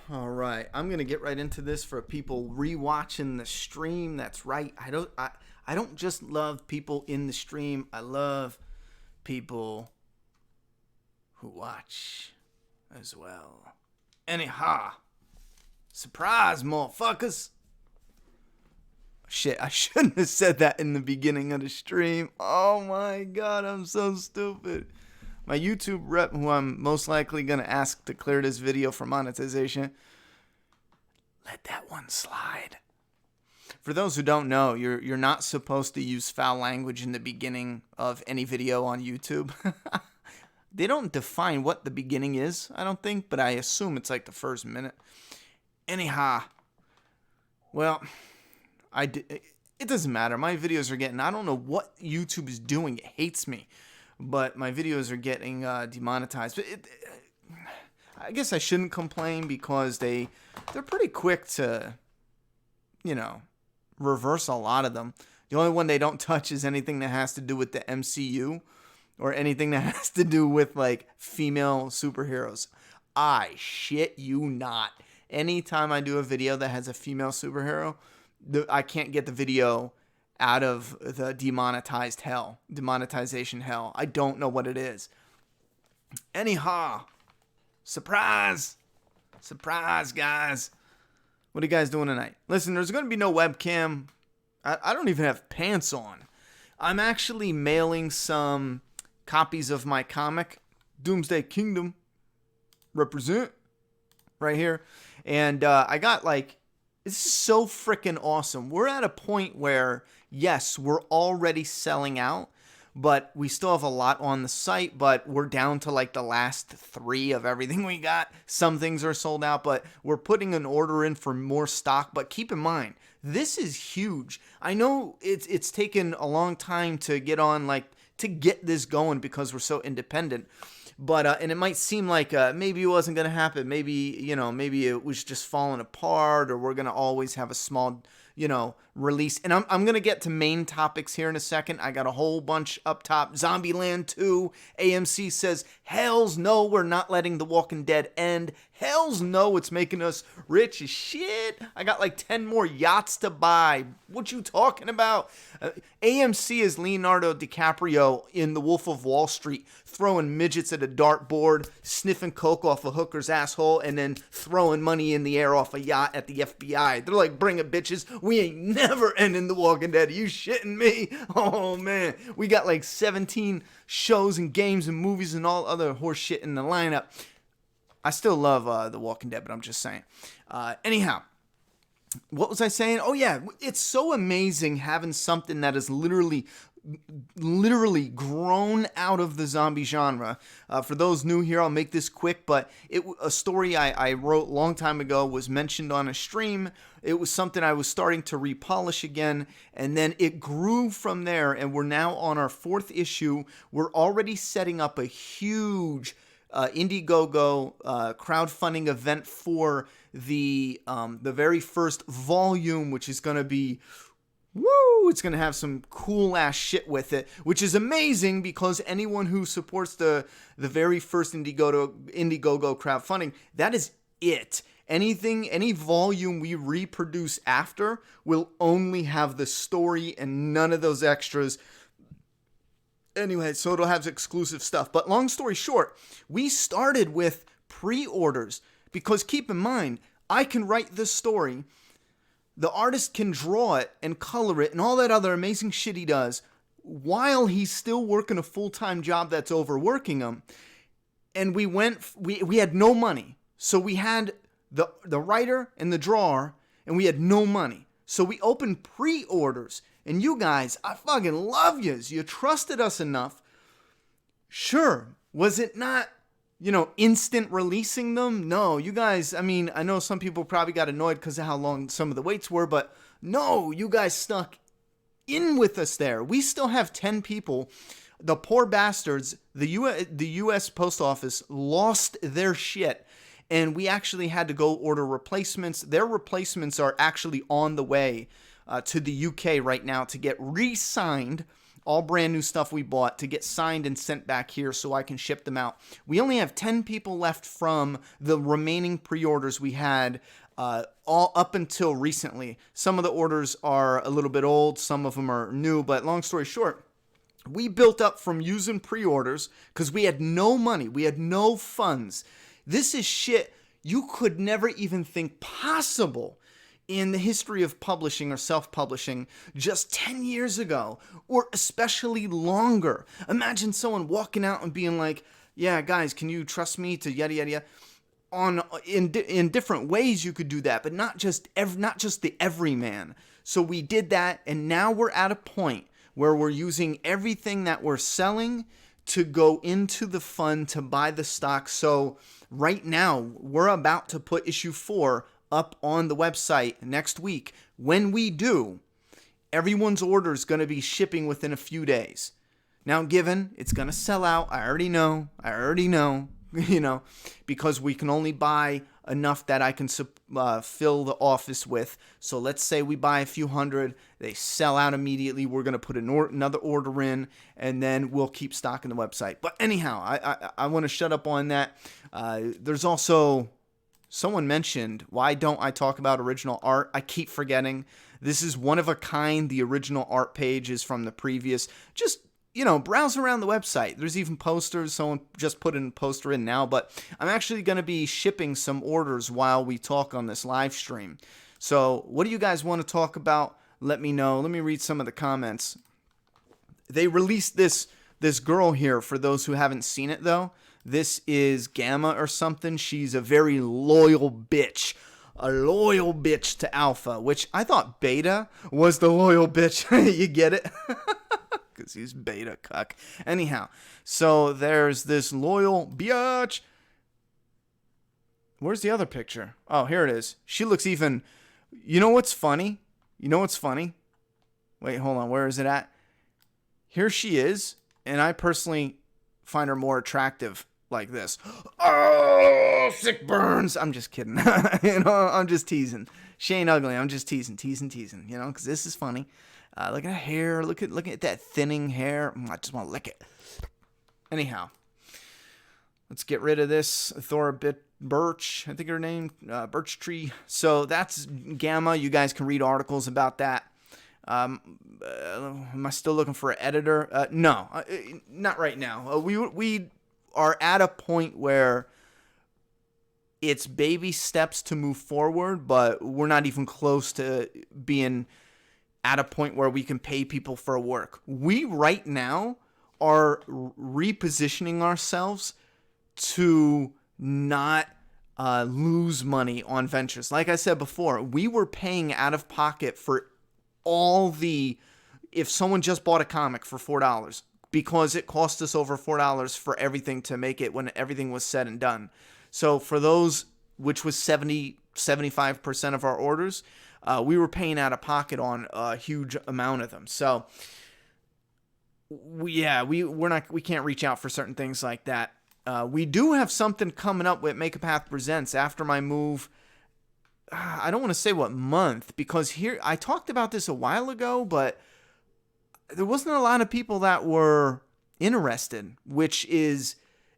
All right, I'm gonna get right into this for people rewatching the stream. That's right. I don't just love people in the stream. I love people who watch as well. Anyhow, surprise, motherfuckers. Shit, I shouldn't have said that in the beginning of the stream. Oh my god, I'm so stupid. My YouTube rep, who I'm most likely gonna ask to clear this video for monetization, let that one slide. For those who don't know, you're not supposed to use foul language in the beginning of any video on YouTube. They don't define what the beginning is, I don't think, but I assume it's like the first minute. Anyhow, well, it doesn't matter. My videos are getting, I don't know what YouTube is doing. It hates me, but my videos are getting demonetized. But I guess I shouldn't complain because they're pretty quick to, reverse a lot of them. The only one they don't touch is anything that has to do with the MCU or anything that has to do with like female superheroes. I shit you not. Anytime I do a video that has a female superhero, I can't get the video out of the demonetization hell. I don't know what it is. Anyhow, surprise, guys. What are you guys doing tonight? Listen, there's going to be no webcam. I don't even have pants on. I'm actually mailing some copies of my comic, Doomsday Kingdom, represent, right here. And I got this is so freaking awesome. We're at a point where, yes, we're already selling out, but we still have a lot on the site, but we're down to like the last 3 of everything we got. Some things are sold out, but we're putting an order in for more stock. But keep in mind, this is huge. I know it's taken a long time to get on, to get this going because we're so independent. But and it might seem like maybe it wasn't going to happen. Maybe, maybe it was just falling apart, or we're going to always have a small, release. And I'm going to get to main topics here in a second. I got a whole bunch up top. Zombieland 2. AMC says, hells no, we're not letting The Walking Dead end. Hells no, it's making us rich as shit. I got 10 more yachts to buy. What you talking about? AMC is Leonardo DiCaprio in The Wolf of Wall Street, throwing midgets at a dartboard, sniffing coke off a hooker's asshole, and then throwing money in the air off a yacht at the FBI. They're like, bring it, bitches. We ain't never ending The Walking Dead. Are you shitting me? Oh, man. We got 17 shows and games and movies and all other horse shit in the lineup. I still love The Walking Dead, but I'm just saying. Anyhow, what was I saying? Oh, yeah. It's so amazing having something that is literally grown out of the zombie genre. For those new here, I'll make this quick, but a story I wrote a long time ago was mentioned on a stream. It was something I was starting to repolish again, and then it grew from there, and we're now on our 4th issue. We're already setting up a huge Indiegogo crowdfunding event for the very first volume, which is going to be it's going to have some cool ass shit with it, which is amazing because anyone who supports the very first Indiegogo crowdfunding, that is it. Any volume we reproduce after will only have the story and none of those extras. Anyway, so it'll have exclusive stuff. But long story short, we started with pre-orders because keep in mind, I can write this story. The artist can draw it and color it and all that other amazing shit he does while he's still working a full-time job that's overworking him. And we had no money. So we had the writer and the drawer, and we had no money. So we opened pre-orders. And you guys, I fucking love yous. You trusted us enough. Sure, was it not, instant releasing them? No, you guys, I know some people probably got annoyed because of how long some of the waits were, but no, you guys stuck in with us there. We still have 10 people. The poor bastards, the U.S. Post Office lost their shit, and we actually had to go order replacements. Their replacements are actually on the way to the UK right now to get re-signed all brand new stuff we bought, to get signed and sent back here so I can ship them out. We only have 10 people left from the remaining pre-orders we had all up until recently. Some of the orders are a little bit old, some of them are new, but long story short, we built up from using pre-orders because we had no money, we had no funds. This is shit you could never even think possible in the history of publishing or self-publishing just 10 years ago, or especially longer. Imagine someone walking out and being like, yeah, guys, can you trust me to yada, yada, yada. In different ways you could do that, but not just the everyman. So we did that, and now we're at a point where we're using everything that we're selling to go into the fund to buy the stock. So right now, we're about to put issue 4 up on the website next week. When we do, everyone's order is going to be shipping within a few days. Now, given it's going to sell out, I already know, because we can only buy enough that I can fill the office with. So let's say we buy a few hundred, they sell out immediately. We're going to put another order in, and then we'll keep stocking the website. But anyhow, I want to shut up on that. There's also, someone mentioned, why don't I talk about original art? I keep forgetting. This is one of a kind. The original art page is from the previous. Just, browse around the website. There's even posters. Someone just put a poster in now, but I'm actually going to be shipping some orders while we talk on this live stream. So what do you guys want to talk about? Let me know. Let me read some of the comments. They released this girl here, for those who haven't seen it though. This is Gamma or something. She's a very loyal bitch. A loyal bitch to Alpha, which I thought Beta was the loyal bitch. You get it? Because he's Beta cuck. Anyhow, so there's this loyal biatch. Where's the other picture? Oh, here it is. She looks even... You know what's funny? Wait, hold on. Where is it at? Here she is, and I personally find her more attractive like this. Oh, sick burns. I'm just kidding. I'm just teasing. She ain't ugly. I'm just teasing, because this is funny. Look at her hair. Look at that thinning hair. I just want to lick it. Anyhow, let's get rid of this Thora Birch. I think her name, Birch Tree. So that's Gamma. You guys can read articles about that. Am I still looking for an editor? No, not right now. We are at a point where it's baby steps to move forward, but we're not even close to being at a point where we can pay people for work. We right now are repositioning ourselves to not lose money on ventures. Like I said before, we were paying out of pocket for if someone just bought a comic for $4, because it cost us over $4 for everything to make it when everything was said and done. So for those, which was 75% of our orders, we were paying out of pocket on a huge amount of them. So we can't reach out for certain things like that. We do have something coming up with Make a Path Presents after my move. I don't want to say what month, because here I talked about this a while ago, but there wasn't a lot of people that were interested, which is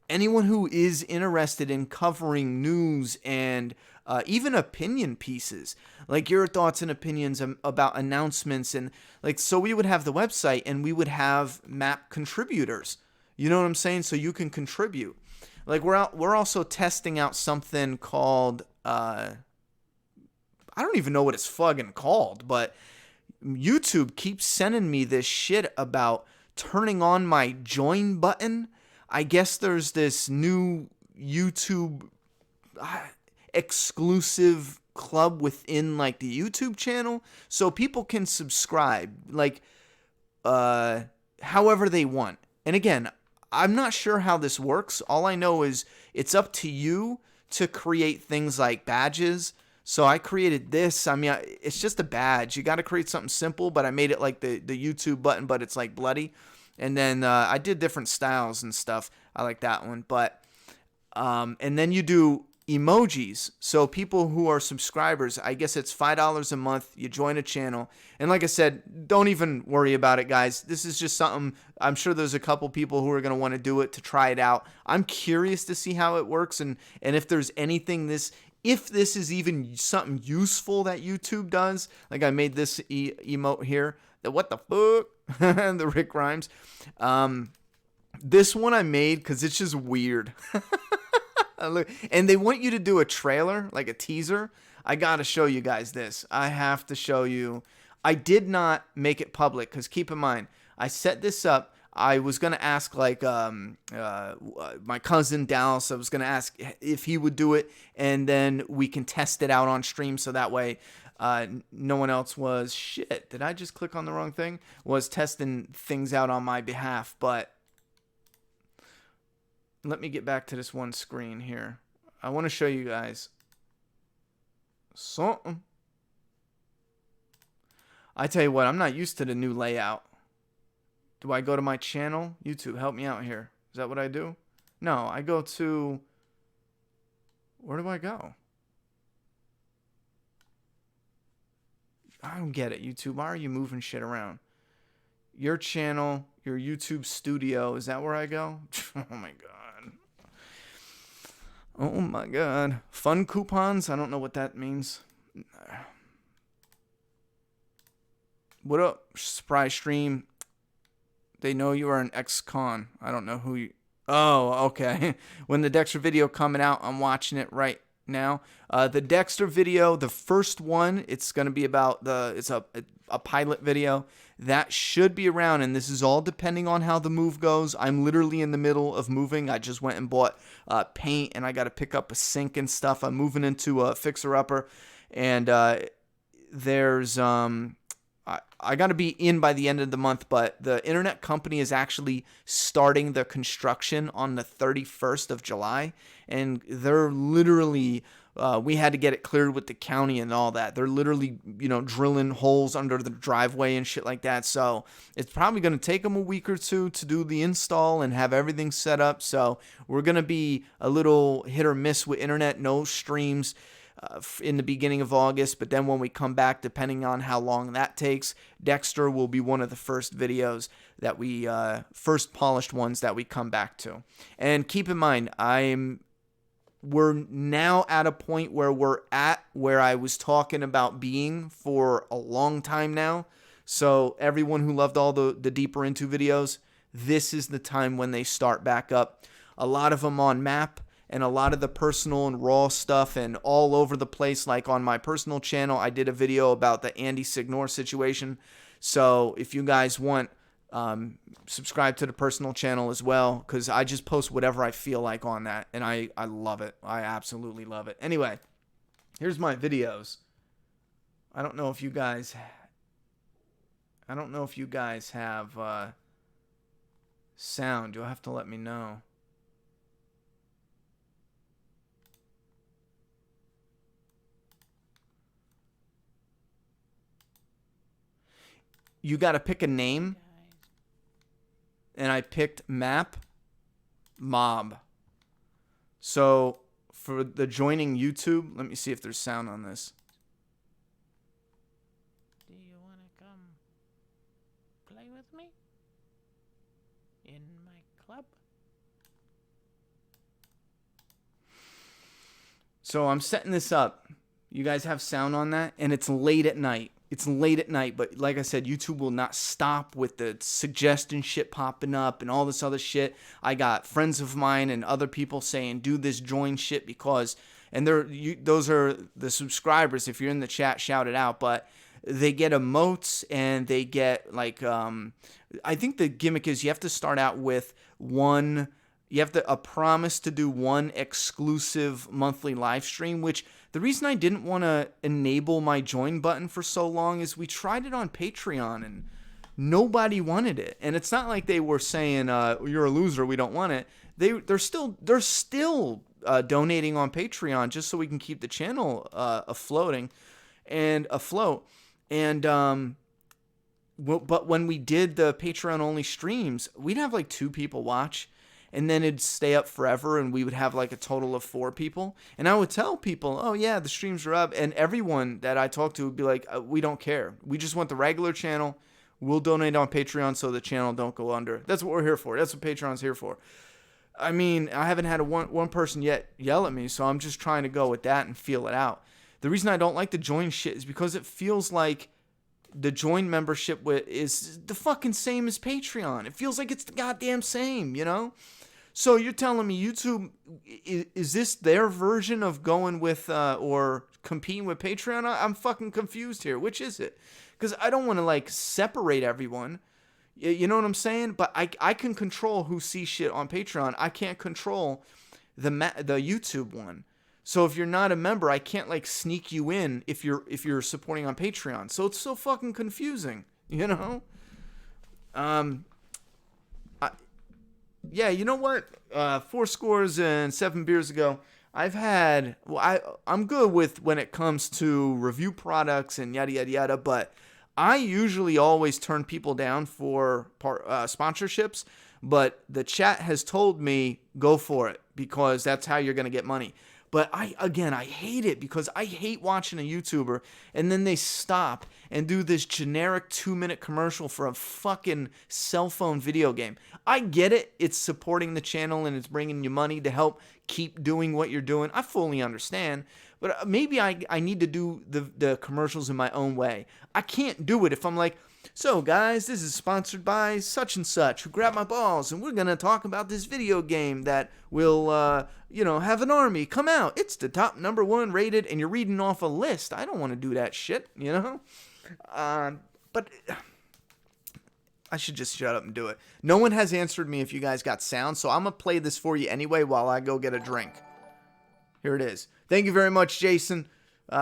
anyone who is interested in covering news and even opinion pieces, like your thoughts and opinions about announcements. And so we would have the website and we would have map contributors. You know what I'm saying? So you can contribute. We're also testing out something called, I don't even know what it's fucking called, but YouTube keeps sending me this shit about turning on my join button. I guess there's this new YouTube exclusive club within the YouTube channel, so people can subscribe however they want. And again, I'm not sure how this works. All I know is it's up to you to create things like badges. So I created this. I mean, it's just a badge. You got to create something simple, but I made it like the YouTube button, but it's like bloody. And then I did different styles and stuff. I like that one. But and then you do emojis. So people who are subscribers, I guess it's $5 a month. You join a channel. And like I said, don't even worry about it, guys. This is just something, I'm sure there's a couple people who are going to want to do it to try it out. I'm curious to see how it works and if there's anything if this is even something useful that YouTube does. Like I made this emote here. The what the fuck? The Rick Grimes. This one I made because it's just weird. And they want you to do a trailer, like a teaser. I got to show you guys this. I have to show you. I did not make it public because keep in mind, I set this up. I was going to ask like my cousin Dallas. I was going to ask if he would do it, and then we can test it out on stream so that way no one else was, shit, did I just click on the wrong thing? Was testing things out on my behalf, but let me get back to this one screen here. I want to show you guys something. I tell you what, I'm not used to the new layout. Do I go to my channel? YouTube, help me out here. Is that what I do? No, I go to... Where do I go? I don't get it, YouTube. Why are you moving shit around? Your channel, your YouTube studio. Is that where I go? Oh, my God. Oh, my God. Fun coupons? I don't know what that means. What up, Surprise Stream? They know you are an ex-con. I don't know who you... Oh, okay. When the Dexter video coming out, I'm watching it right now. The Dexter video, the first one, it's going to be about it's a pilot video. That should be around, and this is all depending on how the move goes. I'm literally in the middle of moving. I just went and bought paint, and I got to pick up a sink and stuff. I'm moving into a fixer-upper, and there's... I got to be in by the end of the month, but the internet company is actually starting the construction on the 31st of July, and they're literally, we had to get it cleared with the county and all that. They're literally, drilling holes under the driveway and shit like that, so it's probably going to take them a week or two to do the install and have everything set up, so we're going to be a little hit or miss with internet, no streams in the beginning of August, but then when we come back, depending on how long that takes, Dexter will be one of the first videos that we, first polished ones that we come back to. And keep in mind, we're now at a point where we're at where I was talking about being for a long time now. So everyone who loved all the Deeper Into videos, this is the time when they start back up. A lot of them on map, and a lot of the personal and raw stuff and all over the place. Like on my personal channel, I did a video about the Andy Signore situation. So if you guys want, subscribe to the personal channel as well, because I just post whatever I feel like on that, and I love it. I absolutely love it. Anyway, here's my videos. I don't know if you guys have sound. You'll have to let me know. You got to pick a name, and I picked Map Mob. So for the joining YouTube, let me see if there's sound on this. Do you want to come play with me in my club? So I'm setting this up. You guys have sound on that, and it's late at night. It's late at night, but like I said, YouTube will not stop with the suggestion shit popping up and all this other shit. I got friends of mine and other people saying, do this join shit because, and those are the subscribers. If you're in the chat, shout it out. But they get emotes and they get like, I think the gimmick is you have to start out with a promise to do one exclusive monthly live stream, which the reason I didn't want to enable my join button for so long is we tried it on Patreon and nobody wanted it. And it's not like they were saying, you're a loser, we don't want it. They're still donating on Patreon just so we can keep the channel afloat. And but when we did the Patreon only streams, we'd have like 2 people watch. and then it'd stay up forever, and we would have like a total of 4 people. And I would tell people, oh yeah, the streams are up, and everyone that I talked to would be like, we don't care. We just want the regular channel. We'll donate on Patreon so the channel don't go under. That's what we're here for. That's what Patreon's here for. I mean, I haven't had one person yet yell at me, so I'm just trying to go with that and feel it out. The reason I don't like the join shit is because it feels like the join membership is the fucking same as Patreon. It feels like it's the goddamn same, you know? So you're telling me YouTube, is this their version of going with or competing with Patreon? I'm fucking confused here. Which is it? Because I don't want to like separate everyone. You know what I'm saying? But I can control who sees shit on Patreon. I can't control the YouTube one. So if you're not a member, I can't like sneak you in if you're supporting on Patreon. So it's so fucking confusing, you know? Yeah, you know what? 4 scores and 7 beers ago, I'm good with when it comes to review products and yada yada yada, but I usually always turn people down for sponsorships, but the chat has told me go for it because that's how you're going to get money. But I hate it because I hate watching a YouTuber and then they stop and do this generic 2-minute commercial for a fucking cell phone video game. I get it. It's supporting the channel and it's bringing you money to help keep doing what you're doing. I fully understand. But maybe I need to do the commercials in my own way. I can't do it if I'm like, so guys, this is sponsored by such and such who grabbed my balls, and we're going to talk about this video game that will, have an army come out. It's the top #1 rated, and you're reading off a list. I don't want to do that shit, you know? But I should just shut up and do it. No one has answered me if you guys got sound, so I'm going to play this for you anyway while I go get a drink. Here it is. Thank you very much, Jason,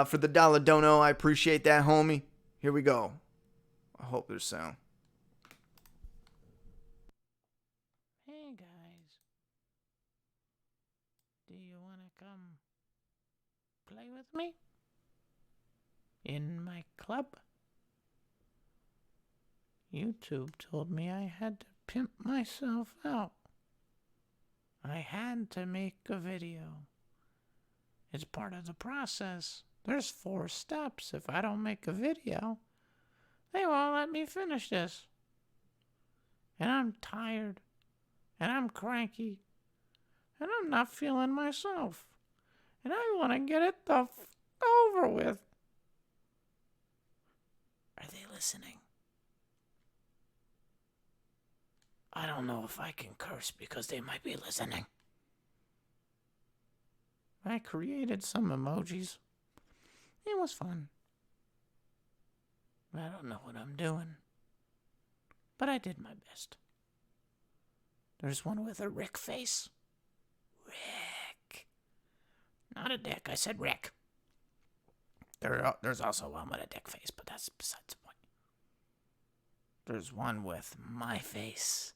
for the $1 dono. I appreciate that, homie. Here we go. I hope there's sound. Hey guys, do you want to come play with me in my club? YouTube told me I had to pimp myself out. I had to make a video. It's part of the process. There's 4 steps. If I don't make a video, they won't let me finish this. And I'm tired. And I'm cranky. And I'm not feeling myself. And I want to get it the over with. Are they listening? I don't know if I can curse because they might be listening. I created some emojis. It was fun. I don't know what I'm doing, but I did my best. There's one with a Rick face. Rick. Not a dick, I said Rick. There's also one with a dick face, but that's besides the point. There's one with my face.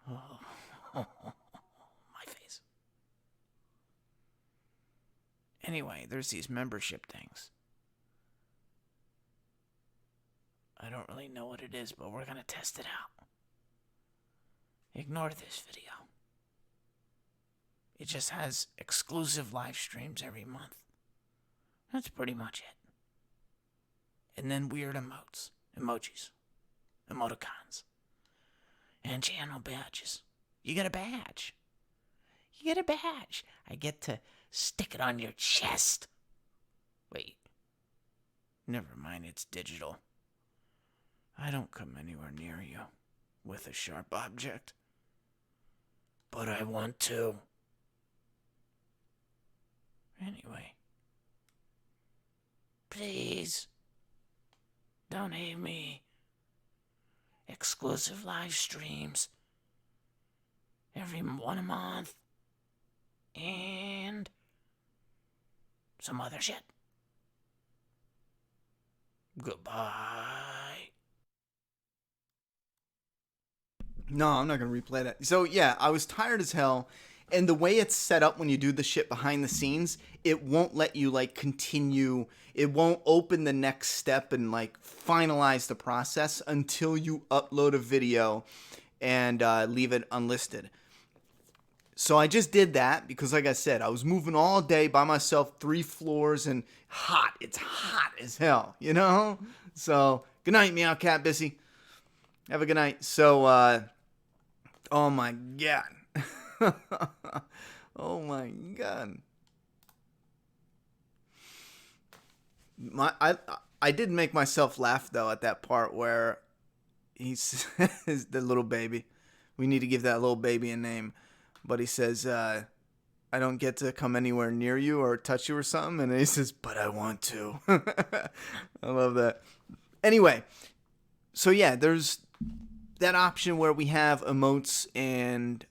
Oh, my face. Anyway, there's these membership things. I don't really know what it is, but we're going to test it out. Ignore this video. It just has exclusive live streams every month. That's pretty much it. And then weird emojis, emoticons, and channel badges. You get a badge. You get a badge. I get to stick it on your chest. Wait. Never mind, it's digital. I don't come anywhere near you with a sharp object. But I want to. Anyway. Please. Don't hate me. Exclusive live streams. Every 1 a month. And some other shit. Goodbye. No, I'm not going to replay that. So, yeah, I was tired as hell. And the way it's set up when you do the shit behind the scenes, it won't let you, like, continue. It won't open the next step and, like, finalize the process until you upload a video and leave it unlisted. So I just did that because, like I said, I was moving all day by myself, 3 floors, and hot. It's hot as hell, you know? So, good night, Meowcat Bissy. Have a good night. So, oh my God. Oh my God. I did make myself laugh, though, at that part where he says, the little baby. We need to give that little baby a name. But he says, I don't get to come anywhere near you or touch you or something. And he says, but I want to. I love that. Anyway, so yeah, there's that option where we have emotes and,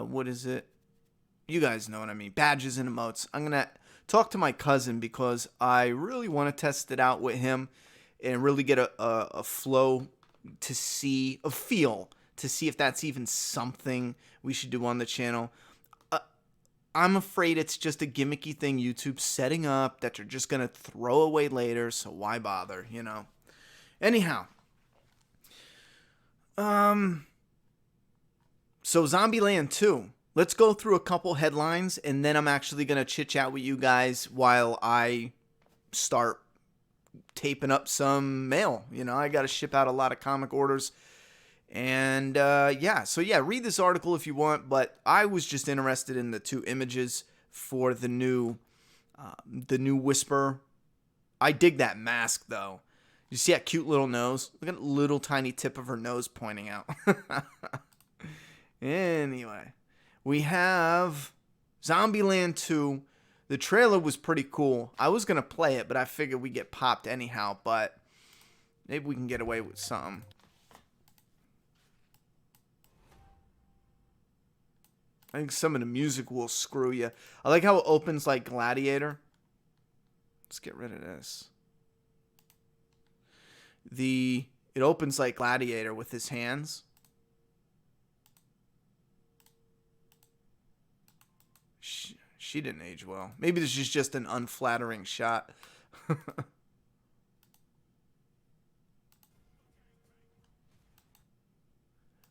what is it? You guys know what I mean. Badges and emotes. I'm going to talk to my cousin because I really want to test it out with him and really get a flow to see, a feel to see if that's even something we should do on the channel. I'm afraid it's just a gimmicky thing YouTube's setting up that you're just going to throw away later, so why bother, you know? Anyhow. So Zombieland 2. Let's go through a couple headlines, and then I'm actually going to chit-chat with you guys while I start taping up some mail. You know, I got to ship out a lot of comic orders. And, so read this article if you want, but I was just interested in the 2 images for the new Whisper. I dig that mask, though. You see that cute little nose? Look at the little tiny tip of her nose pointing out. Anyway, we have Zombieland 2. The trailer was pretty cool. I was going to play it, but I figured we'd get popped anyhow, but maybe we can get away with something. I think some of the music will screw you. I like how it opens like Gladiator. Let's get rid of this. It opens like Gladiator with his hands. She didn't age well. Maybe this is just an unflattering shot.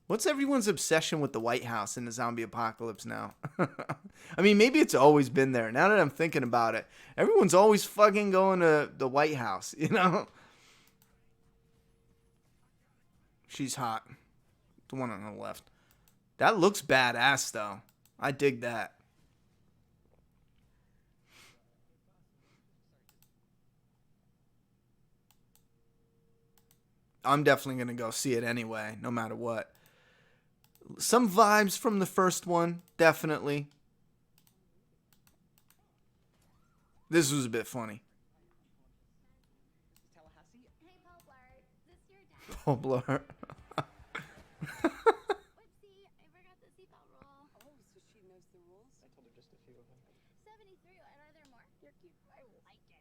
What's everyone's obsession with the White House in the zombie apocalypse now? I mean, maybe it's always been there. Now that I'm thinking about it, everyone's always fucking going to the White House, you know? She's hot. The one on the left. That looks badass, though. I dig that. I'm definitely going to go see it anyway, no matter what. Some vibes from the first one, definitely. This was a bit funny. Hey, Paul Blart, is this your dad? Paul Blart. Whoopsie, I forgot the seatbelt rule. Oh, so she knows the rules? I told her just a few of them. 73, are there more? You're cute. I like it.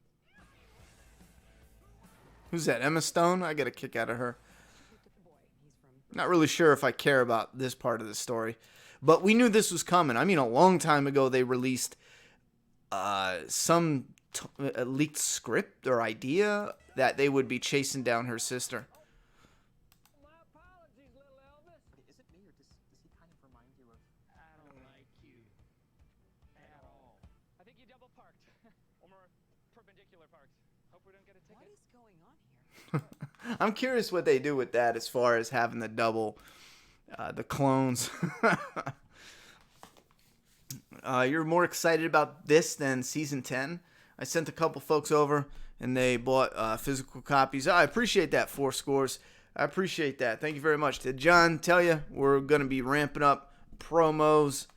Who's that, Emma Stone? I get a kick out of her. Not really sure if I care about this part of the story. But we knew this was coming. I mean, a long time ago they released some leaked script or idea that they would be chasing down her sister. My apologies, little Elvis. Is it me, or does he kind of remind you of... I don't like you. At all. I think you double parked. Or more perpendicular parked. Hope we don't get a ticket. What is going on here? I'm curious what they do with that as far as having the double, the clones. You're more excited about this than Season 10? I sent a couple folks over, and they bought physical copies. I appreciate that, 4 scores. I appreciate that. Thank you very much. Did John tell you we're going to be ramping up promos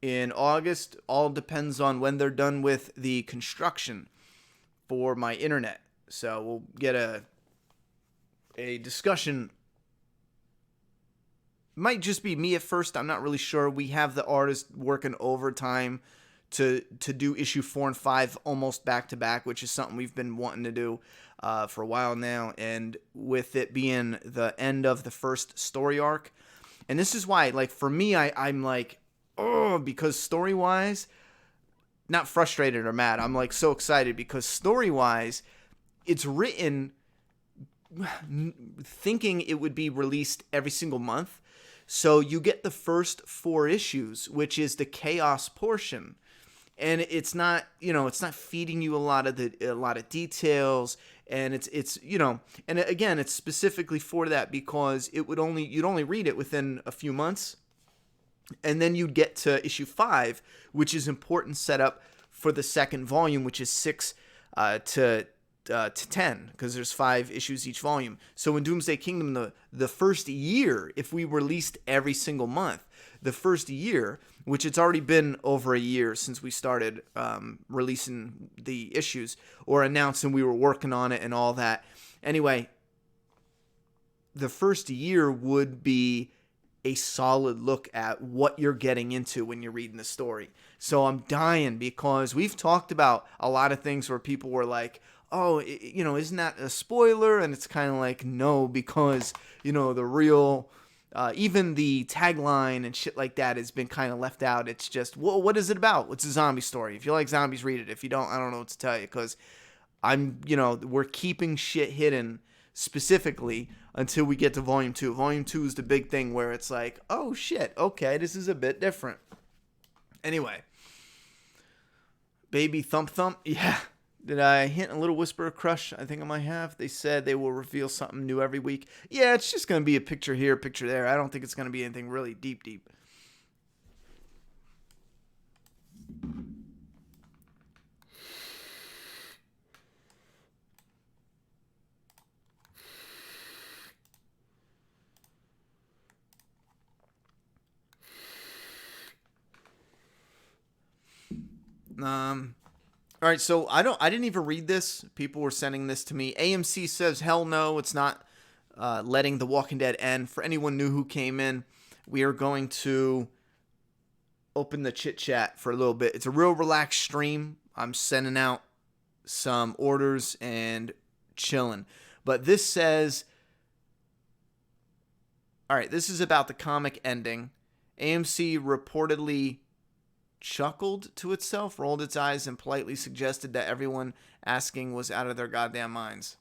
in August? All depends on when they're done with the construction for my internet. So we'll get a discussion. Might just be me at first. I'm not really sure. We have the artist working overtime to do issue 4 and 5 almost back to back, which is something we've been wanting to do for a while now. And with it being the end of the first story arc, and this is why, like, for me, I'm like, oh, because story wise, not frustrated or mad. I'm like so excited because story wise, it's written thinking it would be released every single month. So you get the first 4 issues, which is the chaos portion. And it's not, it's not feeding you a lot of details, and it's and again, it's specifically for that because you'd only read it within a few months, and then you'd get to issue 5, which is important setup for the second volume, which is 6 to 10, because there's 5 issues each volume. So in Doomsday Kingdom, the first year, if we released every single month, the first year, which it's already been over a year since we started releasing the issues or announcing we were working on it and all that. Anyway, the first year would be a solid look at what you're getting into when you're reading the story. So I'm dying because we've talked about a lot of things where people were like, oh, isn't that a spoiler? And it's kind of like, no, because, the real... even the tagline and shit like that has been kind of left out. It's just, well, what is it about? It's a zombie story. If you like zombies, read it. If you don't, I don't know what to tell you, because we're keeping shit hidden specifically until we get to Volume 2. Volume 2 is the big thing where it's like, oh shit, okay, this is a bit different. Anyway, Baby Thump Thump, yeah. Did I hint a little whisper of crush? I think I might have. They said they will reveal something new every week. Yeah, it's just going to be a picture here, a picture there. I don't think it's going to be anything really deep. All right, so I didn't even read this. People were sending this to me. AMC says, hell no, it's not letting The Walking Dead end. For anyone new who came in, we are going to open the chit chat for a little bit. It's a real relaxed stream. I'm sending out some orders and chilling. But this says, all right, this is about the comic ending. AMC reportedly chuckled to itself, rolled its eyes, and politely suggested that everyone asking was out of their goddamn minds.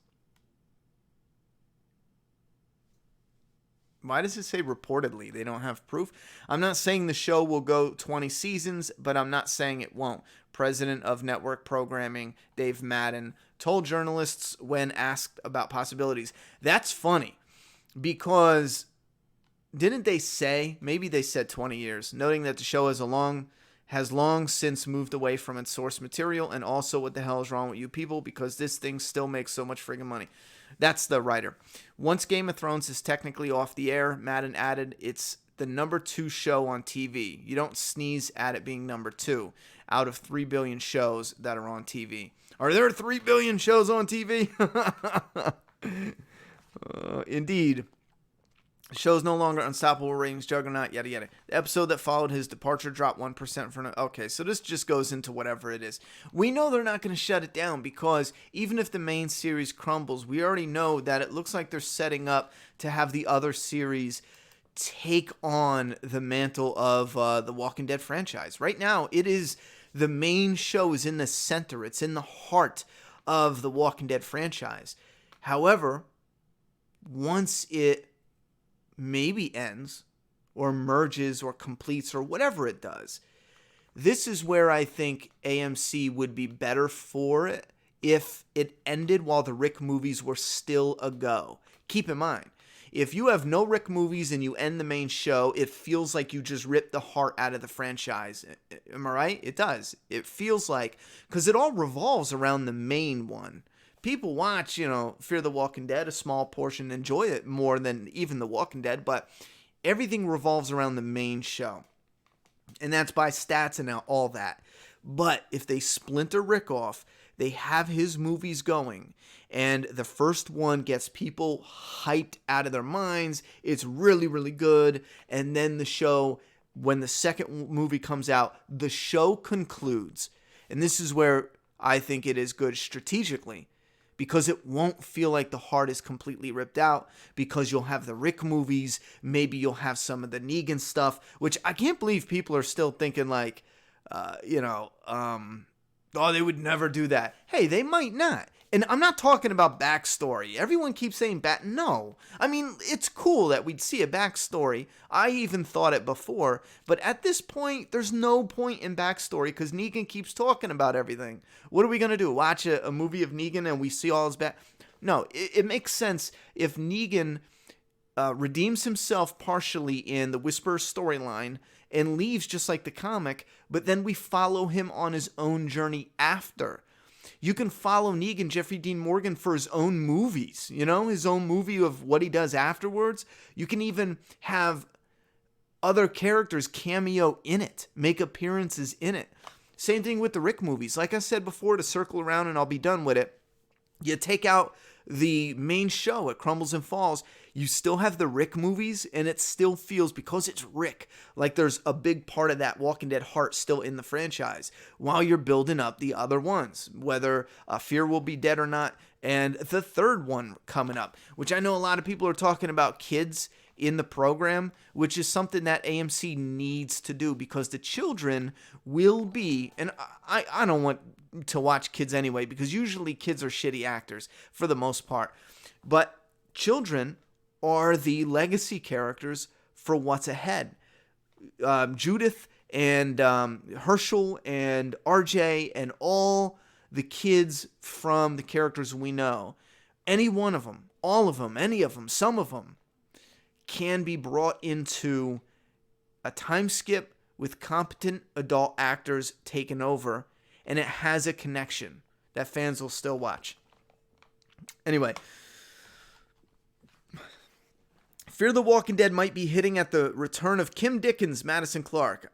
Why does it say reportedly? They don't have proof. I'm not saying the show will go 20 seasons, but I'm not saying it won't. President of Network Programming, Dave Madden, told journalists when asked about possibilities. That's funny, because didn't they say, maybe they said 20 years, noting that the show has long since moved away from its source material, and also what the hell is wrong with you people, because this thing still makes so much friggin' money. That's the writer. Once Game of Thrones is technically off the air, Madden added, it's the number 2 show on TV. You don't sneeze at it being number 2 out of 3 billion shows that are on TV. Are there 3 billion shows on TV? Indeed. Show's no longer unstoppable ratings, juggernaut, yada yada. The episode that followed his departure dropped 1% for... Okay, so this just goes into whatever it is. We know they're not going to shut it down, because even if the main series crumbles, we already know that it looks like they're setting up to have the other series take on the mantle of the Walking Dead franchise. Right now, it is... the main show is in the center. It's in the heart of the Walking Dead franchise. However, once it maybe ends or merges or completes or whatever it does, this is where I think AMC would be better for it if it ended while the Rick movies were still a go. Keep in mind, if you have no Rick movies and you end the main show, it feels like you just ripped the heart out of the franchise. Am I right? It does. It feels like, because it all revolves around the main one. People watch, Fear the Walking Dead, a small portion enjoy it more than even The Walking Dead, but everything revolves around the main show. And that's by stats and all that. But if they splinter Rick off, they have his movies going, and the first one gets people hyped out of their minds. It's really, really good. And then the show, when the second movie comes out, the show concludes. And this is where I think it is good strategically, because it won't feel like the heart is completely ripped out, because you'll have the Rick movies, maybe you'll have some of the Negan stuff, which I can't believe people are still thinking like, oh, they would never do that. Hey, they might not. And I'm not talking about backstory. Everyone keeps saying no. I mean, it's cool that we'd see a backstory. I even thought it before. But at this point, there's no point in backstory because Negan keeps talking about everything. What are we going to do? Watch a movie of Negan and we see all his back? No, it makes sense if Negan redeems himself partially in the Whisperer storyline and leaves just like the comic, but then we follow him on his own journey after. You can follow Negan, Jeffrey Dean Morgan, for his own movies, his own movie of what he does afterwards. You can even have other characters cameo in it, make appearances in it. Same thing with the Rick movies. Like I said before, to circle around and I'll be done with it, you take out the main show at Crumbles and Falls, you still have the Rick movies, and it still feels, because it's Rick, like there's a big part of that Walking Dead heart still in the franchise, while you're building up the other ones, whether Fear Will Be Dead or not, and the third one coming up, which I know a lot of people are talking about kids in the program, which is something that AMC needs to do, because the children will be, and I don't want to watch kids anyway, because usually kids are shitty actors for the most part, but children are the legacy characters for what's ahead. Judith and Herschel and RJ and all the kids from the characters we know, any one of them, all of them, any of them, some of them, can be brought into a time skip with competent adult actors taking over, and it has a connection that fans will still watch. Anyway, Fear the Walking Dead might be hitting at the return of Kim Dickens, Madison Clark.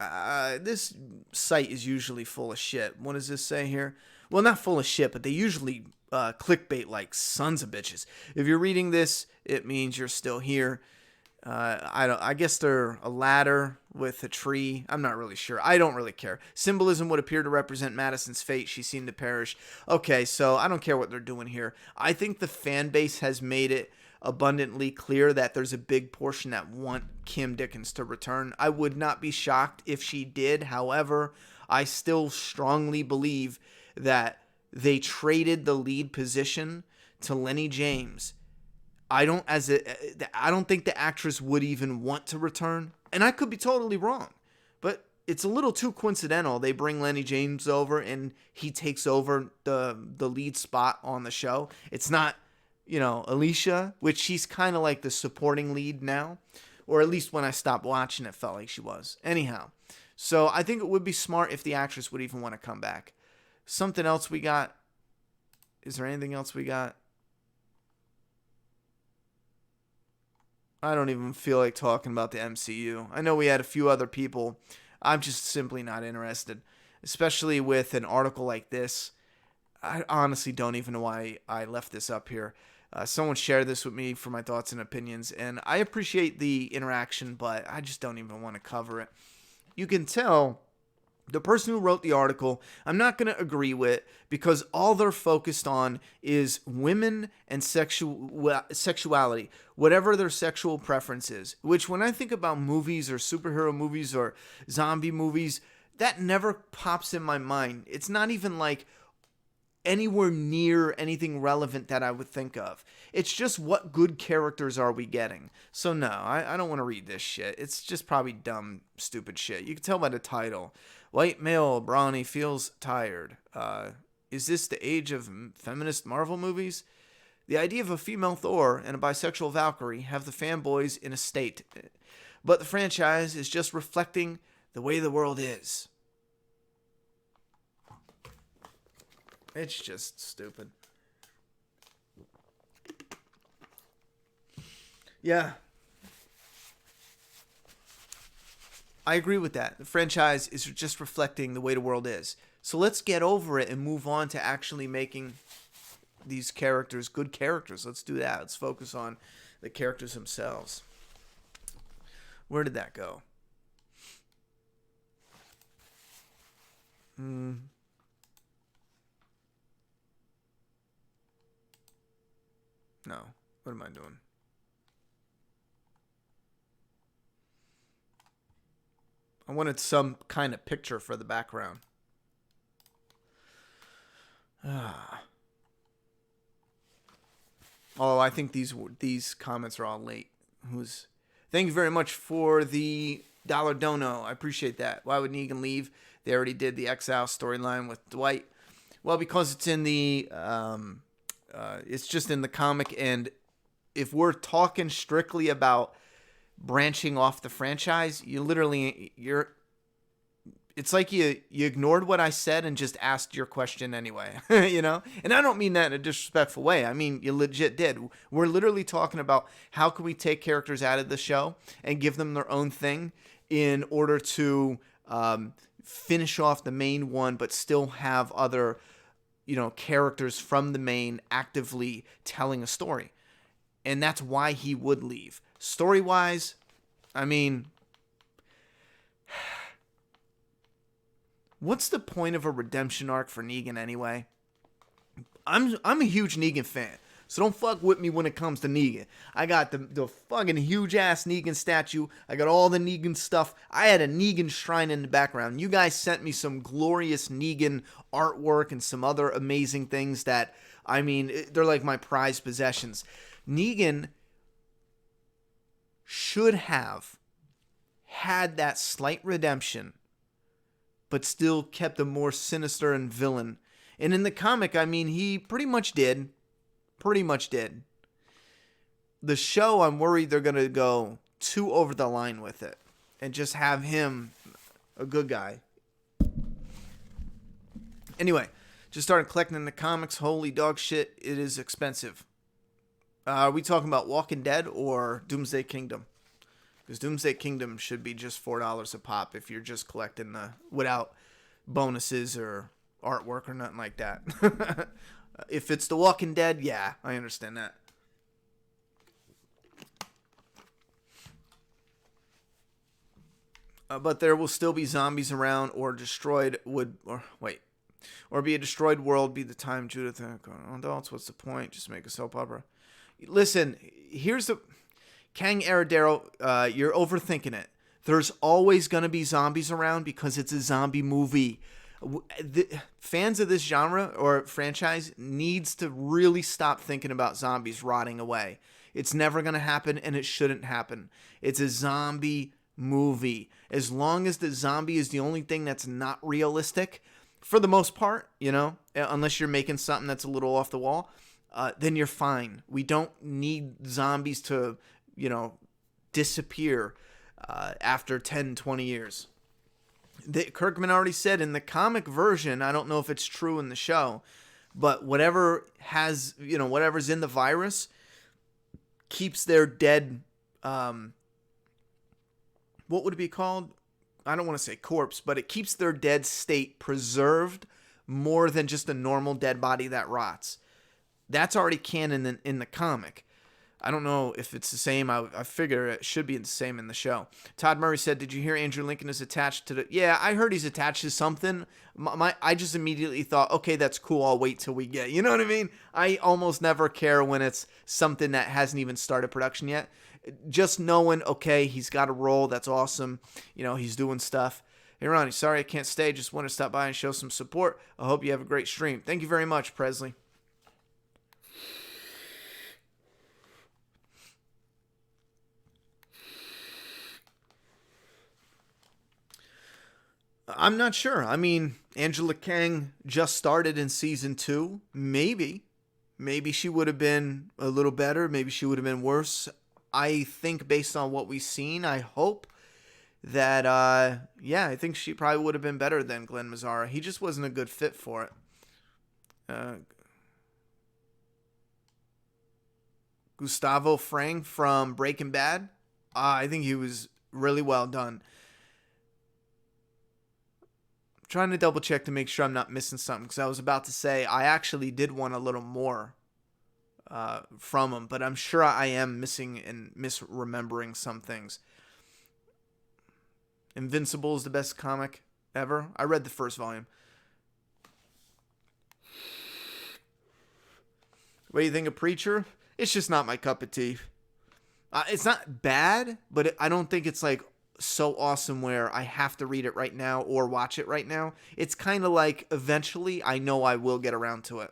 This site is usually full of shit. What does this say here? Well, not full of shit, but they usually clickbait like sons of bitches. If you're reading this, it means you're still here. I guess they're a ladder with a tree. I'm not really sure. I don't really care. Symbolism would appear to represent Madison's fate. She seemed to perish. Okay, so I don't care what they're doing here. I think the fan base has made it abundantly clear that there's a big portion that want Kim Dickens to return. I would not be shocked if she did. However, I still strongly believe that they traded the lead position to Lenny James. I don't think the actress would even want to return, and I could be totally wrong, but it's a little too coincidental. They bring Lenny James over and he takes over the lead spot on the show. It's not, Alicia, which she's kind of like the supporting lead now, or at least when I stopped watching it felt like she was. Anyhow, so I think it would be smart if the actress would even want to come back. Something else we got? Is there anything else we got? I don't even feel like talking about the MCU. I know we had a few other people. I'm just simply not interested, especially with an article like this. I honestly don't even know why I left this up here. Someone shared this with me for my thoughts and opinions, and I appreciate the interaction, but I just don't even want to cover it. You can tell the person who wrote the article, I'm not going to agree with, because all they're focused on is women and sexuality, whatever their sexual preference is, which when I think about movies or superhero movies or zombie movies, that never pops in my mind. It's not even like anywhere near anything relevant that I would think of. It's just, what good characters are we getting? So no, I don't want to read this shit. It's just probably dumb, stupid shit. You can tell by the title. White male brawny feels tired. Is this the age of feminist Marvel movies? The idea of a female Thor and a bisexual Valkyrie have the fanboys in a state. But the franchise is just reflecting the way the world is. It's just stupid. Yeah. I agree with that. The franchise is just reflecting the way the world is. So let's get over it and move on to actually making these characters good characters. Let's do that. Let's focus on the characters themselves. Where did that go? No. What am I doing? I wanted some kind of picture for the background. Oh, I think these comments are all late. Thank you very much for the dollar dono. I appreciate that. Why would Negan leave? They already did the Exile storyline with Dwight. Well, because it's in the it's just in the comic, and if we're talking strictly about branching off the franchise, it's like you ignored what I said and just asked your question anyway, you know? And I don't mean that in a disrespectful way. I mean, you legit did. We're literally talking about how can we take characters out of the show and give them their own thing in order to finish off the main one, but still have other, characters from the main actively telling a story. And that's why he would leave. Story-wise, I mean, what's the point of a redemption arc for Negan anyway? I'm a huge Negan fan, so don't fuck with me when it comes to Negan. I got the fucking huge ass Negan statue. I got all the Negan stuff. I had a Negan shrine in the background. You guys sent me some glorious Negan artwork and some other amazing things that, I mean, they're like my prized possessions. Negan should have had that slight redemption, but still kept a more sinister and villain. And in the comic, I mean, he pretty much did. The show, I'm worried they're going to go too over the line with it and just have him a good guy. Anyway, just started collecting the comics. Holy dog shit, it is expensive. Are we talking about Walking Dead or Doomsday Kingdom? Because Doomsday Kingdom should be just $4 a pop if you're just collecting without bonuses or artwork or nothing like that. If it's The Walking Dead, yeah, I understand that. But there will still be zombies around, or be a destroyed world. Be the time, Judith. Adults, what's the point? Just make a soap opera. Listen, here's the Kang Aradero. You're overthinking it. There's always gonna be zombies around because it's a zombie movie. The fans of this genre or franchise needs to really stop thinking about zombies rotting away. It's never going to happen, and it shouldn't happen. It's a zombie movie. As long as the zombie is the only thing that's not realistic, for the most part, unless you're making something that's a little off the wall, then you're fine. We don't need zombies to, disappear after 10, 20 years. Kirkman already said in the comic version, I don't know if it's true in the show, but whatever's in the virus keeps their dead, what would it be called? I don't want to say corpse, but it keeps their dead state preserved more than just a normal dead body that rots. That's already canon in the comic. I don't know if it's the same. I figure it should be the same in the show. Todd Murray said, did you hear Andrew Lincoln is attached to the... Yeah, I heard he's attached to something. I just immediately thought, okay, that's cool. I'll wait till we get... You know what I mean? I almost never care when it's something that hasn't even started production yet. Just knowing, okay, he's got a role. That's awesome. He's doing stuff. Hey, Ronnie, sorry I can't stay. Just want to stop by and show some support. I hope you have a great stream. Thank you very much, Presley. I'm not sure. I mean, Angela Kang just started in season 2. Maybe she would have been a little better. Maybe she would have been worse. I think based on what we've seen, I hope that, I think she probably would have been better than Glenn Mazzara. He just wasn't a good fit for it. Gustavo Fring from Breaking Bad. I think he was really well done. Trying to double check to make sure I'm not missing something, because I was about to say I actually did want a little more from him, but I'm sure I am missing and misremembering some things. Invincible is the best comic ever. I read the first volume. What do you think of Preacher? It's just not my cup of tea. It's not bad, but I don't think it's like so awesome where I have to read it right now or watch it right now. It's kind of like eventually I know I will get around to it.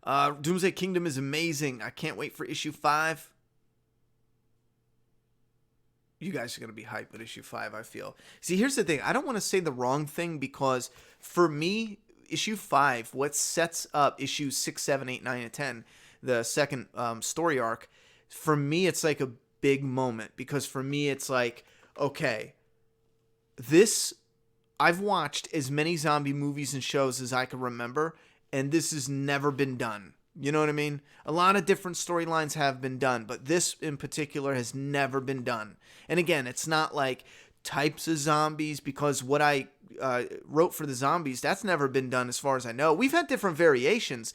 Doomsday Kingdom is amazing. I can't wait for issue 5. You guys are going to be hyped with issue 5, I feel. See, here's the thing. I don't want to say the wrong thing because for me, issue 5, what sets up issues 6, 7, 8, 9, and 10, the second story arc, for me, it's like a big moment because for me, it's like, okay, I've watched as many zombie movies and shows as I can remember, and this has never been done. You know what I mean? A lot of different storylines have been done, but this in particular has never been done. And again, it's not like types of zombies, because what I wrote for the zombies, that's never been done as far as I know. We've had different variations,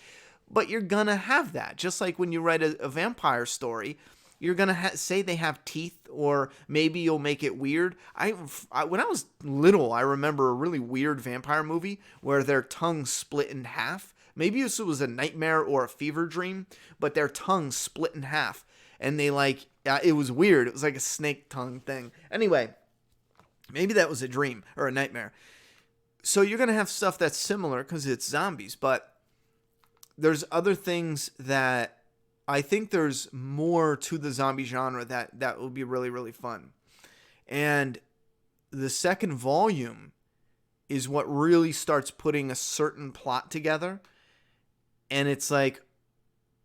but you're gonna have that. Just like when you write a vampire story, you're gonna say they have teeth, or maybe you'll make it weird. When I was little, I remember a really weird vampire movie where their tongue split in half. Maybe this was a nightmare or a fever dream, but their tongue split in half, and they it was weird. It was like a snake tongue thing. Anyway, maybe that was a dream or a nightmare. So you're gonna have stuff that's similar because it's zombies, but there's other things that I think there's more to the zombie genre that will be really, really fun. And the second volume is what really starts putting a certain plot together. And it's like,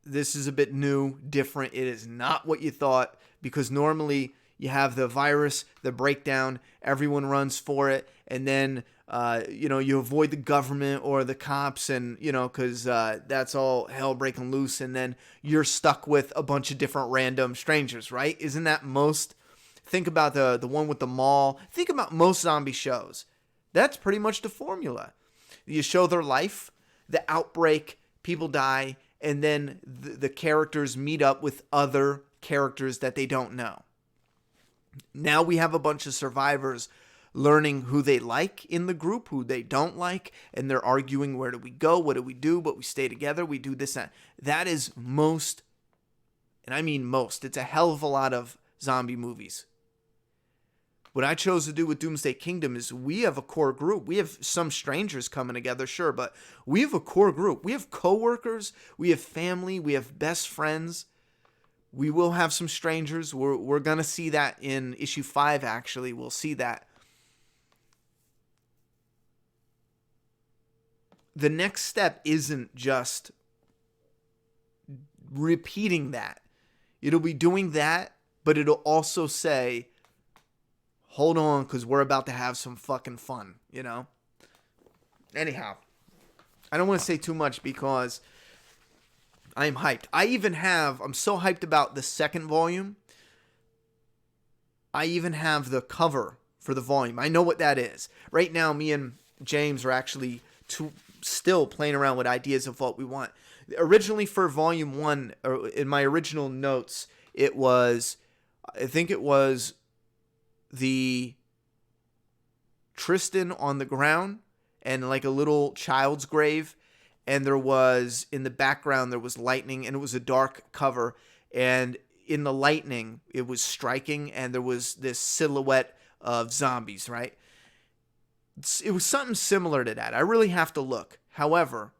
this is a bit new, different. It is not what you thought, because normally you have the virus, the breakdown, everyone runs for it, and then you avoid the government or the cops, and because that's all hell breaking loose, and then you're stuck with a bunch of different random strangers, right? Isn't that most? Think about the one with the mall. Think about most zombie shows. That's pretty much the formula. You show their life, the outbreak, people die, and then the characters meet up with other characters that they don't know. Now we have a bunch of survivors learning who they like in the group, who they don't like, and they're arguing, where do we go, what do we do, but we stay together, we do this, that. That is most, and I mean most, it's a hell of a lot of zombie movies. What I chose to do with Doomsday Kingdom is we have a core group. We have some strangers coming together, sure, but we have a core group. We have coworkers, we have family, we have best friends. We will have some strangers. We're going to see that in issue 5, actually. We'll see that. The next step isn't just repeating that. It'll be doing that, but it'll also say, hold on, because we're about to have some fucking fun, Anyhow, I don't want to say too much because I am hyped. I'm so hyped about the second volume. I even have the cover for the volume. I know what that is. Right now, me and James are actually still playing around with ideas of what we want. Originally for volume 1, or in my original notes, I think it was the Tristan on the ground and like a little child's grave, and there was, in the background, there was lightning, and it was a dark cover, and in the lightning it was striking, and there was this silhouette of zombies, right? It was something similar to that. I really have to look. However,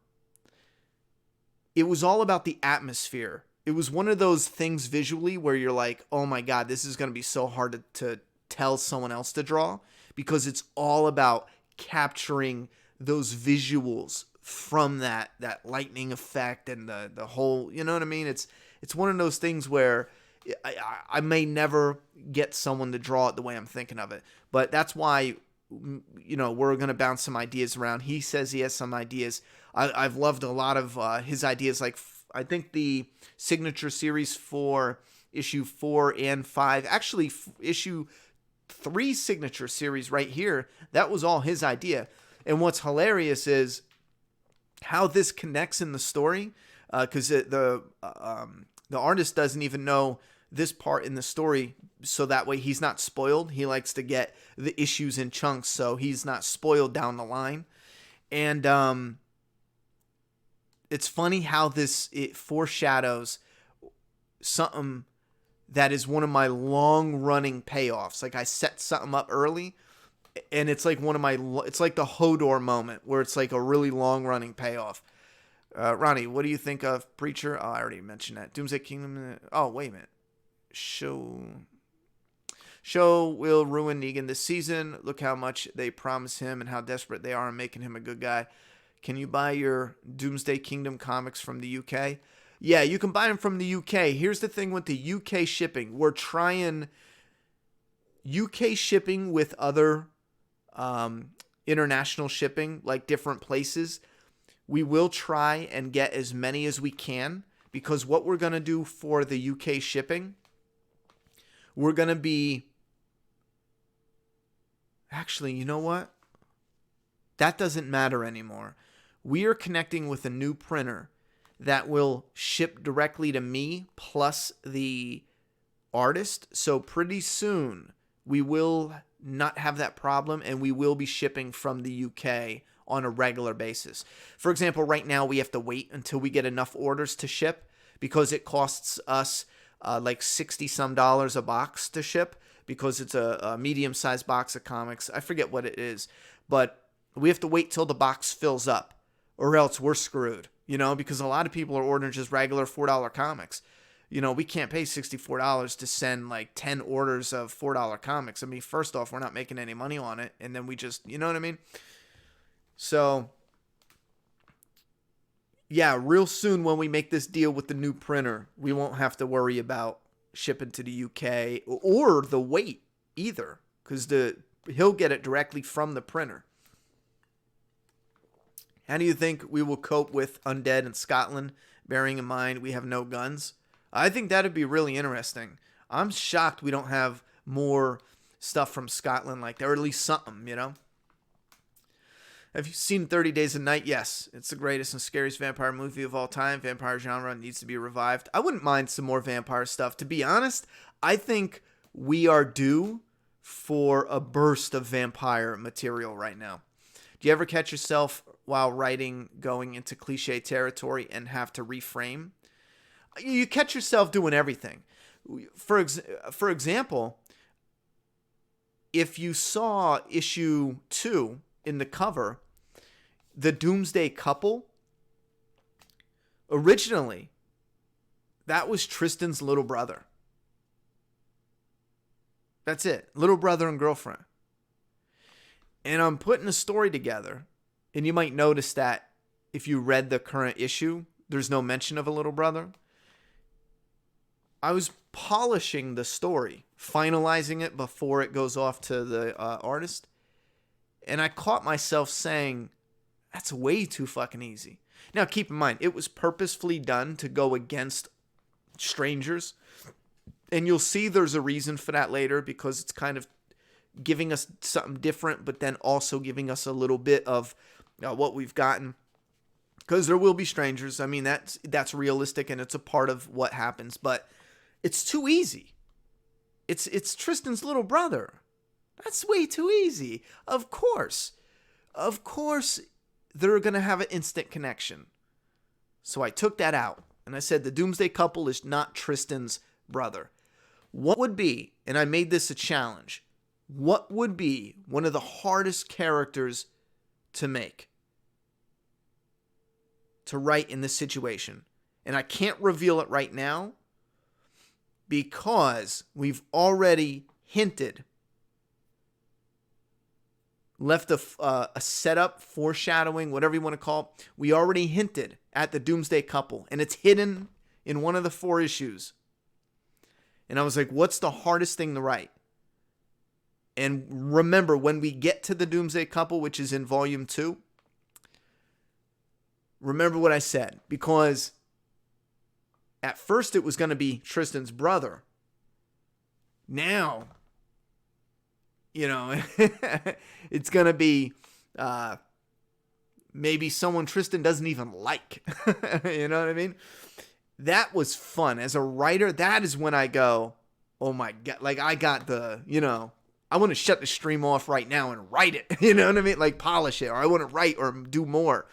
it was all about the atmosphere. It was one of those things visually where you're like, oh my God, this is going to be so hard to tell someone else to draw, because it's all about capturing those visuals from that lightning effect and the whole, you know what I mean? It's one of those things where I may never get someone to draw it the way I'm thinking of it, but that's why, we're going to bounce some ideas around. He says he has some ideas. I've loved a lot of his ideas. Like, I think the signature series for issue 4 and 5, actually issue 3 signature series right here, that was all his idea. And what's hilarious is how this connects in the story, because the artist doesn't even know this part in the story, so that way he's not spoiled. He likes to get the issues in chunks, so he's not spoiled down the line. And it's funny how it foreshadows something that is one of my long-running payoffs. Like, I set something up early, and it's like it's like the Hodor moment, where it's like a really long-running payoff. Ronnie, what do you think of Preacher? Oh, I already mentioned that. Doomsday Kingdom. Oh, wait a minute. Show will ruin Negan this season. Look how much they promise him and how desperate they are in making him a good guy. Can you buy your Doomsday Kingdom comics from the UK? Yeah, you can buy them from the UK. Here's the thing with the UK shipping. We're trying UK shipping with other international shipping, like different places. We will try and get as many as we can, because what we're going to do for the UK shipping, we're going to be... Actually, you know what? That doesn't matter anymore. We are connecting with a new printer that will ship directly to me plus the artist. So pretty soon we will not have that problem, and we will be shipping from the UK on a regular basis. For example, right now we have to wait until we get enough orders to ship, because it costs us like $60 some a box to ship, because it's a medium-sized box of comics. I forget what it is, but we have to wait till the box fills up, or else we're screwed, you know, because a lot of people are ordering just regular $4 comics. You know, we can't pay $64 to send like 10 orders of $4 comics. I mean, first off, we're not making any money on it, and then we just, you know what I mean? So, yeah, real soon when we make this deal with the new printer, we won't have to worry about shipping to the UK or the wait either, because he'll get it directly from the printer. How do you think we will cope with Undead in Scotland, bearing in mind we have no guns? I think that'd be really interesting. I'm shocked we don't have more stuff from Scotland like that, or at least something, you know? Have you seen 30 Days of Night? Yes. It's the greatest and scariest vampire movie of all time. Vampire genre needs to be revived. I wouldn't mind some more vampire stuff. To be honest, I think we are due for a burst of vampire material right now. Do you ever catch yourself while writing going into cliche territory and have to reframe? You catch yourself doing everything. For example, if you saw issue 2 in the cover, the Doomsday Couple, originally, that was Tristan's little brother. That's it. Little brother and girlfriend. And I'm putting a story together, and you might notice that if you read the current issue, there's no mention of a little brother. I was polishing the story, finalizing it before it goes off to the artist, and I caught myself saying, that's way too fucking easy. Now, keep in mind, it was purposefully done to go against strangers, and you'll see there's a reason for that later, because it's kind of giving us something different, but then also giving us a little bit of what we've gotten. Because there will be strangers. I mean, that's realistic, and it's a part of what happens, but it's too easy. It's Tristan's little brother. That's way too easy. Of course, they're going to have an instant connection. So I took that out, and I said the Doomsday Couple is not Tristan's brother. What would be, and I made this a challenge, what would be one of the hardest characters to make, to write in this situation? And I can't reveal it right now, because we've already hinted, left a setup, foreshadowing, whatever you want to call it. We already hinted at the Doomsday Couple, and it's hidden in one of the 4 issues. And I was like, what's the hardest thing to write? And remember, when we get to the Doomsday Couple, which is in volume 2, remember what I said, because at first it was going to be Tristan's brother. Now, you know, it's going to be maybe someone Tristan doesn't even like. You know what I mean? That was fun. As a writer, that is when I go, oh my God. Like, I got the, you know, I want to shut the stream off right now and write it. You know what I mean? Like, polish it. Or I want to write or do more.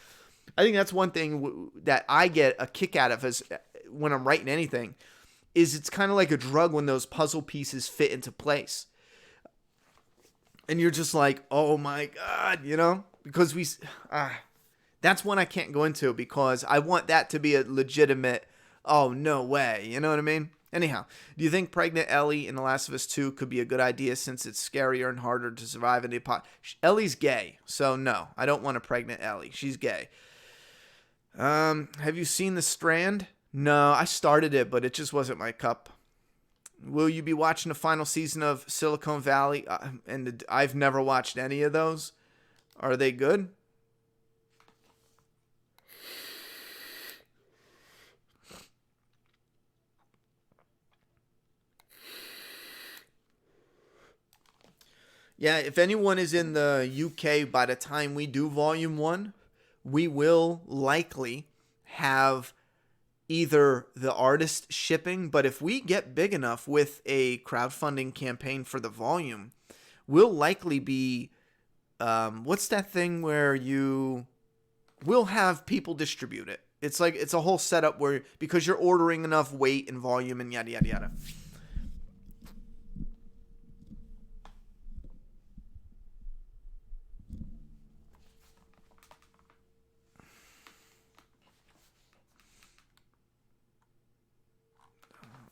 I think that's one thing that I get a kick out of as when I'm writing anything, is it's kind of like a drug when those puzzle pieces fit into place. And you're just like, oh my God, you know? Because That's one I can't go into because I want that to be a legitimate, oh, no way. You know what I mean? Anyhow, do you think pregnant Ellie in The Last of Us 2 could be a good idea since it's scarier and harder to survive in the Ellie's gay, so no, I don't want a pregnant Ellie. She's gay. Have you seen The Strand? No, I started it, but it just wasn't my cup. Will you be watching the final season of Silicon Valley? I've never watched any of those. Are they good? Yeah, if anyone is in the UK by the time we do Volume 1, we will likely have either the artist shipping, but if we get big enough with a crowdfunding campaign for the volume, we'll likely be, what's that thing where we'll have people distribute it. It's like, it's a whole setup where, because you're ordering enough weight and volume and yada, yada, yada.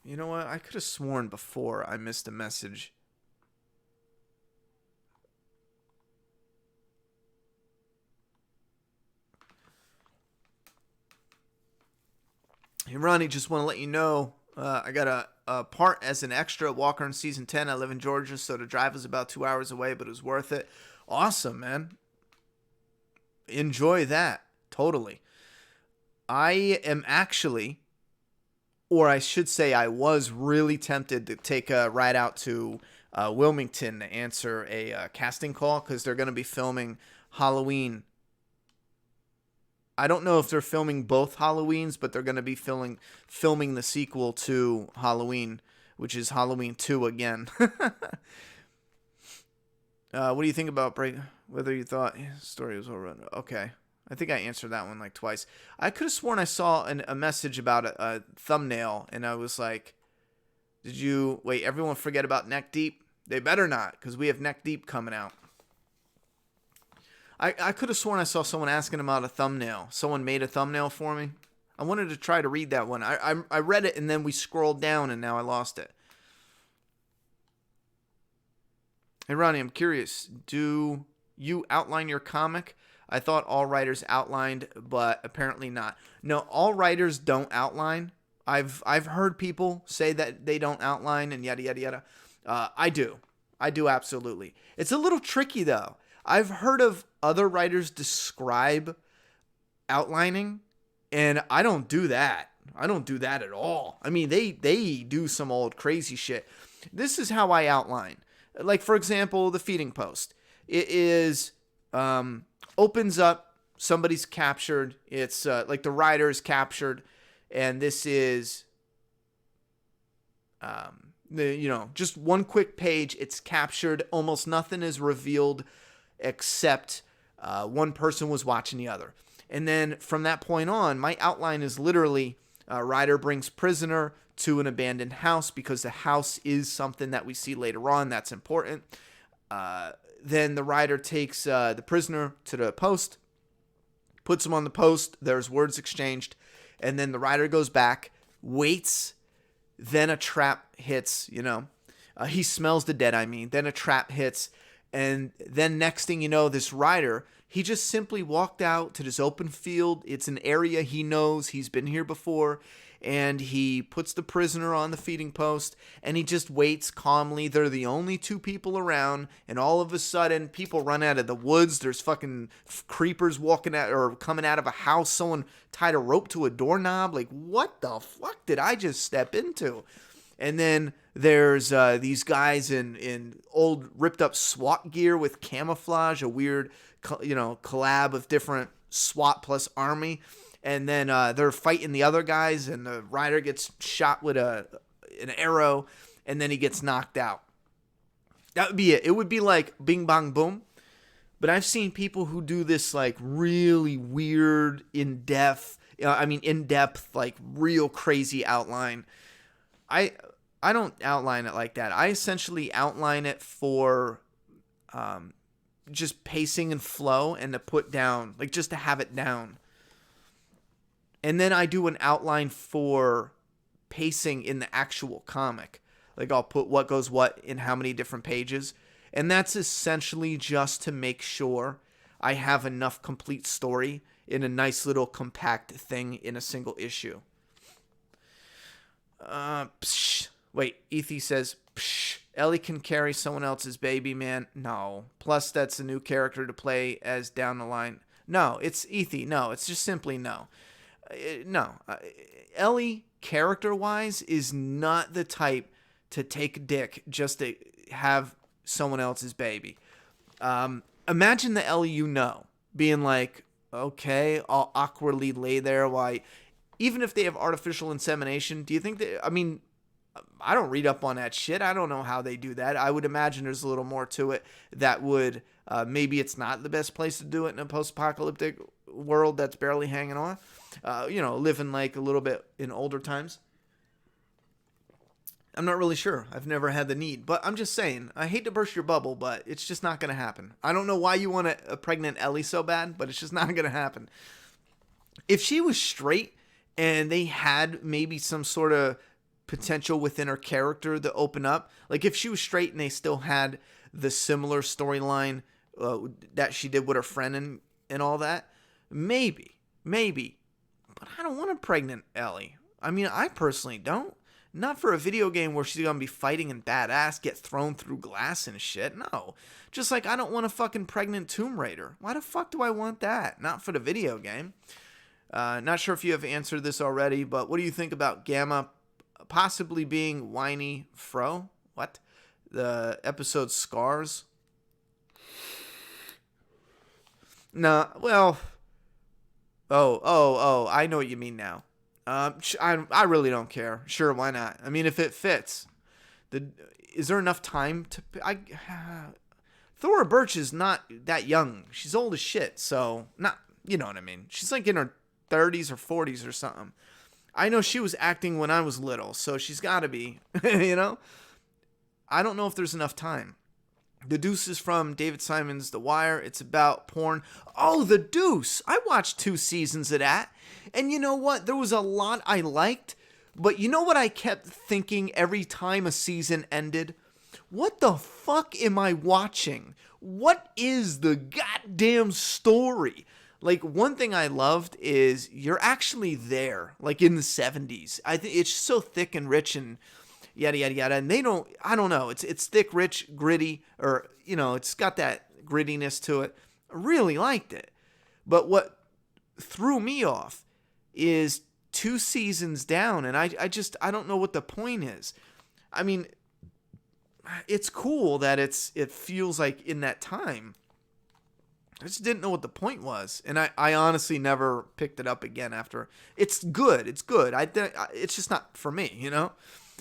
You know what? I could have sworn before I missed a message. Hey, Ronnie, just want to let you know, I got a part as an extra at Walker in Season 10. I live in Georgia, so the drive was about 2 hours away, but it was worth it. Awesome, man. Enjoy that. Totally. I am actually... or I should say I was really tempted to take a ride out to Wilmington to answer a casting call because they're going to be filming Halloween. I don't know if they're filming both Halloweens, but they're going to be filming the sequel to Halloween, which is Halloween 2 again. What do you think about whether you thought the story was over? Okay. I think I answered that one like twice. I could have sworn I saw a message about a thumbnail, and I was like, wait, everyone forget about Neck Deep? They better not, because we have Neck Deep coming out. I could have sworn I saw someone asking about a thumbnail. Someone made a thumbnail for me. I wanted to try to read that one. I read it, and then we scrolled down, and now I lost it. Hey, Ronnie, I'm curious. Do you outline your comic? I thought all writers outlined, but apparently not. No, all writers don't outline. I've heard people say that they don't outline and yada, yada, yada. I do. I do, absolutely. It's a little tricky, though. I've heard of other writers describe outlining, and I don't do that. I don't do that at all. I mean, they do some old crazy shit. This is how I outline. Like, for example, the feeding post. It is... opens up, somebody's captured, it's like the writer is captured, and this is just one quick page. It's captured, almost nothing is revealed except one person was watching the other, and then from that point on, my outline is literally writer brings prisoner to an abandoned house because the house is something that we see later on that's important. Then the writer takes the prisoner to the post, puts him on the post, there's words exchanged, and then the writer goes back, waits, then a trap hits, he smells the dead, then a trap hits, and then next thing you know, this writer, he just simply walked out to this open field. It's an area he knows, he's been here before, and he puts the prisoner on the feeding post, and he just waits calmly. They're the only two people around, and all of a sudden, people run out of the woods. There's fucking creepers walking out or coming out of a house. Someone tied a rope to a doorknob. Like, what the fuck did I just step into? And then there's these guys in old ripped up SWAT gear with camouflage, a weird, collab of different SWAT plus Army. And then they're fighting the other guys, and the rider gets shot with an arrow, and then he gets knocked out. That would be it. It would be like Bing Bong Boom. But I've seen people who do this like really weird, in-depth, like real crazy outline. I don't outline it like that. I essentially outline it for just pacing and flow and to put down, like just to have it down. And then I do an outline for pacing in the actual comic. Like I'll put what goes what in how many different pages. And that's essentially just to make sure I have enough complete story in a nice little compact thing in a single issue. Wait, Ethy says, psh, Ellie can carry someone else's baby, man. No. Plus, that's a new character to play as down the line. No, it's Ethy. No, it's just simply no. Ellie, character-wise, is not the type to take a dick just to have someone else's baby. Imagine the Ellie you know being like, okay, I'll awkwardly lay there while... Even if they have artificial insemination, do you think that... I mean, I don't read up on that shit. I don't know how they do that. I would imagine there's a little more to it that would... maybe it's not the best place to do it in a post-apocalyptic world that's barely hanging on. Living like a little bit in older times. I'm not really sure. I've never had the need. But I'm just saying, I hate to burst your bubble, but it's just not going to happen. I don't know why you want a pregnant Ellie so bad, but it's just not going to happen. If she was straight and they had maybe some sort of potential within her character to open up, like if she was straight and they still had the similar storyline that she did with her friend and all that, maybe. But I don't want a pregnant Ellie. I mean, I personally don't. Not for a video game where she's going to be fighting and badass, get thrown through glass and shit. No. Just like I don't want a fucking pregnant Tomb Raider. Why the fuck do I want that? Not for the video game. Not sure if you have answered this already, but what do you think about Gamma possibly being whiny Fro? What? The episode Scars? Nah, well... Oh, I know what you mean now. I really don't care. Sure, why not? I mean, if it fits. Is there enough time to... Thora Birch is not that young. She's old as shit, so... not, you know what I mean. She's like in her 30s or 40s or something. I know she was acting when I was little, so she's got to be, you know? I don't know if there's enough time. The Deuce is from David Simon's The Wire. It's about porn. Oh, The Deuce! I watched 2 seasons of that. And you know what? There was a lot I liked. But you know what I kept thinking every time a season ended? What the fuck am I watching? What is the goddamn story? Like, one thing I loved is you're actually there. Like, in the 70s. I think it's so thick and rich and... yada, yada, yada. And I don't know. It's thick, rich, gritty, or, you know, it's got that grittiness to it. I really liked it. But what threw me off is 2 seasons down, and I don't know what the point is. I mean, it's cool that it feels like in that time. I just didn't know what the point was. And I honestly never picked it up again after. It's good. It's good. It's just not for me, you know?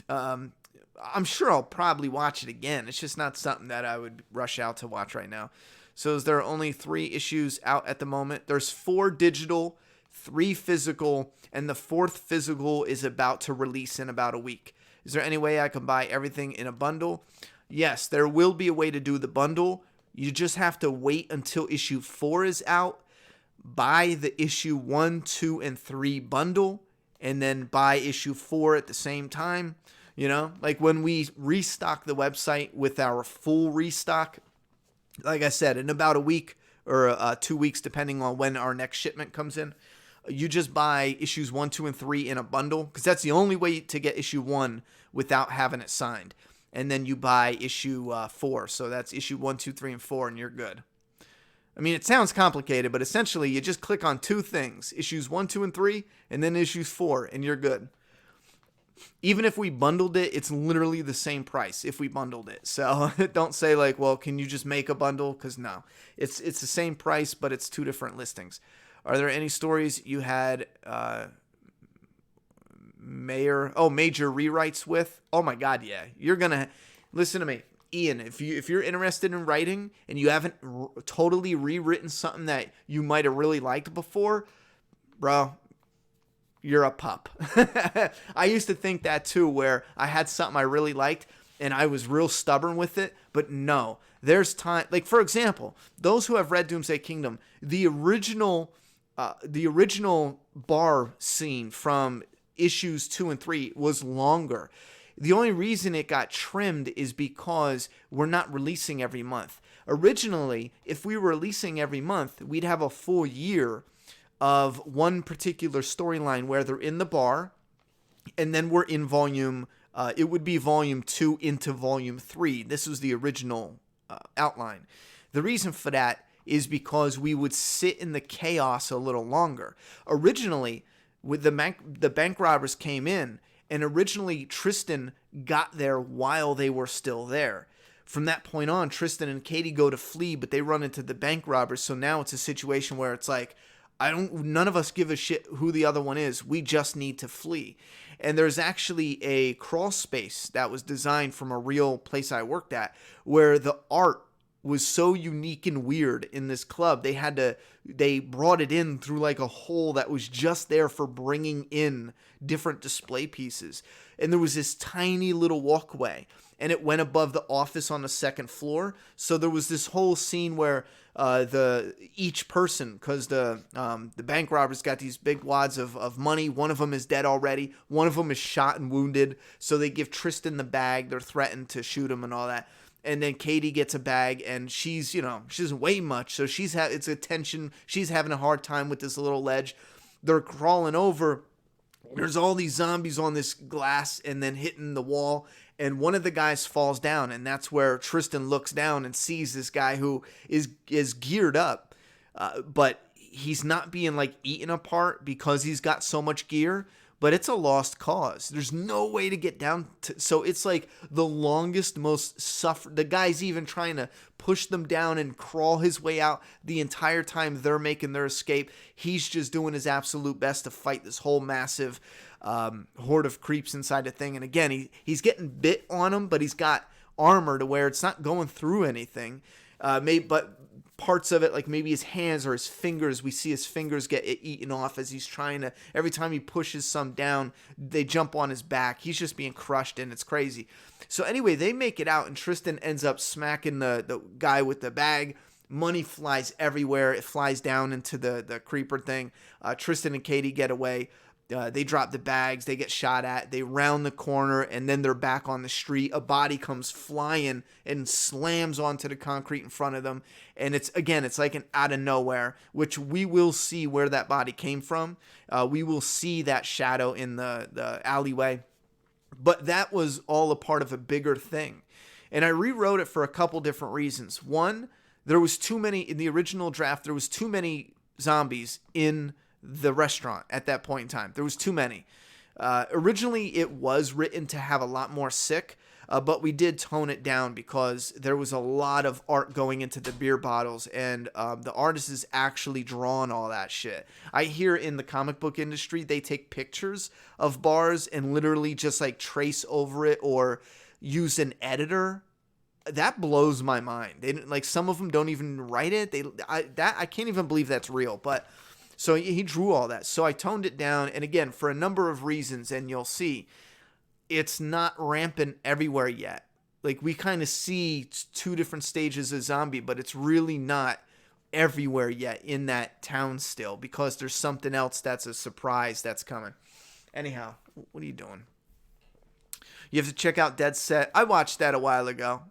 I'm sure I'll probably watch it again. It's just not something that I would rush out to watch right now. So there are only 3 issues out at the moment. There's 4 digital, 3 physical, and the 4th physical is about to release in about a week. Is there any way I can buy everything in a bundle? Yes, there will be a way to do the bundle. You just have to wait until issue 4 is out, buy the issue 1, 2, and 3 bundle, and then buy issue 4 at the same time. You know, like when we restock the website with our full restock, like I said, in about a week or 2 weeks, depending on when our next shipment comes in, you just buy issues 1, 2, and 3 in a bundle, because that's the only way to get issue 1 without having it signed. And then you buy issue 4. So that's issue 1, 2, 3, and 4, and you're good. I mean, it sounds complicated, but essentially you just click on 2 things, issues 1, 2, and 3, and then issues 4, and you're good. Even if we bundled it, it's literally the same price if we bundled it. So don't say like, well, can you just make a bundle? Because no, it's the same price, but it's 2 different listings. Are there any stories you had major rewrites with? Oh my God, yeah. You're gonna listen to me, Ian. If you're interested in writing and you haven't totally rewritten something that you might have really liked before, bro, you're a pup. I used to think that too, where I had something I really liked and I was real stubborn with it, but no, There's time, like for example, those who have read Doomsday Kingdom, the original bar scene from issues 2 and 3 was longer. The only reason it got trimmed is because we're not releasing every month. Originally, if we were releasing every month, we'd have a full year of one particular storyline where they're in the bar, and then we're in volume, it would be volume 2 into volume 3. This was the original outline. The reason for that is because we would sit in the chaos a little longer. Originally, with the bank robbers came in, and originally Tristan got there while they were still there. From that point on, Tristan and Katie go to flee, but they run into the bank robbers. So now it's a situation where it's like, none of us give a shit who the other one is. We just need to flee. And there's actually a crawl space that was designed from a real place I worked at, where the art was so unique and weird in this club. They brought it in through like a hole that was just there for bringing in different display pieces. And there was this tiny little walkway, and it went above the office on the second floor. So there was this whole scene where each person, because the bank robbers got these big wads of money. One of them is dead already. One of them is shot and wounded. So they give Tristan the bag. They're threatened to shoot him and all that. And then Katie gets a bag, and she doesn't weigh much, so it's a tension. She's having a hard time with this little ledge. They're crawling over. There's all these zombies on this glass and then hitting the wall, and one of the guys falls down, and that's where Tristan looks down and sees this guy who is geared up, but he's not being like eaten apart because he's got so much gear. But it's a lost cause. There's no way to get down to, so it's like the longest, most the guy's even trying to push them down and crawl his way out the entire time they're making their escape. He's just doing his absolute best to fight this whole massive horde of creeps inside the thing. And again, he's getting bit on him, but he's got armor to where it's not going through anything. But parts of it, like maybe his hands or his fingers, we see his fingers get eaten off as he's trying to, every time he pushes some down, they jump on his back. He's just being crushed, and it's crazy. So anyway, they make it out, and Tristan ends up smacking the guy with the bag. Money flies everywhere. It flies down into the creeper thing. Tristan and Katie get away. They drop the bags, they get shot at, they round the corner, and then they're back on the street. A body comes flying and slams onto the concrete in front of them. And it's like an out of nowhere, which we will see where that body came from. We will see that shadow in the alleyway. But that was all a part of a bigger thing. And I rewrote it for a couple different reasons. One, there was too many, in the original draft, there was too many zombies in the restaurant at that point in time. There was too many. Originally, it was written to have a lot more sick, but we did tone it down because there was a lot of art going into the beer bottles, and the artist is actually drawing all that shit. I hear in the comic book industry, they take pictures of bars and literally just like trace over it or use an editor. That blows my mind. They like, some of them don't even write it. I can't even believe that's real, but so he drew all that. So I toned it down. And again, for a number of reasons, and you'll see, it's not rampant everywhere yet. Like, we kind of see two different stages of zombie, but it's really not everywhere yet in that town still, because there's something else that's a surprise that's coming. Anyhow, what are you doing? You have to check out Dead Set. I watched that a while ago.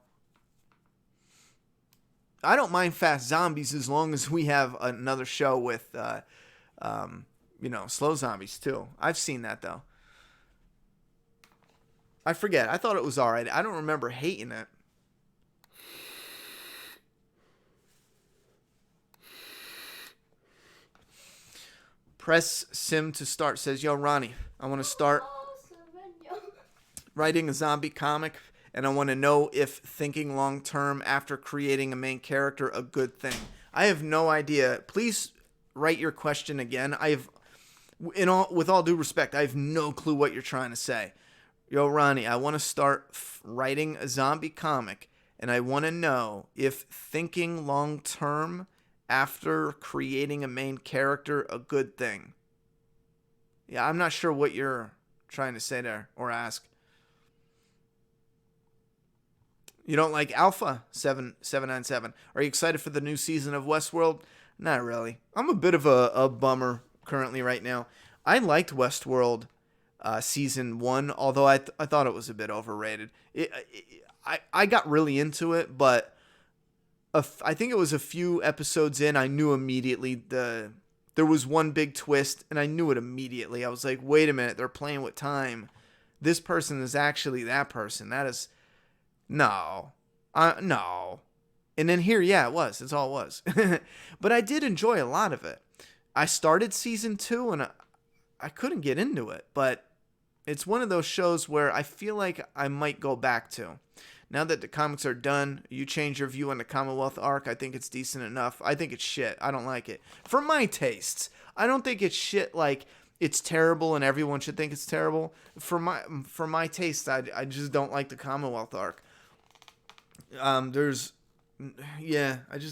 I don't mind Fast Zombies as long as we have another show with, slow zombies too. I've seen that though. I forget. I thought it was all right. I don't remember hating it. Press sim to start says, yo, Ronnie, I want to start writing a zombie comic. And I want to know if thinking long-term after creating a main character a good thing. I have no idea. Please write your question again. With all due respect, I have no clue what you're trying to say. Yo, Ronnie, I want to start writing a zombie comic, and I want to know if thinking long-term after creating a main character a good thing. Yeah, I'm not sure what you're trying to say there or ask. You don't like Alpha 7797. Are you excited for the new season of Westworld? Not really. I'm a bit of a bummer currently right now. I liked Westworld season 1, although I thought it was a bit overrated. I got really into it, but I think it was a few episodes in, I knew immediately there was one big twist, and I knew it immediately. I was like, wait a minute, they're playing with time. This person is actually that person. That is... No. No. And then here, yeah, it was. That's all it was. But I did enjoy a lot of it. I started season 2, and I couldn't get into it. But it's one of those shows where I feel like I might go back to. Now that the comics are done, you change your view on the Commonwealth arc, I think it's decent enough. I think it's shit. I don't like it. For my tastes. I don't think it's shit like it's terrible and everyone should think it's terrible. For my taste, I just don't like the Commonwealth arc. I just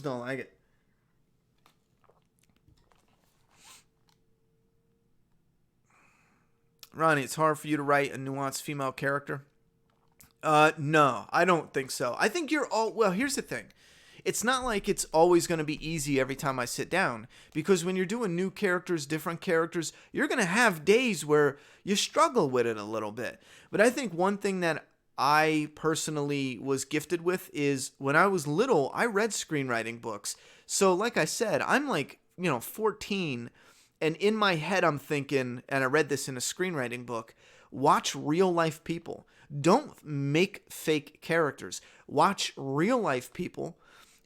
don't like it. Ronnie, it's hard for you to write a nuanced female character. No, I don't think so. I think well, here's the thing. It's not like it's always going to be easy every time I sit down, because when you're doing new characters, different characters, you're going to have days where you struggle with it a little bit. But I think one thing that I personally was gifted with is when I was little, I read screenwriting books. So like I said, I'm like, 14, and in my head I'm thinking, and I read this in a screenwriting book, watch real life people. Don't make fake characters. Watch real life people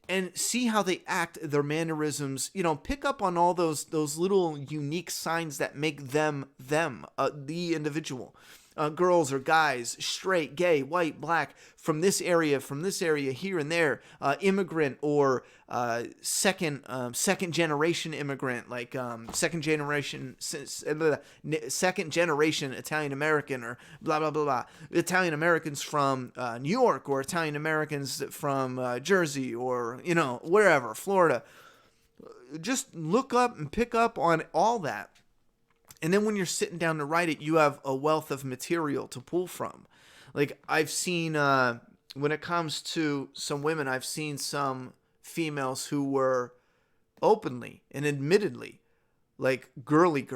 and see how they act, their mannerisms. Pick up on all those little unique signs that make them, the individual. Girls or guys, straight, gay, white, black, from this area, here and there, immigrant or second generation immigrant, like second generation Italian American, or blah blah blah blah. Italian Americans from New York, or Italian Americans from Jersey, or wherever, Florida. Just look up and pick up on all that. And then when you're sitting down to write it, you have a wealth of material to pull from. Like, I've seen, when it comes to some women, I've seen some females who were openly and admittedly, like, girly.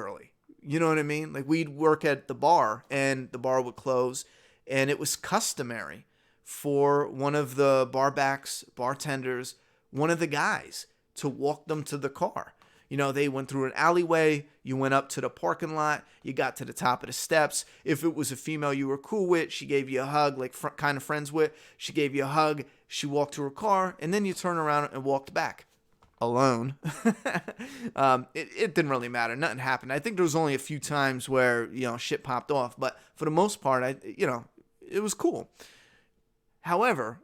You know what I mean? Like, we'd work at the bar, and the bar would close, and it was customary for one of the bartenders, one of the guys, to walk them to the car. They went through an alleyway, you went up to the parking lot, you got to the top of the steps. If it was a female you were cool with, she gave you a hug, like kind of friends with. She gave you a hug, she walked to her car, and then you turn around and walked back. Alone. It didn't really matter. Nothing happened. I think there was only a few times where, shit popped off. But for the most part, it was cool. However,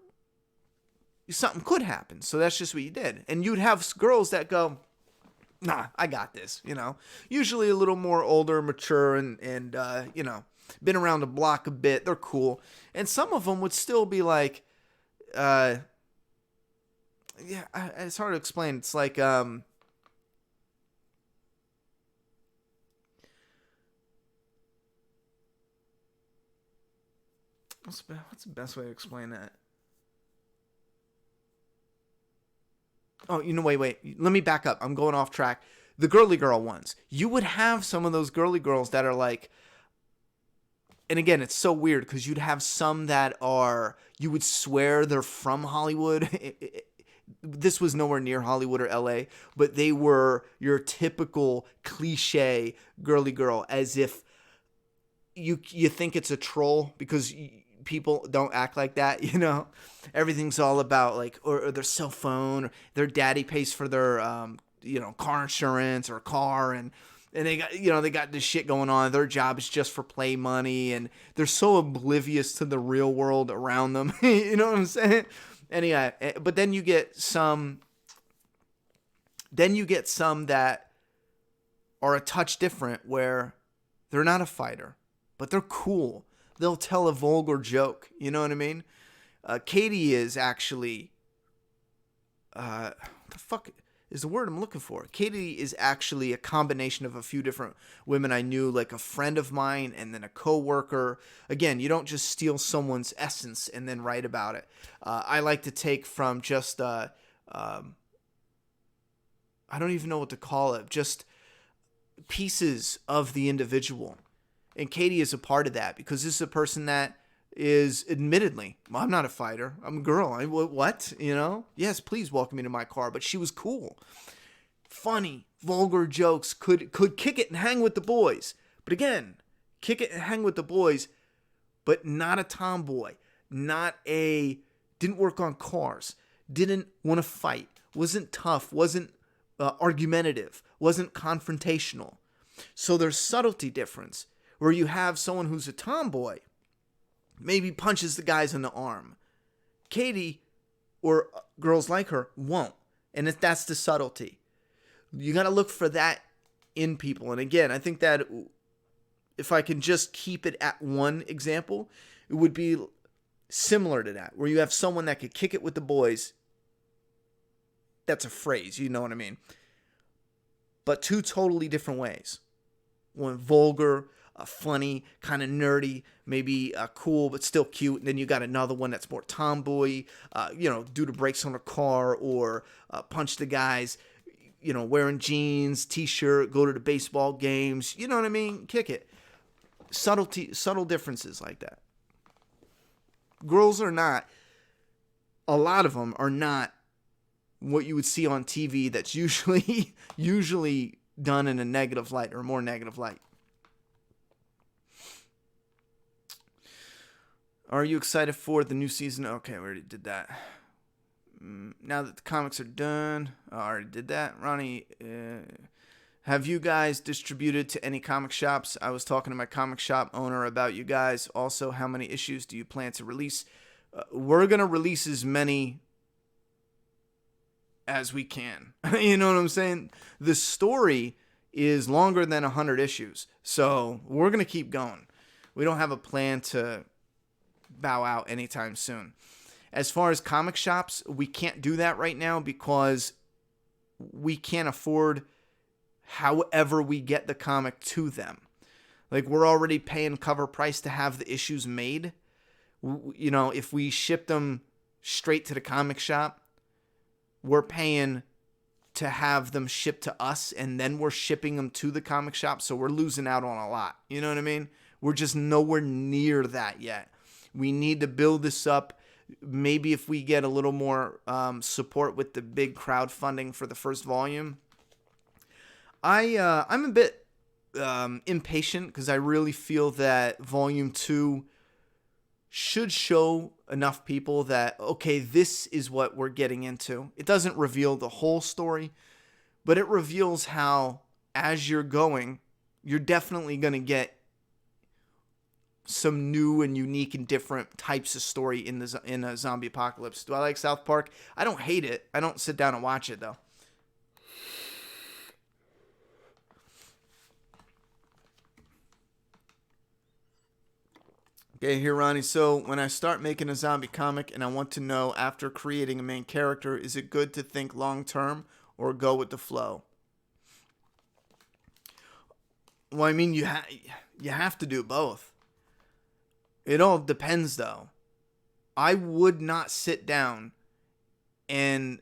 something could happen. So that's just what you did. And you'd have girls that go, nah, I got this, Usually a little more older, mature, and been around the block a bit. They're cool. And some of them would still be like, it's hard to explain. It's like, what's the best way to explain that? Oh, wait. Let me back up. I'm going off track. The girly girl ones. You would have some of those girly girls that are like, and again, it's so weird because you'd have some that are, you would swear they're from Hollywood. This was nowhere near Hollywood or LA, but they were your typical cliche girly girl, as if you think it's a troll because people don't act like that, Everything's all about like, or their cell phone, or their daddy pays for their, car insurance or car, and they got, they got this shit going on. Their job is just for play money, and they're so oblivious to the real world around them. You know what I'm saying? Anyway, but then you get some that are a touch different, where they're not a fighter, but they're cool. They'll tell a vulgar joke. You know what I mean? Katie is actually, the fuck? is the word I'm looking for. Katie is actually a combination of a few different women I knew, like a friend of mine and then a coworker. Again, you don't just steal someone's essence and then write about it. I like to take from just, I don't even know what to call it, just pieces of the individual. And Katie is a part of that because this is a person that is admittedly, well, I'm not a fighter. I'm a girl. What? You know? Yes, please welcome me to my car. But she was cool. Funny, vulgar jokes, could kick it and hang with the boys. But again, kick it and hang with the boys, but not a tomboy. Didn't work on cars. Didn't want to fight. Wasn't tough. Wasn't argumentative. Wasn't confrontational. So there's subtlety difference where you have someone who's a tomboy, maybe punches the guys in the arm. Katie, or girls like her, won't. And that's the subtlety. You got to look for that in people. And again, I think that if I can just keep it at one example, it would be similar to that, where you have someone that could kick it with the boys. That's a phrase, you know what I mean? But two totally different ways. One vulgar, funny, kind of nerdy, maybe cool but still cute. And then you got another one that's more tomboy, do the brakes on a car or punch the guys, wearing jeans, t-shirt, go to the baseball games. You know what I mean? Kick it. Subtle differences like that. Girls are not, a lot of them are not what you would see on TV that's usually done in a negative light or more negative light. Are you excited for the new season? Okay, we already did that. Now that the comics are done, I already did that. Ronnie, have you guys distributed to any comic shops? I was talking to my comic shop owner about you guys. Also, how many issues do you plan to release? We're going to release as many as we can. You know what I'm saying? The story is longer than 100 issues. So we're going to keep going. We don't have a plan to bow out anytime soon. As far as comic shops, we can't do that right now because we can't afford however we get the comic to them. Like, we're already paying cover price to have the issues made. If we ship them straight to the comic shop, we're paying to have them shipped to us, and then we're shipping them to the comic shop, so we're losing out on a lot. You know what I mean? We're just nowhere near that yet. We need to build this up. Maybe if we get a little more support with the big crowdfunding for the first volume. I'm a bit impatient because I really feel that volume 2 should show enough people that, okay, this is what we're getting into. It doesn't reveal the whole story, but it reveals how, as you're going, you're definitely going to get some new and unique and different types of story in a zombie apocalypse. Do I like South Park? I don't hate it. I don't sit down and watch it, though. Okay, here, Ronnie. So when I start making a zombie comic and I want to know after creating a main character, is it good to think long term or go with the flow? Well, I mean, you have to do both. It all depends, though. I would not sit down and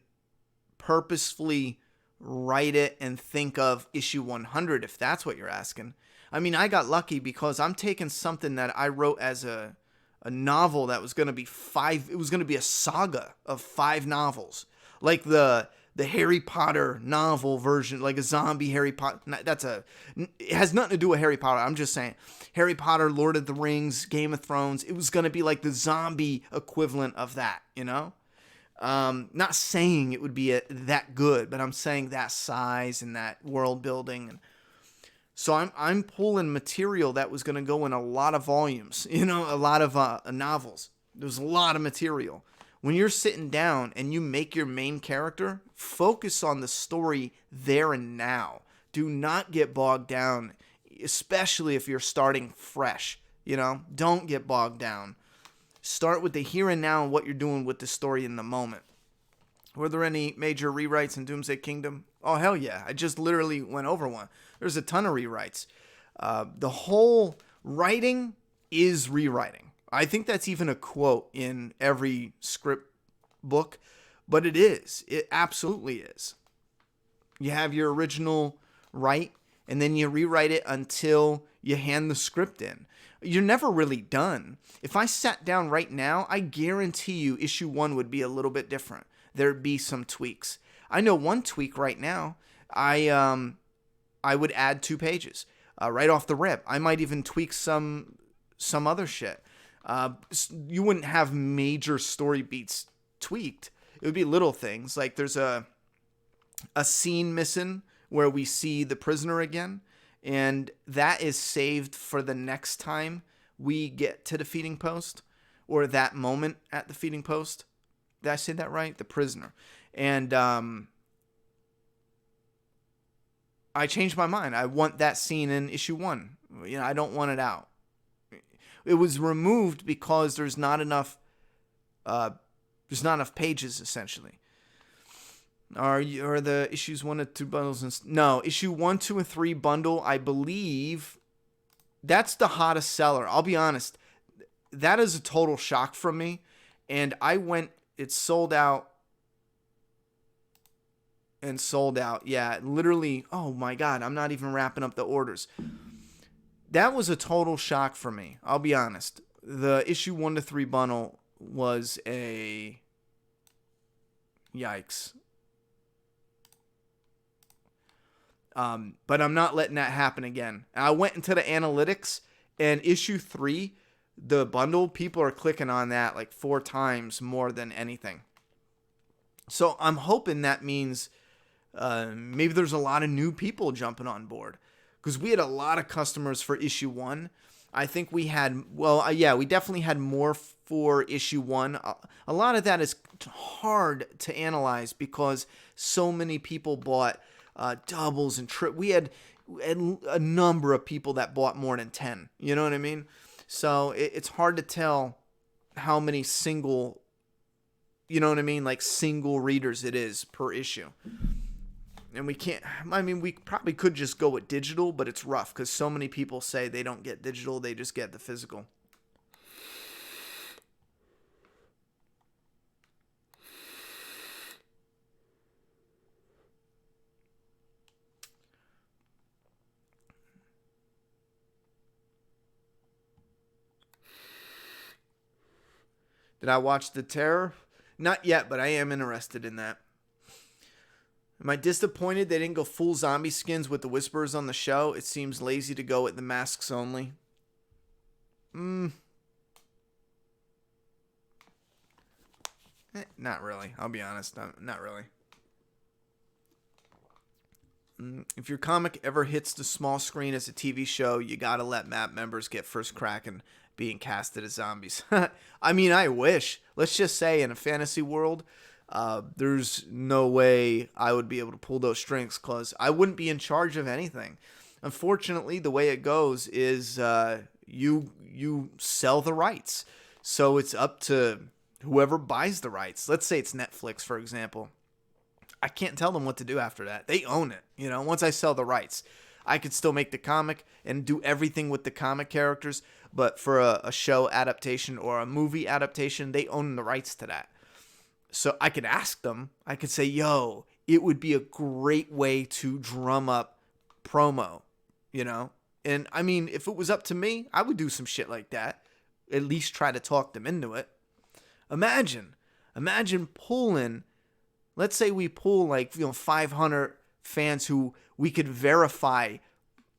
purposefully write it and think of issue 100 if that's what you're asking. I mean, I got lucky because I'm taking something that I wrote as a novel that was going to be it was going to be a saga of 5 novels. Like the Harry Potter novel version, like a zombie Harry Potter. It has nothing to do with Harry Potter. I'm just saying Harry Potter, Lord of the Rings, Game of Thrones. It was going to be like the zombie equivalent of that, you know? Not saying it would be that good, but I'm saying that size and that world building. And so I'm pulling material that was going to go in a lot of volumes, a lot of novels. There's a lot of material. When you're sitting down and you make your main character, focus on the story there and now. Do not get bogged down, especially if you're starting fresh. Don't get bogged down. Start with the here and now and what you're doing with the story in the moment. Were there any major rewrites in Doomsday Kingdom? Oh, hell yeah. I just literally went over one. There's a ton of rewrites. The whole writing is rewriting. I think that's even a quote in every script book, but it is. It absolutely is. You have your original write, and then you rewrite it until you hand the script in. You're never really done. If I sat down right now, I guarantee you issue 1 would be a little bit different. There'd be some tweaks. I know one tweak right now. I would add 2 pages right off the rip. I might even tweak some other shit. You wouldn't have major story beats tweaked. It would be little things, like there's a scene missing where we see the prisoner again, and that is saved for the next time we get to the feeding post, or that moment at the feeding post. Did I say that right? The prisoner. And I changed my mind. I want that scene in issue 1. I don't want it out. It was removed because there's not enough pages, essentially. Are the issues 1 to 2 bundles? No, issue 1, 2, and 3 bundle, I believe that's the hottest seller. I'll be honest. That is a total shock from me. And it sold out and sold out. Yeah, literally. Oh my God. I'm not even wrapping up the orders. That was a total shock for me. I'll be honest. The issue 1 to 3 bundle was a yikes. But I'm not letting that happen again. I went into the analytics, and issue 3, the bundle, people are clicking on that like 4 times more than anything. So I'm hoping that means maybe there's a lot of new people jumping on board, because we had a lot of customers for issue 1. I think we had, we definitely had more for issue 1. A lot of that is hard to analyze because so many people bought doubles and we had a number of people that bought more than 10. You know what I mean? So it's hard to tell how many single, like single readers it is per issue. And we probably could just go with digital, but it's rough because so many people say they don't get digital, they just get the physical. Did I watch The Terror? Not yet, but I am interested in that. Am I disappointed they didn't go full zombie skins with the Whisperers on the show? It seems lazy to go with the masks only. Not really. I'll be honest. Not really. If your comic ever hits the small screen as a TV show, you gotta let MAP members get first crack in being casted as zombies. I mean, I wish. Let's just say in a fantasy world, there's no way I would be able to pull those strings because I wouldn't be in charge of anything. Unfortunately, the way it goes is you sell the rights. So it's up to whoever buys the rights. Let's say it's Netflix, for example. I can't tell them what to do after that. They own it. Once I sell the rights, I could still make the comic and do everything with the comic characters. But for a show adaptation or a movie adaptation, they own the rights to that. So I could ask them. I could say, yo, it would be a great way to drum up promo, And I mean, if it was up to me, I would do some shit like that. At least try to talk them into it. Imagine pulling, let's say we pull 500 fans who we could verify,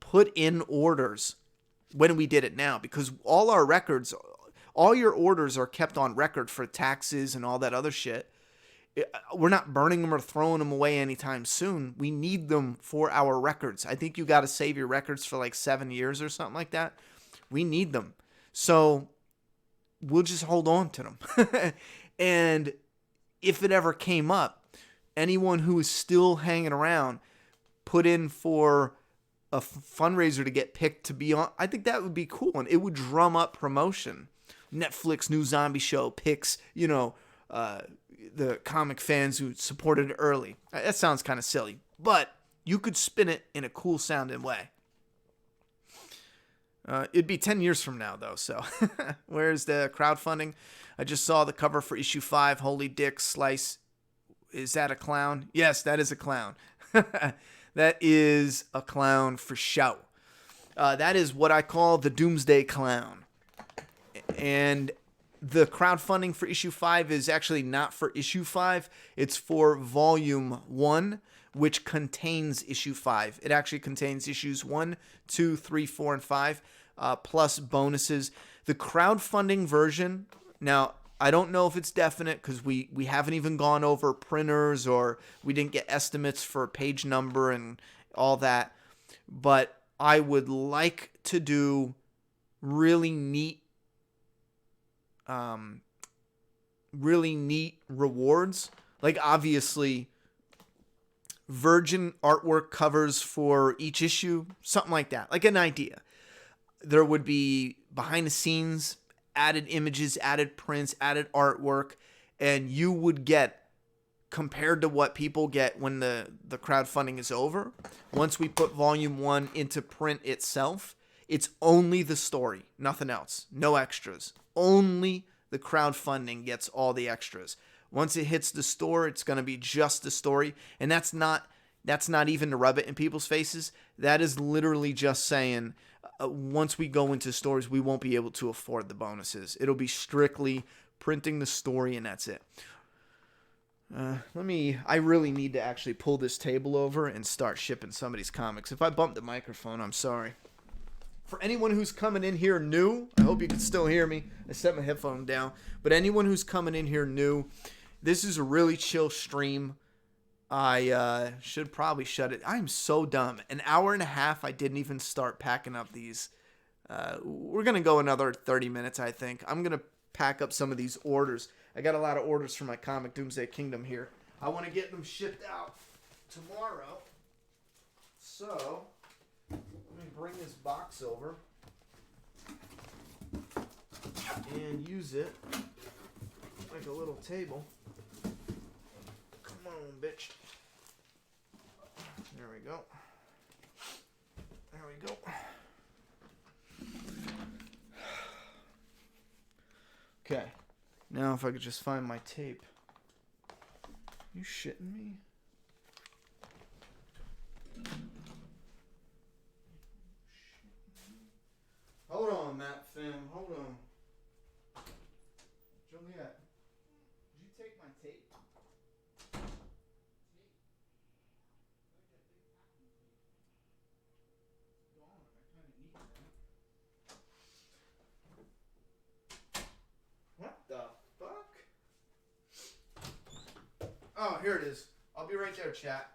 put in orders when we did it now, because all our records, all your orders are kept on record for taxes and all that other shit. We're not burning them or throwing them away anytime soon. We need them for our records. I think you got to save your records for 7 years or something like that. We need them. So we'll just hold on to them. And if it ever came up, anyone who is still hanging around, put in for a fundraiser to get picked to be on. I think that would be cool, and it would drum up promotion. Netflix new zombie show picks, the comic fans who supported it early. That sounds kind of silly, but you could spin it in a cool sounding way. It'd be 10 years from now, though, so where's the crowdfunding? I just saw the cover for issue 5, Holy Dick Slice. Is that a clown? Yes, that is a clown. That is a clown for show. That is what I call the Doomsday Clown. And the crowdfunding for issue 5 is actually not for issue 5. It's for volume 1, which contains issue 5. It actually contains issues 1, 2, 3, 4, and 5, plus bonuses. The crowdfunding version, now, I don't know if it's definite because we haven't even gone over printers, or we didn't get estimates for page number and all that, but I would like to do really neat rewards. Like, obviously, Virgin artwork covers for each issue, something like that, like an idea. There would be behind the scenes, added images, added prints, added artwork, and you would get, compared to what people get when the crowdfunding is over, once we put volume 1 into print itself, it's only the story, nothing else, no extras. Only the crowdfunding gets all the extras. Once it hits the store, it's going to be just the story. And that's not even to rub it in people's faces. That is literally just saying, once we go into stores, we won't be able to afford the bonuses. It'll be strictly printing the story, and that's it. I really need to actually pull this table over and start shipping somebody's comics. If I bump the microphone, I'm sorry. For anyone who's coming in here new, I hope you can still hear me. I set my headphone down. But anyone who's coming in here new, this is a really chill stream. I should probably shut it. I'm so dumb. An hour and a half, I didn't even start packing up these. We're going to go another 30 minutes, I think. I'm going to pack up some of these orders. I got a lot of orders for my comic Doomsday Kingdom here. I want to get them shipped out tomorrow. So, let me bring this box over and use it like a little table. Come on, bitch. There we go. There we go. Okay. Now if I could just find my tape. You shitting me? Hold on, Matt fam. Hold on. Juliet, did you take my tape? What the fuck? Oh, here it is. I'll be right there, chat.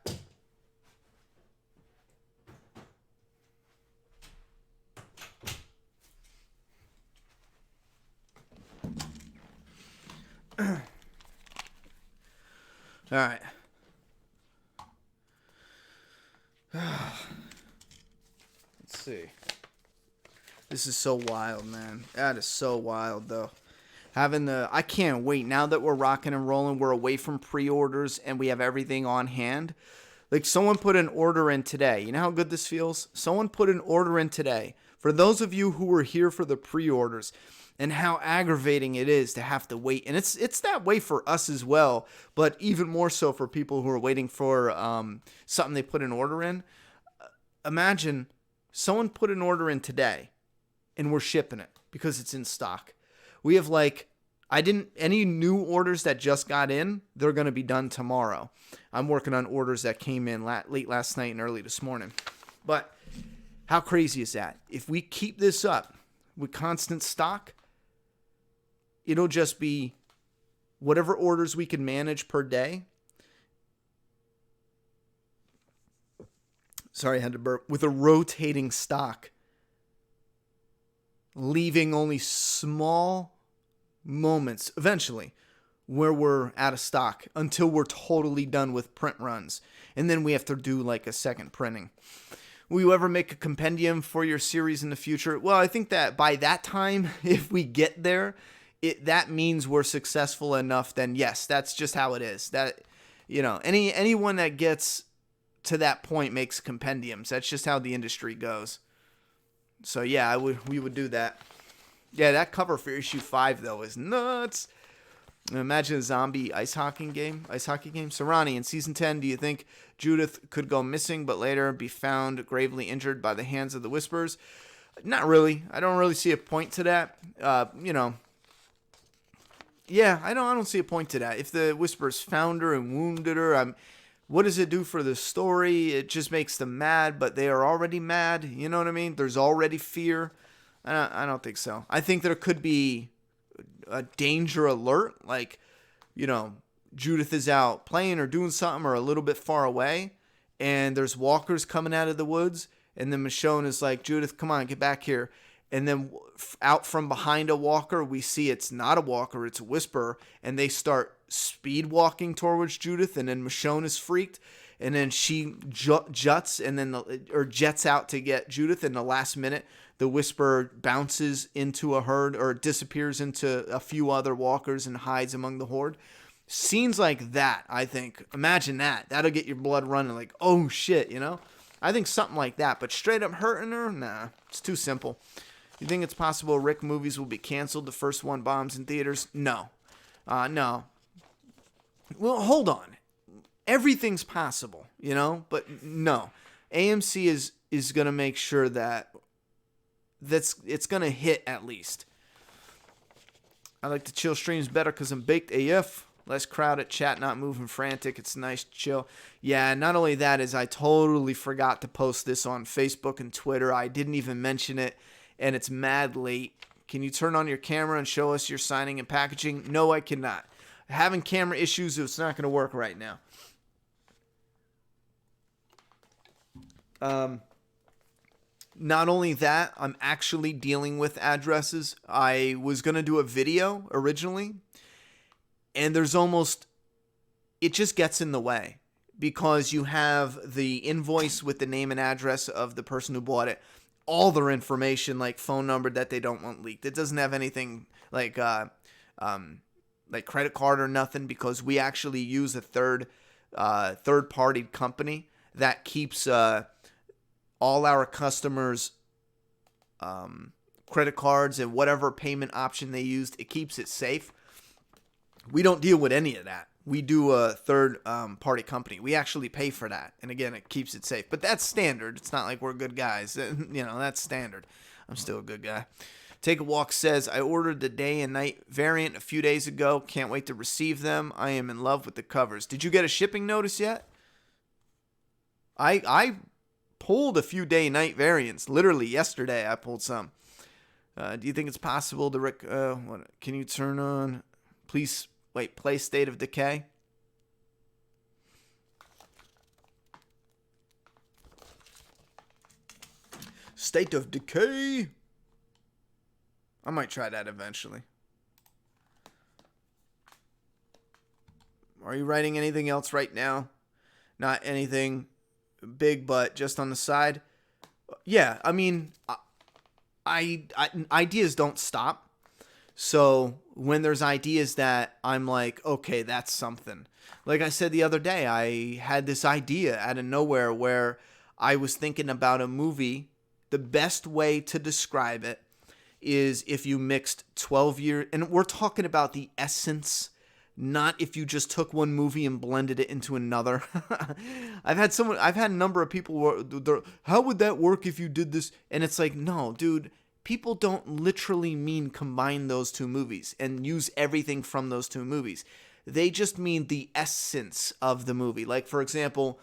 All right. Let's see. This is so wild, man. That is so wild, though. I can't wait. Now that we're rocking and rolling, we're away from pre-orders and we have everything on hand. Like, someone put an order in today. You know how good this feels? Someone put an order in today. For those of you who were here for the pre-orders, and how aggravating it is to have to wait. And it's that way for us as well, but even more so for people who are waiting for something they put an order in. Imagine someone put an order in today and we're shipping it because it's in stock. We have any new orders that just got in, they're going to be done tomorrow. I'm working on orders that came in late last night and early this morning. But how crazy is that? If we keep this up with constant stock, it'll just be whatever orders we can manage per day. Sorry, I had to burp. With a rotating stock, leaving only small moments eventually where we're out of stock until we're totally done with print runs. And then we have to do like a second printing. Will you ever make a compendium for your series in the future? Well, I think that by that time, if we get there, that means we're successful enough, then yes, that's just how it is. That, anyone that gets to that point makes compendiums. That's just how the industry goes. So yeah, we would do that. Yeah, that cover for issue 5 though is nuts. Imagine a zombie ice hockey game. So Ronnie, in season 10, do you think Judith could go missing but later be found gravely injured by the hands of the Whisperers? Not really. I don't really see a point to that. Yeah, I don't see a point to that. If the Whisperers found her and wounded her, what does it do for the story? It just makes them mad, but they are already mad. You know what I mean? There's already fear. I don't think so. I think there could be a danger alert, like, Judith is out playing or doing something or a little bit far away, and there's walkers coming out of the woods, and then Michonne is like, Judith, come on, get back here. And then out from behind a walker, we see it's not a walker, it's a Whisperer, and they start speed walking towards Judith, and then Michonne is freaked, and then she jets out to get Judith. In the last minute, the Whisperer bounces into a herd or disappears into a few other walkers and hides among the horde. Scenes like that, I think, imagine that. That'll get your blood running like, oh shit, I think something like that, but straight up hurting her, nah, it's too simple. You think it's possible Rick movies will be canceled? The first one bombs in theaters? No. No. Well, hold on. Everything's possible, but no. AMC is going to make sure it's going to hit at least. I like to chill streams better because I'm baked AF. Less crowded, chat not moving frantic. It's nice to chill. Yeah, not only that is I totally forgot to post this on Facebook and Twitter. I didn't even mention it. And it's mad late. Can you turn on your camera and show us your signing and packaging? No, I cannot. Having camera issues, it's not going to work right now. Not only that, I'm actually dealing with addresses. I was going to do a video originally, and it just gets in the way because you have the invoice with the name and address of the person who bought it. All their information, like phone number that they don't want leaked. It doesn't have anything like credit card or nothing because we actually use a third-party company that keeps all our customers' credit cards and whatever payment option they used. It keeps it safe. We don't deal with any of that. We do a third-party company. We actually pay for that. And again, it keeps it safe. But that's standard. It's not like we're good guys. That's standard. I'm still a good guy. Take a Walk says, I ordered the day and night variant a few days ago. Can't wait to receive them. I am in love with the covers. Did you get a shipping notice yet? I pulled a few day-night variants. Literally yesterday I pulled some. Do you think it's possible to can you turn on, please... Wait, play State of Decay. State of Decay. I might try that eventually. Are you writing anything else right now? Not anything big, but just on the side? Yeah, I mean, ideas don't stop. So when there's ideas that I'm like, okay, that's something. Like I said the other day, I had this idea out of nowhere where I was thinking about a movie. The best way to describe it is if you mixed 12 years, and we're talking about the essence, not if you just took one movie and blended it into another. I've had a number of people, how would that work if you did this? And it's like, no, dude. People don't literally mean combine those two movies and use everything from those two movies. They just mean the essence of the movie. Like, for example,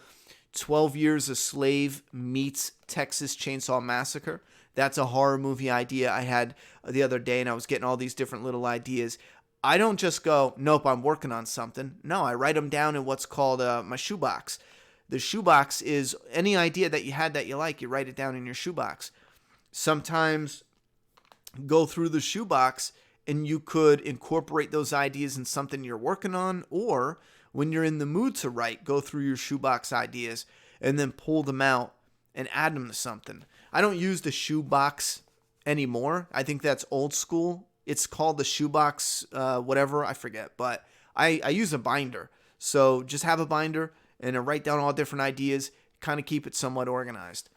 12 Years a Slave meets Texas Chainsaw Massacre. That's a horror movie idea I had the other day, and I was getting all these different little ideas. I don't just go, nope, I'm working on something. No, I write them down in what's called my shoebox. The shoebox is any idea that you had that you like, you write it down in your shoebox. Sometimes go through the shoebox and you could incorporate those ideas in something you're working on, or when you're in the mood to write, go through your shoebox ideas and then pull them out and add them to something. I don't use the shoebox anymore. I think that's old school. It's called the shoebox, whatever, I forget. But I use a binder. So just have a binder and write down all different ideas, kind of keep it somewhat organized.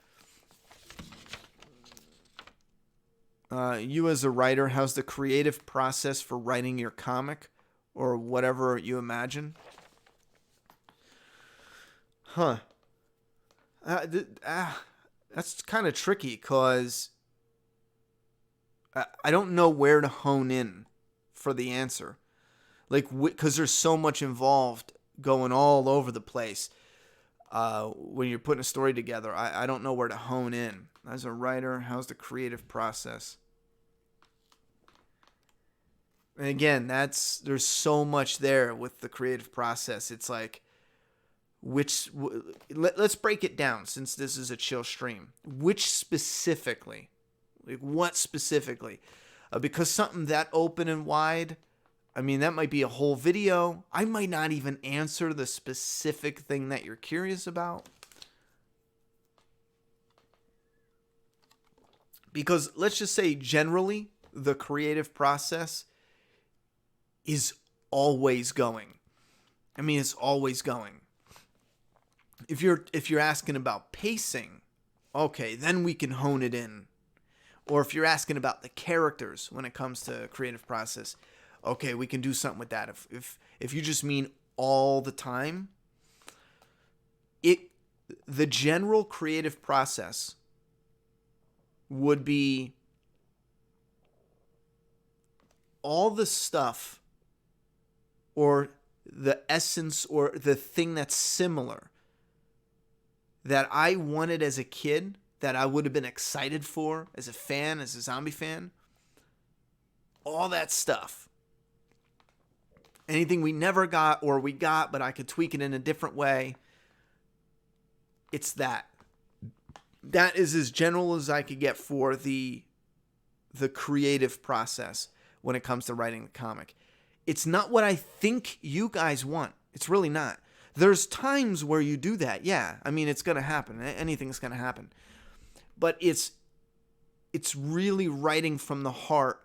You as a writer, how's the creative process for writing your comic or whatever you imagine? Huh. That's kind of tricky because I don't know where to hone in for the answer. Like, because there's so much involved going all over the place when you're putting a story together. I don't know where to hone in. As a writer, how's the creative process? And again, there's so much there with the creative process. It's like, let's break it down since this is a chill stream. Which specifically? Like, what specifically? Because something that open and wide, I mean, that might be a whole video. I might not even answer the specific thing that you're curious about. Because let's just say generally, the creative process is always going. I mean, it's always going. If you're asking about pacing, okay, then we can hone it in. Or if you're asking about the characters when it comes to creative process, okay, we can do something with that. If you just mean all the time, the general creative process would be all the stuff or the essence or the thing that's similar that I wanted as a kid, that I would have been excited for as a fan, as a zombie fan. All that stuff. Anything we never got or we got, but I could tweak it in a different way. It's that. That is as general as I could get for the creative process when it comes to writing the comic. It's not what I think you guys want. It's really not. There's times where you do that. Yeah, I mean, it's going to happen. Anything's going to happen. But it's really writing from the heart.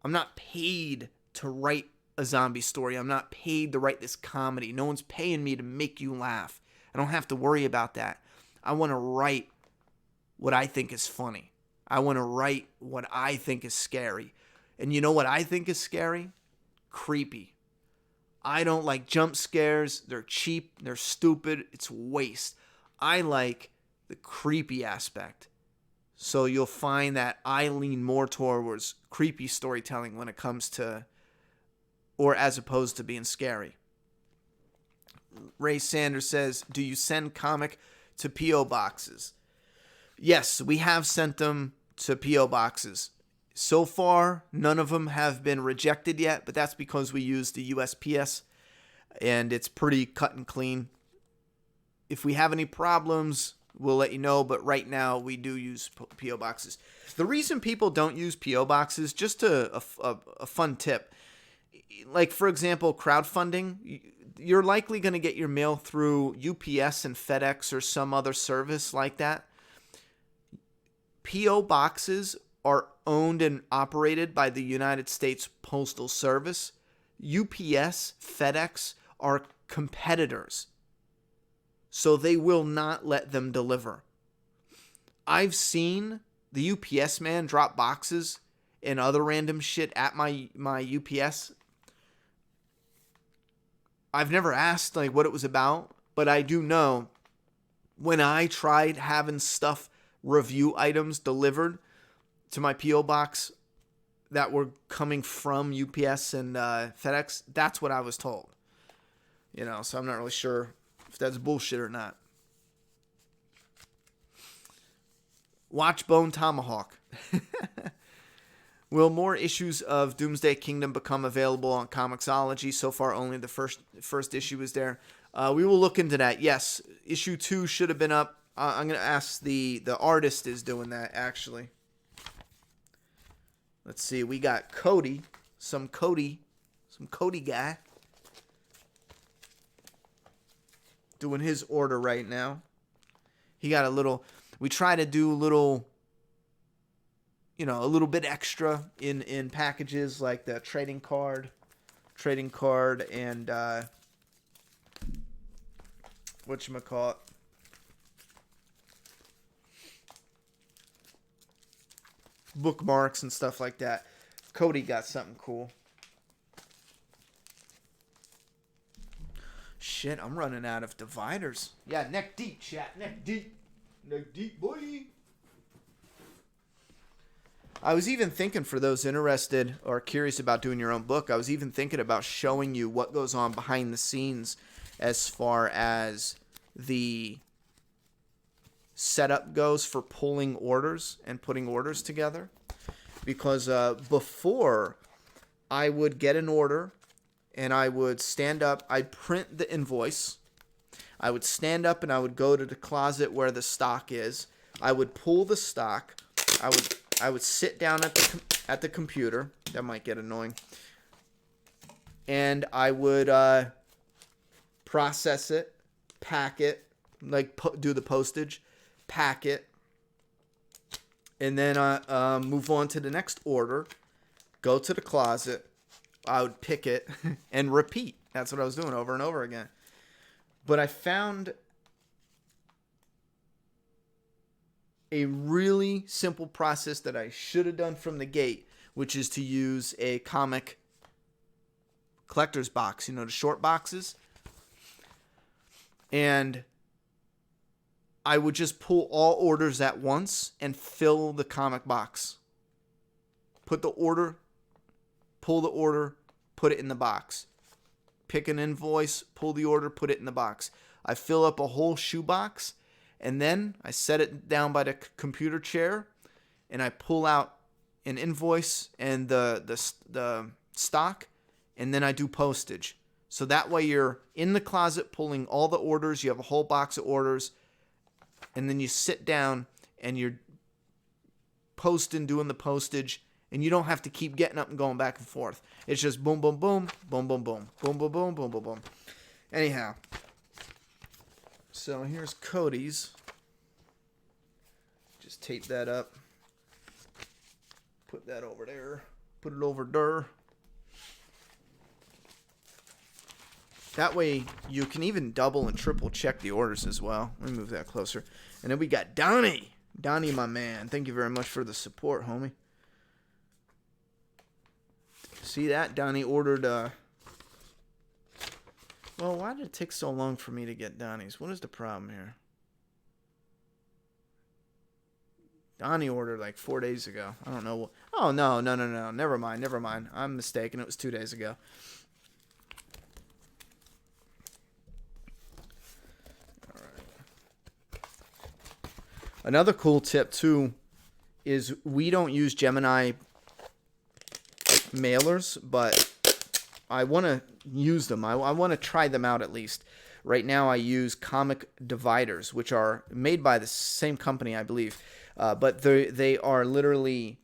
I'm not paid to write a zombie story. I'm not paid to write this comedy. No one's paying me to make you laugh. I don't have to worry about that. I want to write what I think is funny. I want to write what I think is scary. And you know what I think is scary? Creepy. I don't like jump scares. They're cheap. They're stupid. It's waste. I like the creepy aspect. So you'll find that I lean more towards creepy storytelling when it comes to, or as opposed to being scary. Ray Sanders says, do you send comic to P.O. boxes? Yes, we have sent them to P.O. boxes. So far, none of them have been rejected yet, but that's because we use the USPS, and it's pretty cut and clean. If we have any problems, we'll let you know, but right now we do use P.O. boxes. The reason people don't use P.O. boxes, just a fun tip, like, for example, crowdfunding, you're likely going to get your mail through UPS and FedEx or some other service like that. P.O. boxes are owned and operated by the United States Postal Service. UPS, FedEx are competitors, so they will not let them deliver. I've seen the UPS man drop boxes and other random shit at my UPS. I've never asked like what it was about, but I do know when I tried having stuff, review items delivered to my P.O. box that were coming from UPS and FedEx, that's what I was told. You know, so I'm not really sure if that's bullshit or not. Watch Bone Tomahawk. Will more issues of Doomsday Kingdom become available on Comixology? So far, only the first issue is there. We will look into that. Yes, issue 2 should have been up. I'm going to ask the artist is doing that, actually. Let's see. We got Cody. Some Cody guy. Doing his order right now. He got a little... We try to do little you know, a little bit extra in packages like the trading card and whatchamacallit, bookmarks and stuff like that. Cody got something cool. Shit, I'm running out of dividers. Yeah, neck deep, chat. Neck deep. Neck deep, boy. I was even thinking, for those interested or curious about doing your own book, I was even thinking about showing you what goes on behind the scenes as far as the setup goes for pulling orders and putting orders together. Because before, I would get an order and I would stand up, I'd print the invoice, I would stand up and I would go to the closet where the stock is, I would pull the stock, I would sit down at the computer, that might get annoying, and I would process it, pack it, like do the postage, pack it, and then move on to the next order, go to the closet, I would pick it and repeat. That's what I was doing over and over again. But I found a really simple process that I should have done from the gate, which is to use a comic collector's box, you know, the short boxes. And I would just pull all orders at once and fill the comic box. Put the order, pull the order, put it in the box. Pick an invoice, pull the order, put it in the box. I fill up a whole shoebox, and then I set it down by the computer chair, and I pull out an invoice and the stock, and then I do postage. So that way you're in the closet pulling all the orders. You have a whole box of orders, and then you sit down and you're posting, doing the postage, and you don't have to keep getting up and going back and forth. It's just boom, boom, boom, boom, boom, boom, boom, boom, boom, boom, boom, boom. Anyhow, so here's Cody's. Just tape that up. Put that over there. Put it over there. That way you can even double and triple check the orders as well. Let me move that closer. And then we got Donnie. Donnie, my man. Thank you very much for the support, homie. See that? Donnie ordered, well, why did it take so long for me to get Donnie's? What is the problem here? Donnie ordered like 4 days ago. I don't know. Oh, no. Never mind. I'm mistaken. It was 2 days ago. All right. Another cool tip, too, is we don't use Gemini mailers, but I want to use them. I want to try them out at least. Right now I use comic dividers, which are made by the same company, I believe. But they are literally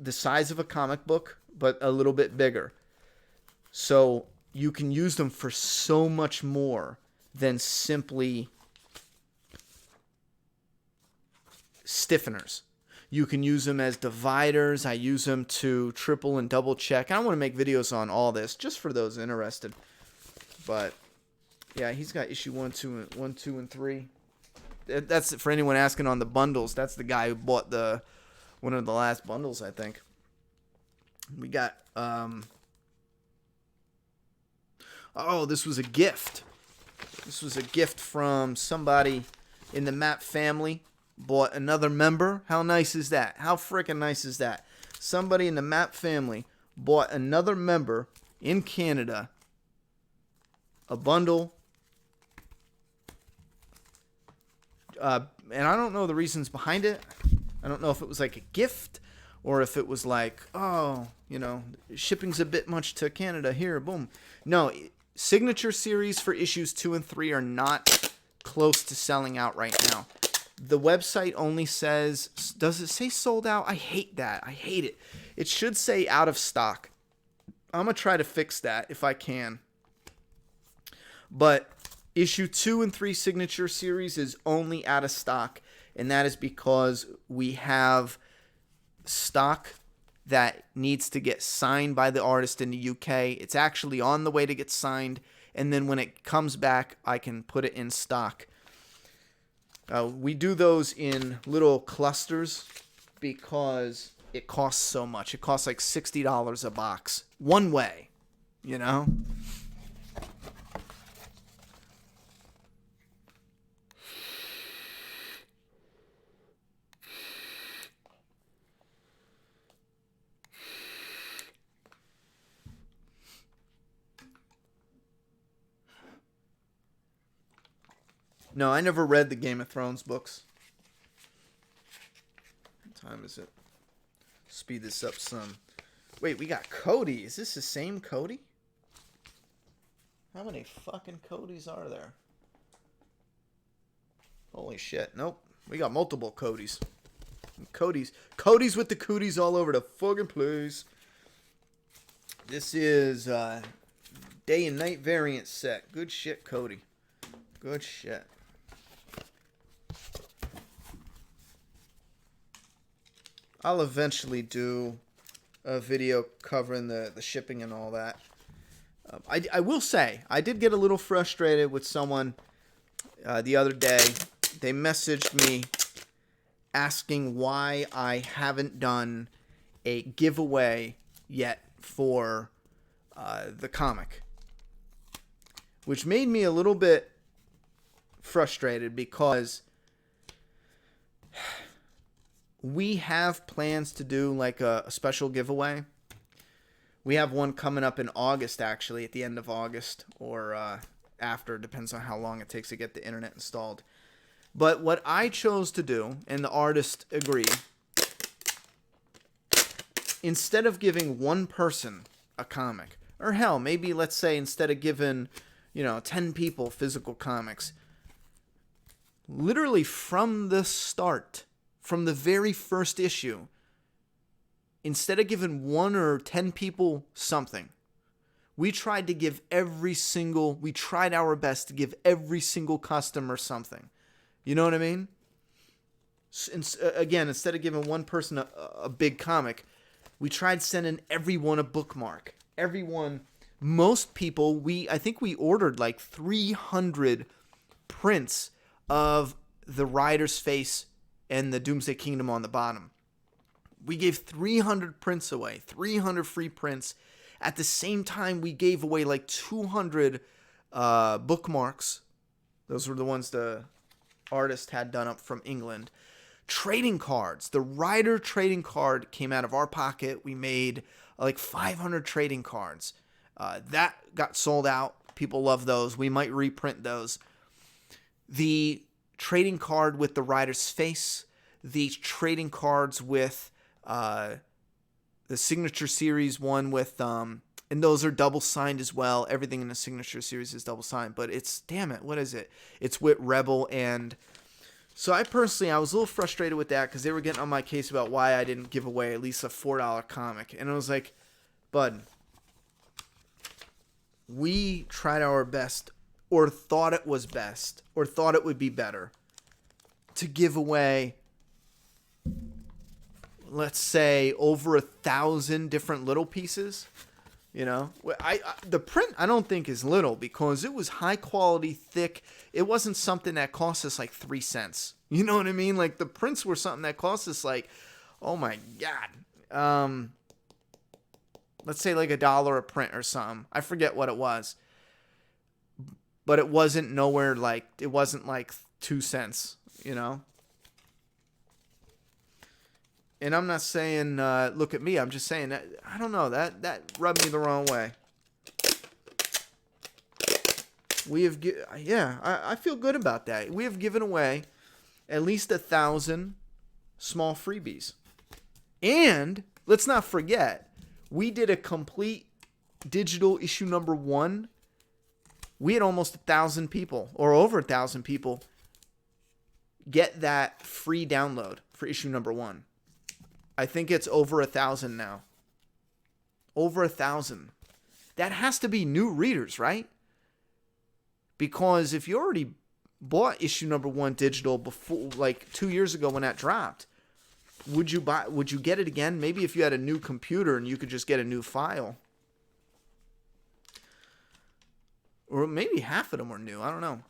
the size of a comic book, but a little bit bigger. So you can use them for so much more than simply stiffeners. You can use them as dividers. I use them to triple and double check. I want to make videos on all this just for those interested. But yeah, he's got issue 1, 2, and 3. That's for anyone asking on the bundles. That's the guy who bought one of the last bundles, I think. We got oh, this was a gift. This was a gift from somebody in the Map family. Bought another member. How nice is that? How freaking nice is that? Somebody in the Map family bought another member in Canada a bundle. And I don't know the reasons behind it. I don't know if it was like a gift or if it was like, oh, you know, shipping's a bit much to Canada. Here, boom. No, signature series for issues 2 and 3 are not close to selling out right now. The website only says, does it say sold out? I hate that. I hate it. It should say out of stock. I'm going to try to fix that if I can. But issue 2 and 3 signature series is only out of stock. And that is because we have stock that needs to get signed by the artist in the UK. It's actually on the way to get signed, and then when it comes back, I can put it in stock. We do those in little clusters because it costs so much. It costs like $60 a box. One way, you know? No, I never read the Game of Thrones books. What time is it? Speed this up some. Wait, we got Cody. Is this the same Cody? How many fucking Codys are there? Holy shit. Nope. We got multiple Codys. Codys with the cooties all over the fucking place. This is day and night variant set. Good shit, Cody. Good shit. I'll eventually do a video covering the shipping and all that. I will say, I did get a little frustrated with someone the other day. They messaged me asking why I haven't done a giveaway yet for the comic. Which made me a little bit frustrated because we have plans to do like a special giveaway. We have one coming up in August, actually, at the end of August or after. Depends on how long it takes to get the internet installed. But what I chose to do, and the artist agreed, instead of giving one person a comic, or hell, maybe let's say instead of giving, 10 people physical comics, literally from the start, from the very first issue, instead of giving 1 or 10 people something, we tried our best to give every single customer something. You know what I mean? Again, instead of giving one person a big comic, we tried sending everyone a bookmark. Everyone, most people, I think we ordered like 300 prints of the Rider's face and the Doomsday Kingdom on the bottom. We gave 300 prints away, 300 free prints. At the same time, we gave away like 200 bookmarks. Those were the ones the artist had done up from England. Trading cards. The Rider trading card came out of our pocket. We made like 500 trading cards. That got sold out. People love those. We might reprint those. The trading card with the Rider's face, the trading cards with the Signature Series one with, and those are double signed as well. Everything in the Signature Series is double signed, but what is it? It's with Rebel, and so I was a little frustrated with that because they were getting on my case about why I didn't give away at least a $4 comic, and I was like, bud, we tried our best, or thought it was best, or thought it would be better to give away, let's say, over 1,000 different little pieces. The print I don't think is little because it was high quality, thick. It wasn't something that cost us like 3 cents. You know what I mean? Like the prints were something that cost us like, oh my God. Let's say like $1 a print or something. I forget what it was. But it wasn't like 2 cents, And I'm not saying, look at me. I'm just saying that, I don't know, that rubbed me the wrong way. I feel good about that. We have given away at least 1,000 small freebies. And let's not forget, we did a complete digital issue number 1. We had almost 1,000 people, or over 1,000 people, get that free download for issue number 1. I think it's over 1,000 now. Over 1,000. That has to be new readers, right? Because if you already bought issue number 1 digital before, like 2 years ago when that dropped, would you get it again? Maybe if you had a new computer and you could just get a new file. Or maybe half of them were new. I don't know.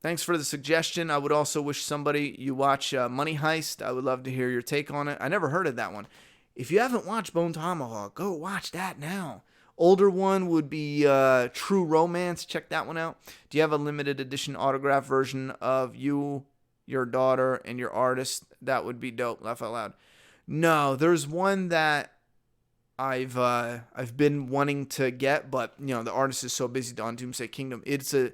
Thanks for the suggestion. I would also wish somebody you watch Money Heist. I would love to hear your take on it. I never heard of that one. If you haven't watched Bone Tomahawk, go watch that now. Older one would be True Romance. Check that one out. Do you have a limited edition autograph version of you, your daughter, and your artist? That would be dope. Laugh out loud. No, there's one that I've been wanting to get, but you know the artist is so busy on Doomsday Kingdom. It's a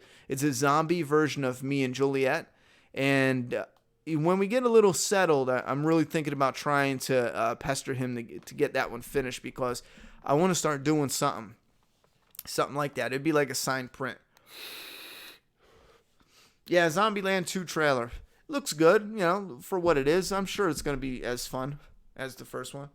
zombie version of me and Juliet, and when we get a little settled, I'm really thinking about trying to pester him to get that one finished, because I want to start doing something like that. It'd be like a signed print. Yeah, Zombieland 2 trailer looks good, you know, for what it is. I'm sure it's gonna be as fun as the first one.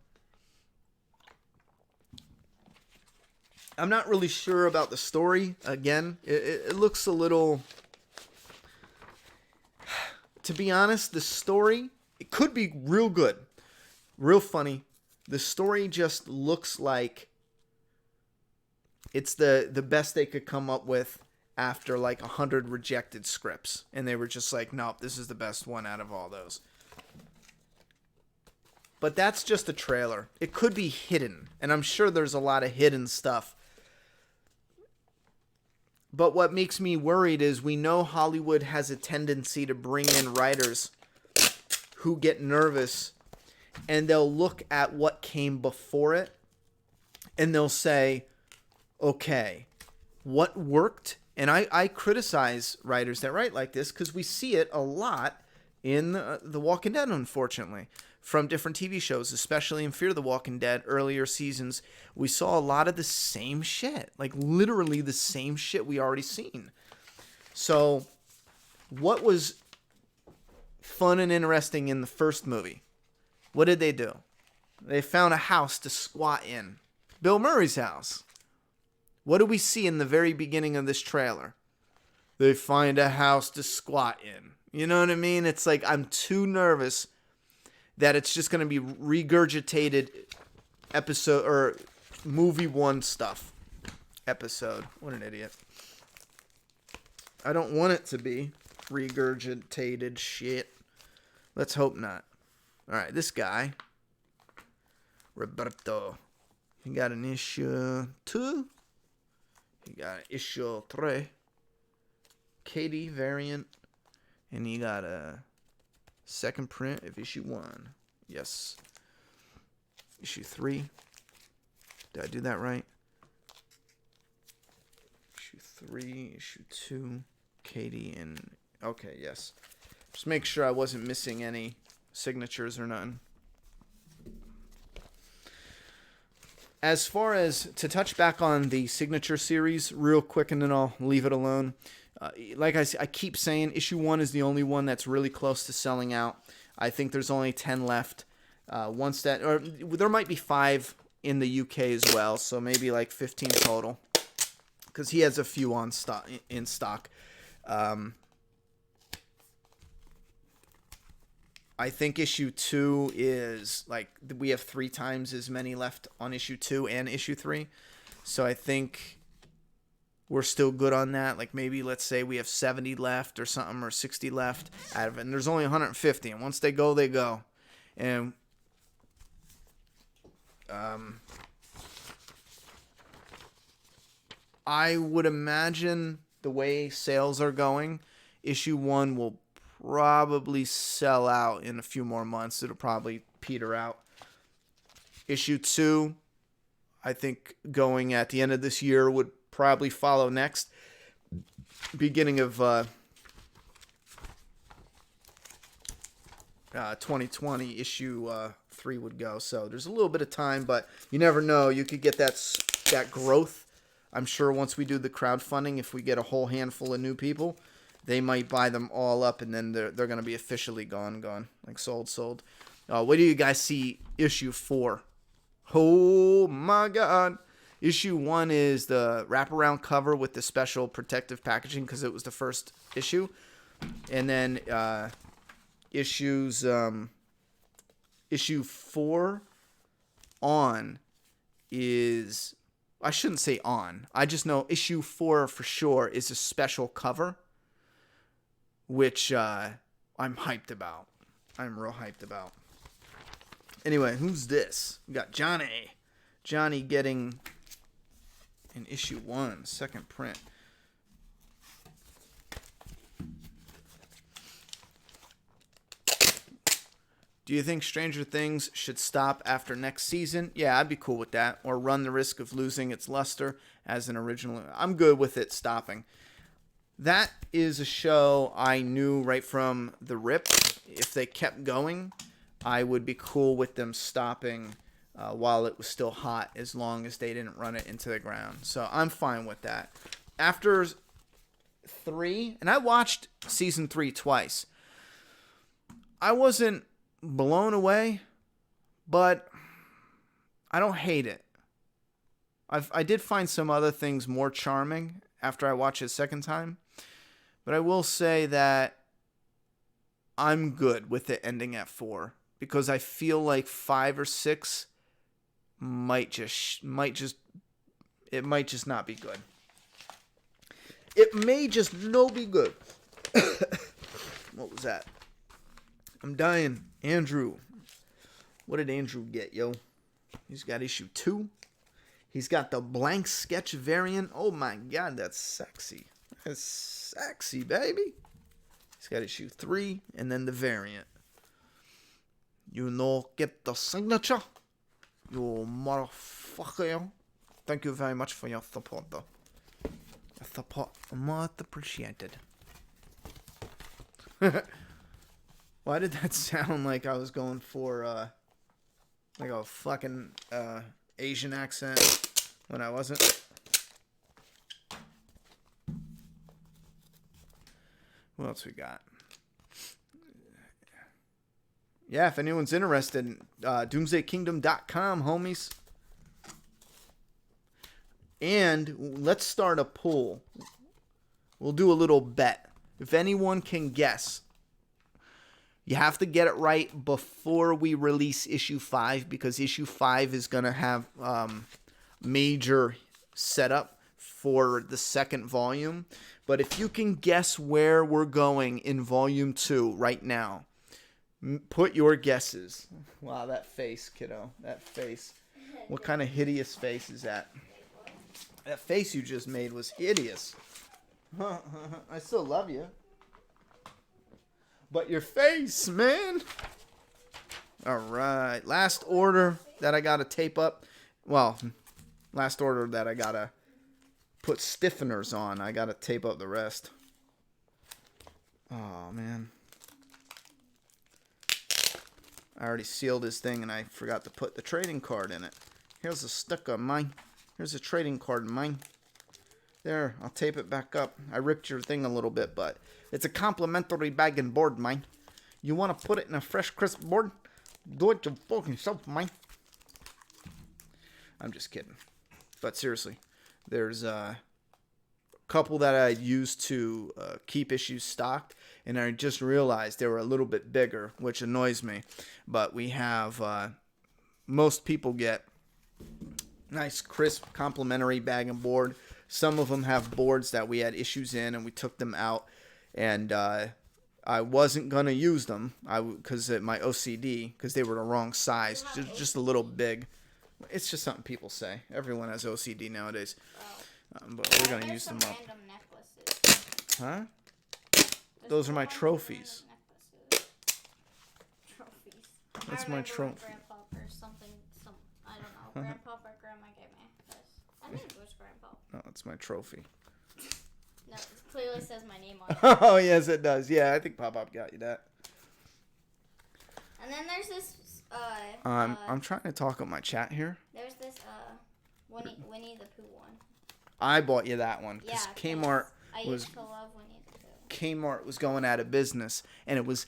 I'm not really sure about the story. Again, it looks a little... To be honest, the story, it could be real good. Real funny. The story just looks like it's the best they could come up with after like 100 rejected scripts. And they were just like, nope, this is the best one out of all those. But that's just a trailer. It could be hidden. And I'm sure there's a lot of hidden stuff. But what makes me worried is we know Hollywood has a tendency to bring in writers who get nervous, and they'll look at what came before it and they'll say, okay, what worked? And I criticize writers that write like this because we see it a lot in The Walking Dead, unfortunately, from different TV shows, especially in Fear the Walking Dead earlier seasons. We saw a lot of the same shit, like literally the same shit we already seen. So what was fun and interesting in the first movie? What did they do? They found a house to squat in. Bill Murray's house. What do we see in the very beginning of this trailer? They find a house to squat in. You know what I mean? It's like I'm too nervous that it's just going to be regurgitated episode or movie one stuff. Episode. What an idiot. I don't want it to be regurgitated shit. Let's hope not. All right, this guy, Roberto, he got an issue 2. He got an issue 3. Katie variant. And he got a second print of issue 1. Yes. Issue 3. Did I do that right? Issue 3, issue 2, Katie, and... Okay, yes. Just make sure I wasn't missing any signatures or nothing. As far as to touch back on the signature series real quick, and then I'll leave it alone. Like I keep saying, issue 1 is the only one that's really close to selling out. I think there's only 10 left. Once that, or there might be 5 in the UK as well, so maybe like 15 total. Because he has a few on stock in stock. I think issue 2 is like we have 3 times as many left on issue 2 and issue 3. So I think we're still good on that. Like maybe let's say we have 70 left or something, or 60 left out of it. And there's only 150. And once they go, they go. And I would imagine the way sales are going, issue 1 will probably sell out in a few more months. It'll probably peter out. Issue 2, I think going at the end of this year would probably follow next. Beginning of 2020, issue 3 would go. So there's a little bit of time, but you never know. You could get that growth. I'm sure once we do the crowdfunding, if we get a whole handful of new people, they might buy them all up, and then they're going to be officially gone, like sold. What do you guys see issue 4? Oh my God. Issue 1 is the wraparound cover with the special protective packaging because it was the first issue. And then issues issue 4 on is, I shouldn't say on. I just know issue 4 for sure is a special cover, which I'm hyped about. I'm real hyped about. Anyway, who's this? We got Johnny. Johnny getting in issue 1, second print. Do you think Stranger Things should stop after next season? Yeah, I'd be cool with that. Or run the risk of losing its luster as an original. I'm good with it stopping. That is a show I knew right from the rip. If they kept going, I would be cool with them stopping while it was still hot, as long as they didn't run it into the ground. So I'm fine with that. After 3, and I watched season 3 twice, I wasn't blown away, but I don't hate it. I did find some other things more charming after I watched it a second time, but I will say that I'm good with it ending at 4, because I feel like 5 or 6 might just not be good. It may just no be good. What was that? I'm dying. Andrew. What did Andrew get, yo? He's got issue 2. He's got the blank sketch variant. Oh my god, that's sexy. That's sexy, baby. He's got issue 3 and then the variant. You know, get the signature. You motherfucker, yo. Thank you very much for your support, though. Your support, much appreciated. Why did that sound like I was going for, like a fucking, Asian accent when I wasn't? What else we got? Yeah, if anyone's interested, doomsdaykingdom.com, homies. And let's start a poll. We'll do a little bet. If anyone can guess, you have to get it right before we release issue 5, because issue 5 is going to have major setup for the second volume. But if you can guess where we're going in volume 2 right now, put your guesses. Wow, that face, kiddo. That face. What kind of hideous face is that? That face you just made was hideous. I still love you. But your face, man. Alright. Last order that I gotta tape up. Well, last order that I gotta put stiffeners on. I gotta tape up the rest. Oh, man. I already sealed this thing and I forgot to put the trading card in it. Here's a sticker of mine. Here's a trading card of mine. There, I'll tape it back up. I ripped your thing a little bit, but it's a complimentary bag and board, mine. You want to put it in a fresh, crisp board? Do it your fucking self, mine. I'm just kidding. But seriously, there's a couple that I used to keep issues stocked, and I just realized they were a little bit bigger, which annoys me. But we have, most people get nice, crisp, complimentary bag and board. Some of them have boards that we had issues in, and we took them out. And I wasn't going to use them because of my OCD, because they were the wrong size, just a little big. It's just something people say. Everyone has OCD nowadays. But we're going to use them up. Huh? Those are my trophies. That's my trophy. Grandpa or something, I don't know. Grandpa or grandma gave me this. I think it was grandpa. No, it's my trophy. No, it clearly says my name on it. Oh, yes, it does. Yeah, I think Pop-Pop got you that. And then there's this, I'm trying to talk up my chat here. There's this, Winnie the Pooh one. I bought you that one because Yeah, Kmart I was used to love Winnie the Pooh. Kmart was going out of business, and it was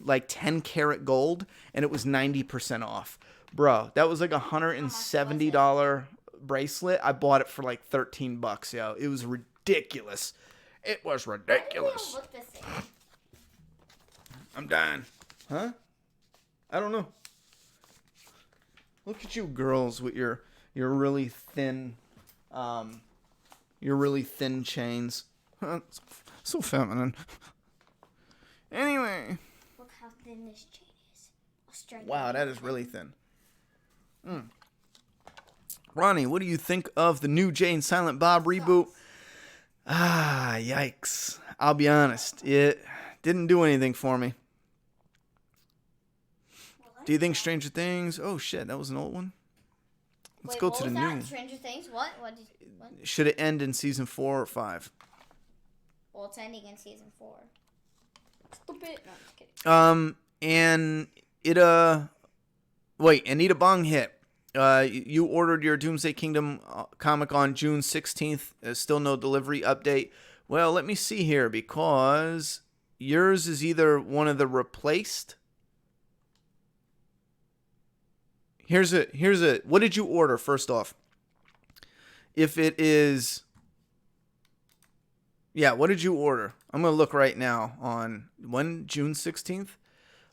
like 10 karat gold, and it was 90% off. Bro, that was like $170 bracelet. I bought it for like $13, yo. It was ridiculous. It was ridiculous. Look the same. I'm dying. Huh? I don't know. Look at you girls with your really thin chains. So feminine. Anyway. Look how thin this chain is. I'll strike Wow, it that with is it. really thin. Ronnie, what do you think of the new Jay and Silent Bob reboot? Yikes. I'll be honest. It didn't do anything for me. Do you think Stranger Things... Oh, shit. That was an old one. Let's Wait, go what to the was new that? one. Stranger Things? What? What? Should it end in season 4 or 5? Well, it's ending in season 4. Stupid. No, I'm just kidding. And it, wait, Anita Bong hit. You ordered your Doomsday Kingdom comic on June 16th. There's still no delivery update. Well, let me see here, because yours is either one of the replaced. Here's a, what did you order first off? If it is, yeah, what did you order? I'm going to look right now on, when? June 16th?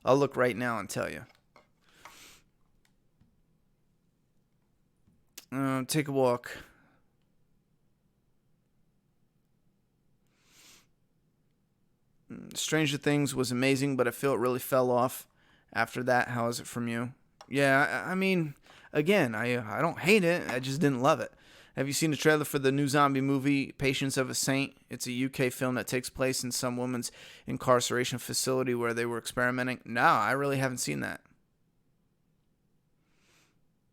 I'll look right now and tell you. Take a walk. Stranger Things was amazing, but I feel it really fell off after that. How is it from you? Yeah, I mean, again, I don't hate it. I just didn't love it. Have you seen the trailer for the new zombie movie, Patience of a Saint? It's a UK film that takes place in some woman's incarceration facility where they were experimenting. No, I really haven't seen that.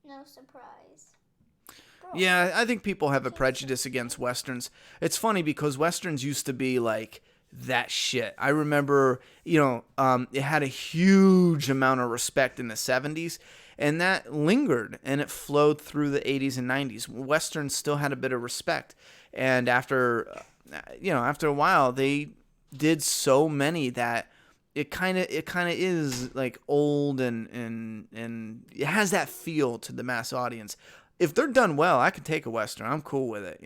No surprise. Bro, Yeah, I think people have a prejudice against Westerns. It's funny because Westerns used to be like that shit. I remember, it had a huge amount of respect in the 70s, and that lingered, and it flowed through the 80s and 90s. Westerns still had a bit of respect, and after a while, they did so many that it kind of is like old and it has that feel to the mass audience. If they're done well, I can take a Western. I'm cool with it,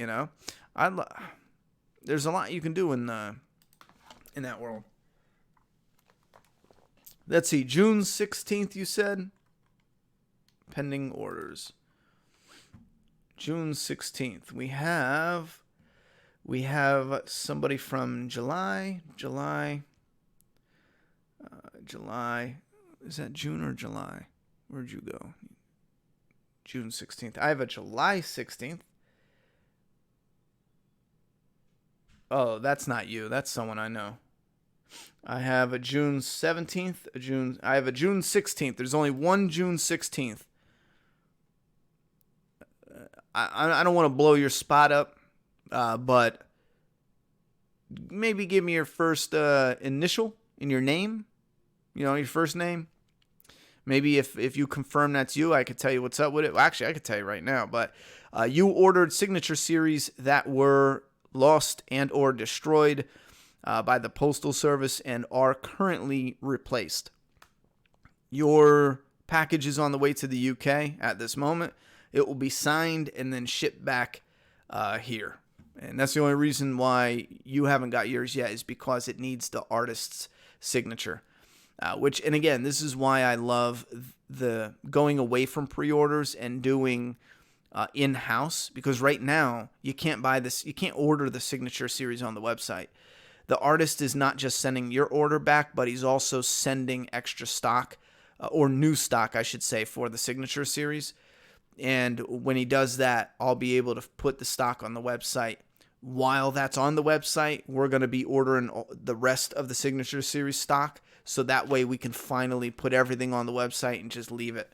There's a lot you can do in that world. Let's see, June 16th, you said? Pending orders. June 16th. We have somebody from July. Is that June or July? Where'd you go? June 16th. I have a July 16th. Oh, that's not you. That's someone I know. I have a June 17th. I have a June 16th. There's only one June 16th. I don't want to blow your spot up, but maybe give me your first initial in your name. Your first name. Maybe if you confirm that's you, I could tell you what's up with it. Well, actually, I could tell you right now. But you ordered signature series that were lost and or destroyed by the Postal Service and are currently replaced. Your package is on the way to the UK at this moment. It will be signed and then shipped back here. And that's the only reason why you haven't got yours yet, is because it needs the artist's signature. And again, this is why I love the going away from pre-orders and doing in-house, because right now you can't buy this, you can't order the signature series on the website. The artist is not just sending your order back, but he's also sending extra stock, or new stock, I should say, for the signature series. And when he does that, I'll be able to put the stock on the website. While that's on the website, we're going to be ordering the rest of the signature series stock, so that way we can finally put everything on the website and just leave it,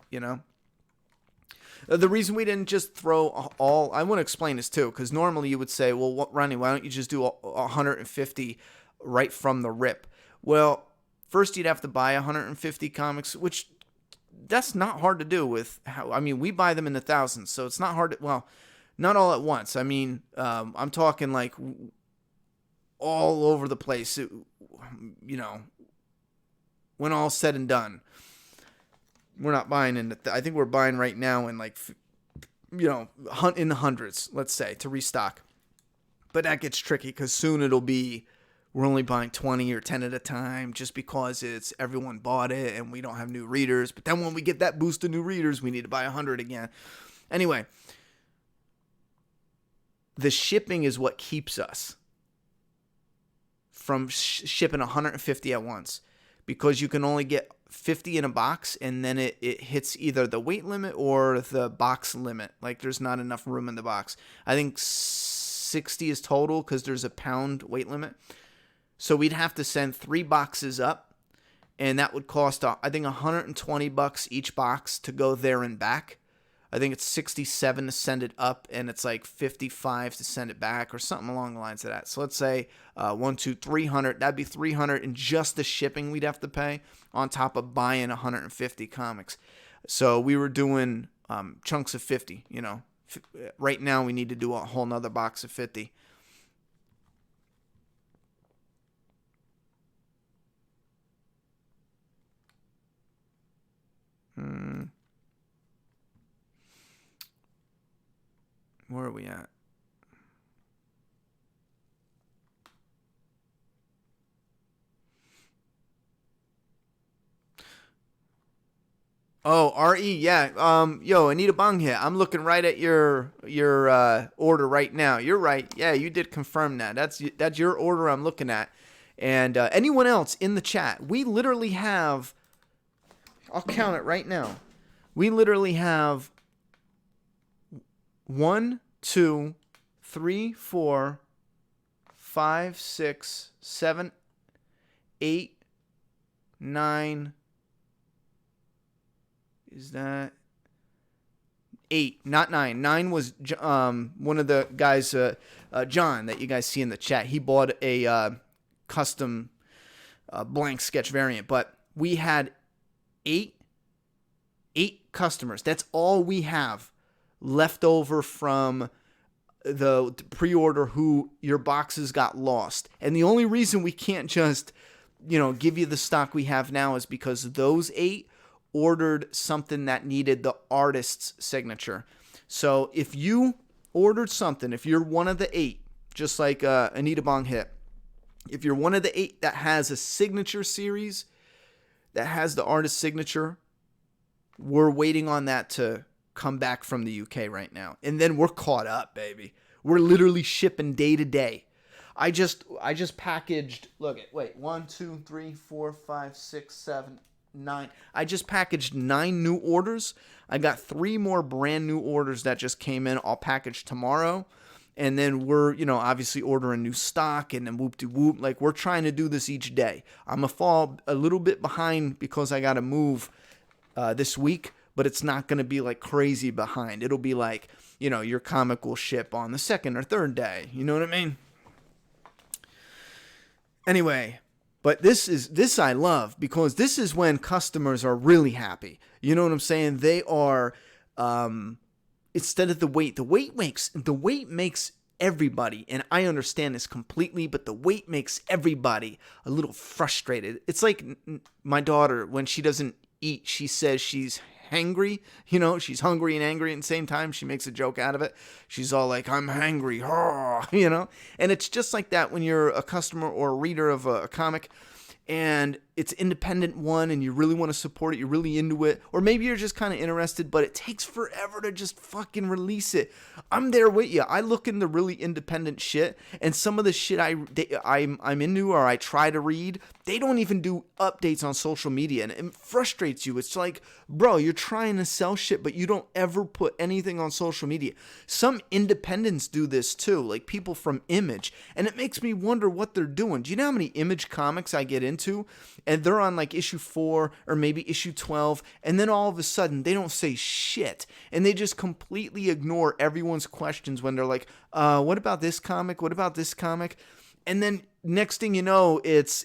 The reason we didn't just throw all... I want to explain this too, because normally you would say, well, Ronnie, why don't you just do 150 right from the rip? Well, first you'd have to buy 150 comics, which that's not hard to do with... we buy them in the thousands, so it's not hard to... Well, not all at once. I'm talking like all over the place, when all's said and done. We're not buying in I think we're buying right now in in the hundreds, let's say, to restock. But that gets tricky because soon it'll be we're only buying 20 or 10 at a time just because it's everyone bought it and we don't have new readers. But then when we get that boost of new readers, we need to buy 100 again. Anyway, the shipping is what keeps us from shipping 150 at once, because you can only get 50 in a box, and then it hits either the weight limit or the box limit. Like, there's not enough room in the box. I think 60 is total because there's a pound weight limit. So we'd have to send 3 boxes up, and that would cost, I think, $120 each box to go there and back. I think it's 67 to send it up, and it's like 55 to send it back, or something along the lines of that. So let's say 300. That'd be 300 in just the shipping we'd have to pay, on top of buying 150 comics. So we were doing chunks of 50. You know, right now we need to do a whole nother box of 50. Where are we at? Oh, RE, yeah. Yo, Anita Bong here. I'm looking right at your order right now. You're right. Yeah, you did confirm that. That's your order I'm looking at. And anyone else in the chat, we literally have, I'll count it right now. We literally have 1, 2, 3, 4, 5, 6, 7, 8, 9. Is that 8? Not 9. 9 was one of the guys, John, that you guys see in the chat. He bought a custom blank sketch variant, but we had 8 customers. That's all we have left over from the pre-order who your boxes got lost. And the only reason we can't just, give you the stock we have now is because those 8 ordered something that needed the artist's signature. So if you ordered something, if you're one of the 8, just like Anita Bong hit, if you're one of the 8 that has a signature series that has the artist's signature, we're waiting on that to come back from the UK right now. And then we're caught up, baby. We're literally shipping day to day. I just packaged, 1, 2, 3, 4, 5, 6, 7, 9. I just packaged 9 new orders. I got 3 more brand new orders that just came in. I'll package tomorrow. And then we're, obviously ordering new stock, and then whoop-de-whoop. Like, we're trying to do this each day. I'm going to fall a little bit behind because I got to move this week, but it's not going to be like crazy behind. It'll be like, your comic will ship on the 2nd or 3rd day. You know what I mean? Anyway, but this I love, because this is when customers are really happy. You know what I'm saying? They are, instead of the weight makes everybody, and I understand this completely, but the weight makes everybody a little frustrated. It's like my daughter, when she doesn't eat, she says she's hangry. She's hungry and angry at the same time. She makes a joke out of it. She's all like, I'm hangry, and it's just like that when you're a customer or a reader of a comic, and it's independent one, and you really want to support it, you're really into it, or maybe you're just kind of interested, but it takes forever to just fucking release it. I'm there with you. I look into really independent shit, and some of the shit I'm into, or I try to read, they don't even do updates on social media, and it frustrates you. It's like, bro, you're trying to sell shit, but you don't ever put anything on social media. Some independents do this too, like people from Image, and it makes me wonder what they're doing. Do you know how many Image comics I get into? And they're on like issue 4 or maybe issue 12, and then all of a sudden they don't say shit, and they just completely ignore everyone's questions when they're like, what about this comic? What about this comic? And then next thing you know, it's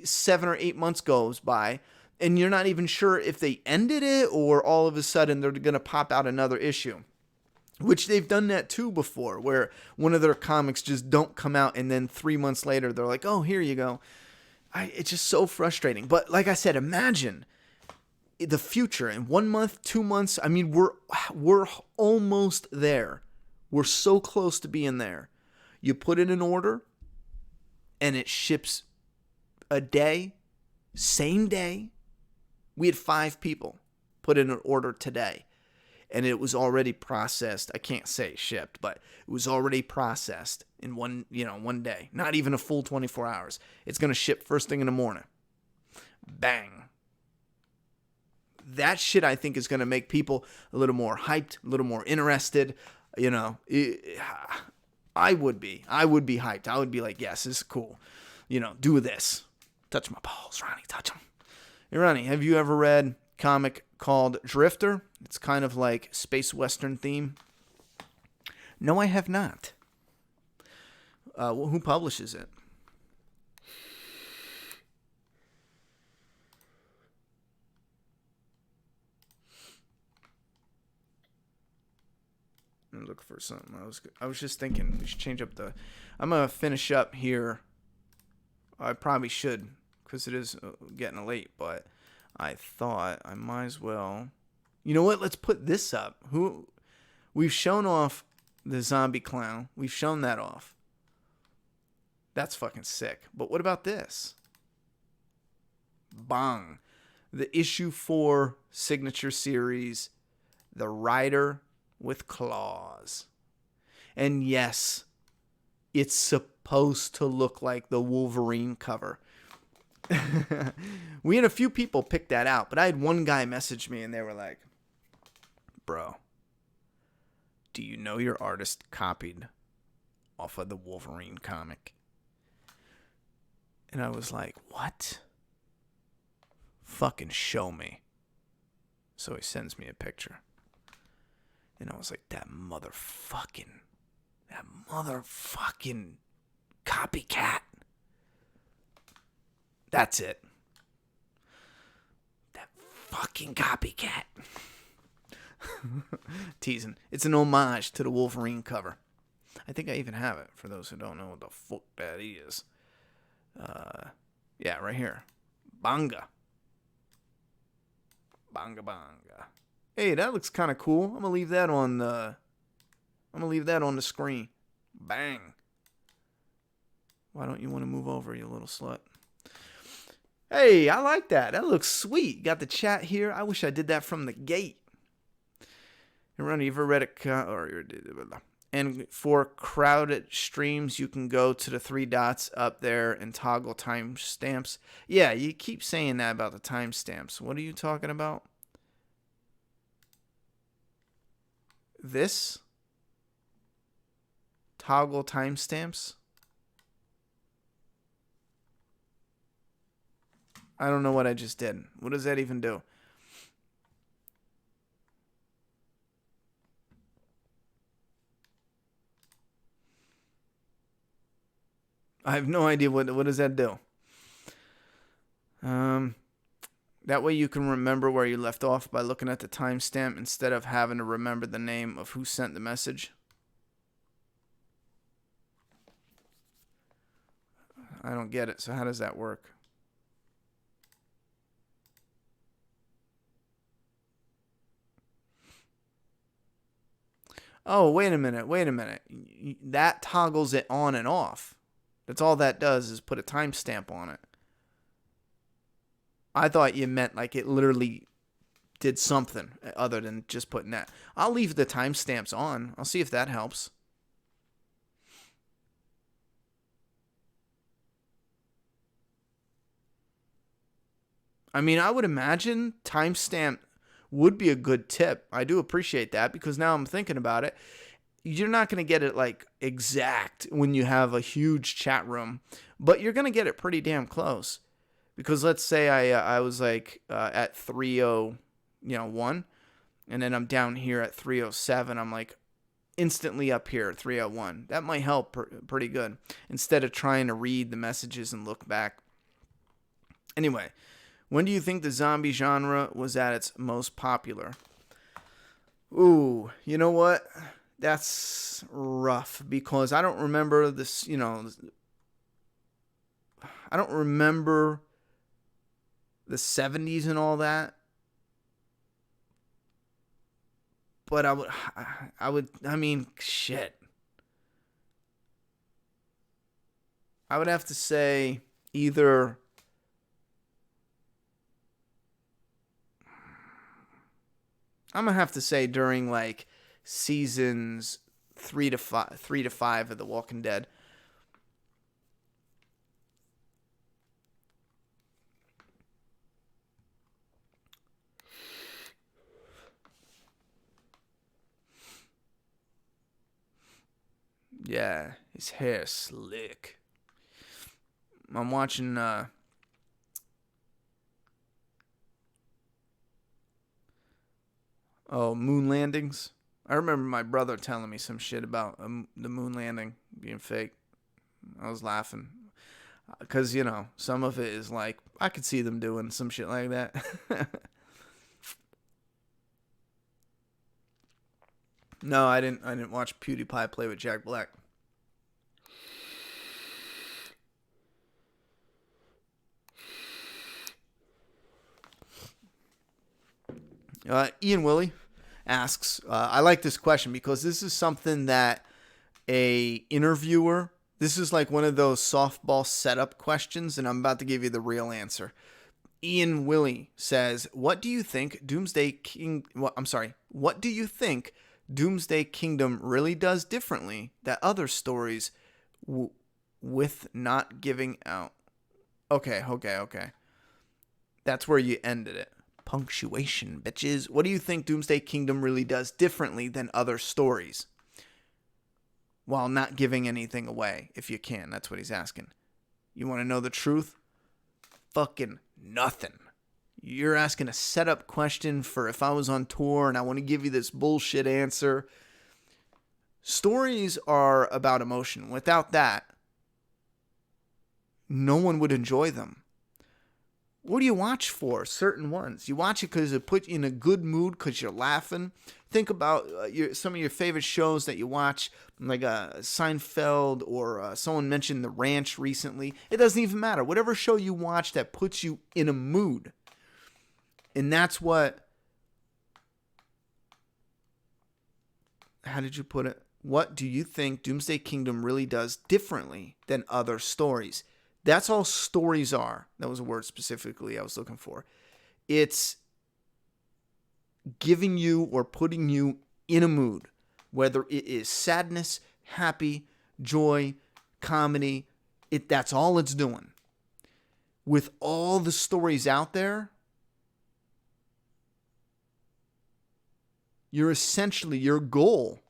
7 or 8 months goes by, and you're not even sure if they ended it, or all of a sudden they're going to pop out another issue. Which they've done that too before, where one of their comics just don't come out, and then 3 months later they're like, oh, here you go. It's just so frustrating. But like I said, imagine the future in 1 month, 2 months. I mean, we're almost there. We're so close to being there. You put in an order, and it ships a day, same day. We had 5 people put in an order today, and it was already processed. I can't say shipped, but it was already processed in one day. Not even a full 24 hours. It's going to ship first thing in the morning. Bang. That shit, I think, is going to make people a little more hyped, a little more interested. I would be hyped. I would be like, yes, this is cool. Do this. Touch my balls, Ronnie. Touch them. Hey, Ronnie, have you ever read a comic called Drifter? It's kind of like space western theme. No, I have not. Who publishes it? Look for something. I was just thinking we should change up the. I'm gonna finish up here. I probably should because it is getting late, but I thought I might as well. You know what? Let's put this up. We've shown off the zombie clown. We've shown that off. That's fucking sick. But what about this? Bang. The issue 4 signature series, The Rider with Claws. And yes, it's supposed to look like the Wolverine cover. We had a few people pick that out, but I had one guy message me and they were like, bro, do you know your artist copied off of the Wolverine comic? And I was like, what? Fucking show me. So he sends me a picture. And I was like, that motherfucking copycat. That's it. That fucking copycat. Teasing. It's an homage to the Wolverine cover. I think I even have it for those who don't know what the fuck that is. Yeah, right here. Banga. Banga banga. Hey, that looks kind of cool. I'm gonna leave that on the screen. Bang. Why don't you want to move over, you little slut? Hey, I like that. That looks sweet. Got the chat here. I wish I did that from the gate. Ronnie, you ever read a and for crowded streams, you can go to the 3 dots up there and toggle timestamps. Yeah, you keep saying that about the timestamps. What are you talking about? This? Toggle timestamps? I don't know what I just did. What does that even do? I have no idea what does that do. That way you can remember where you left off by looking at the timestamp instead of having to remember the name of who sent the message. I don't get it. So how does that work? Oh, wait a minute. That toggles it on and off. That's all that does is put a timestamp on it. I thought you meant like it literally did something other than just putting that. I'll leave the timestamps on. I'll see if that helps. I mean, I would imagine timestamp would be a good tip. I do appreciate that because now I'm thinking about it. You're not going to get it like exact when you have a huge chat room, but you're going to get it pretty damn close. Because let's say I was like at 301, and then I'm down here at 307. I'm like instantly up here at 301. That might help pretty good instead of trying to read the messages and look back. Anyway, when do you think the zombie genre was at its most popular? Ooh, you know what? That's rough because I don't remember this, I don't remember the 70s and all that. But I mean, shit. I would have to say either I'm gonna have to say during like seasons 3 to 5 of The Walking Dead. Yeah, his hair's slick. I'm watching moon landings. I remember my brother telling me some shit about the moon landing being fake. I was laughing. Because, you know, some of it is like, I could see them doing some shit like that. No, I didn't watch PewDiePie play with Jack Black. Ian Willie asks, I like this question because this is something that a interviewer, this is like one of those softball setup questions, and I'm about to give you the real answer. Ian Willie says, what do you think Doomsday Kingdom really does differently that other stories with not giving out? Okay. That's where you ended it. Punctuation, bitches. What do you think Doomsday Kingdom really does differently than other stories? While not giving anything away, if you can. That's what he's asking. You want to know the truth? Fucking nothing. You're asking a setup question for if I was on tour and I want to give you this bullshit answer. Stories are about emotion. Without that, no one would enjoy them. What do you watch for? Certain ones. You watch it because it puts you in a good mood because you're laughing. Think about some of your favorite shows that you watch, like Seinfeld or someone mentioned The Ranch recently. It doesn't even matter. Whatever show you watch that puts you in a mood. And that's what... How did you put it? What do you think Doomsday Kingdom really does differently than other stories? That's all stories are. That was a word specifically I was looking for. It's giving you or putting you in a mood, whether it is sadness, happy, joy, comedy. That's all it's doing. With all the stories out there, you're essentially your goal.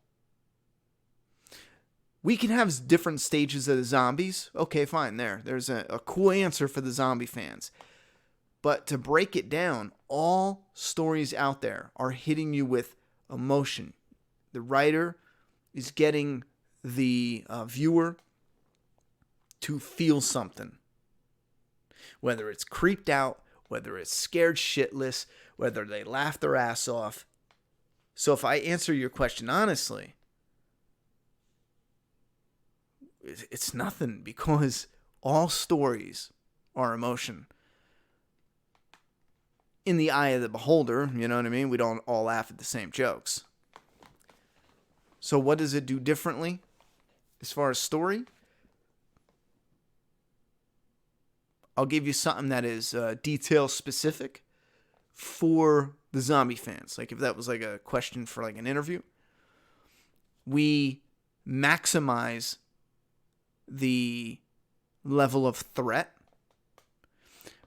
We can have different stages of the zombies. Okay, fine. There's a cool answer for the zombie fans. But to break it down, all stories out there are hitting you with emotion. The writer is getting the viewer to feel something. Whether it's creeped out, whether it's scared shitless, whether they laugh their ass off. So if I answer your question honestly, it's nothing, because all stories are emotion. In the eye of the beholder, you know what I mean? We don't all laugh at the same jokes. So what does it do differently as far as story? I'll give you something that is detail specific for the zombie fans. Like if that was like a question for like an interview. We maximize the level of threat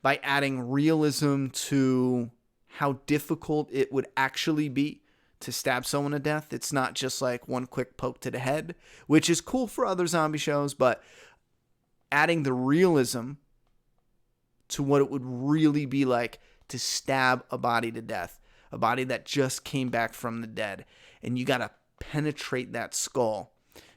by adding realism to how difficult it would actually be to stab someone to death. It's not just like one quick poke to the head, which is cool for other zombie shows, but adding the realism to what it would really be like to stab a body to death, a body that just came back from the dead, and you got to penetrate that skull.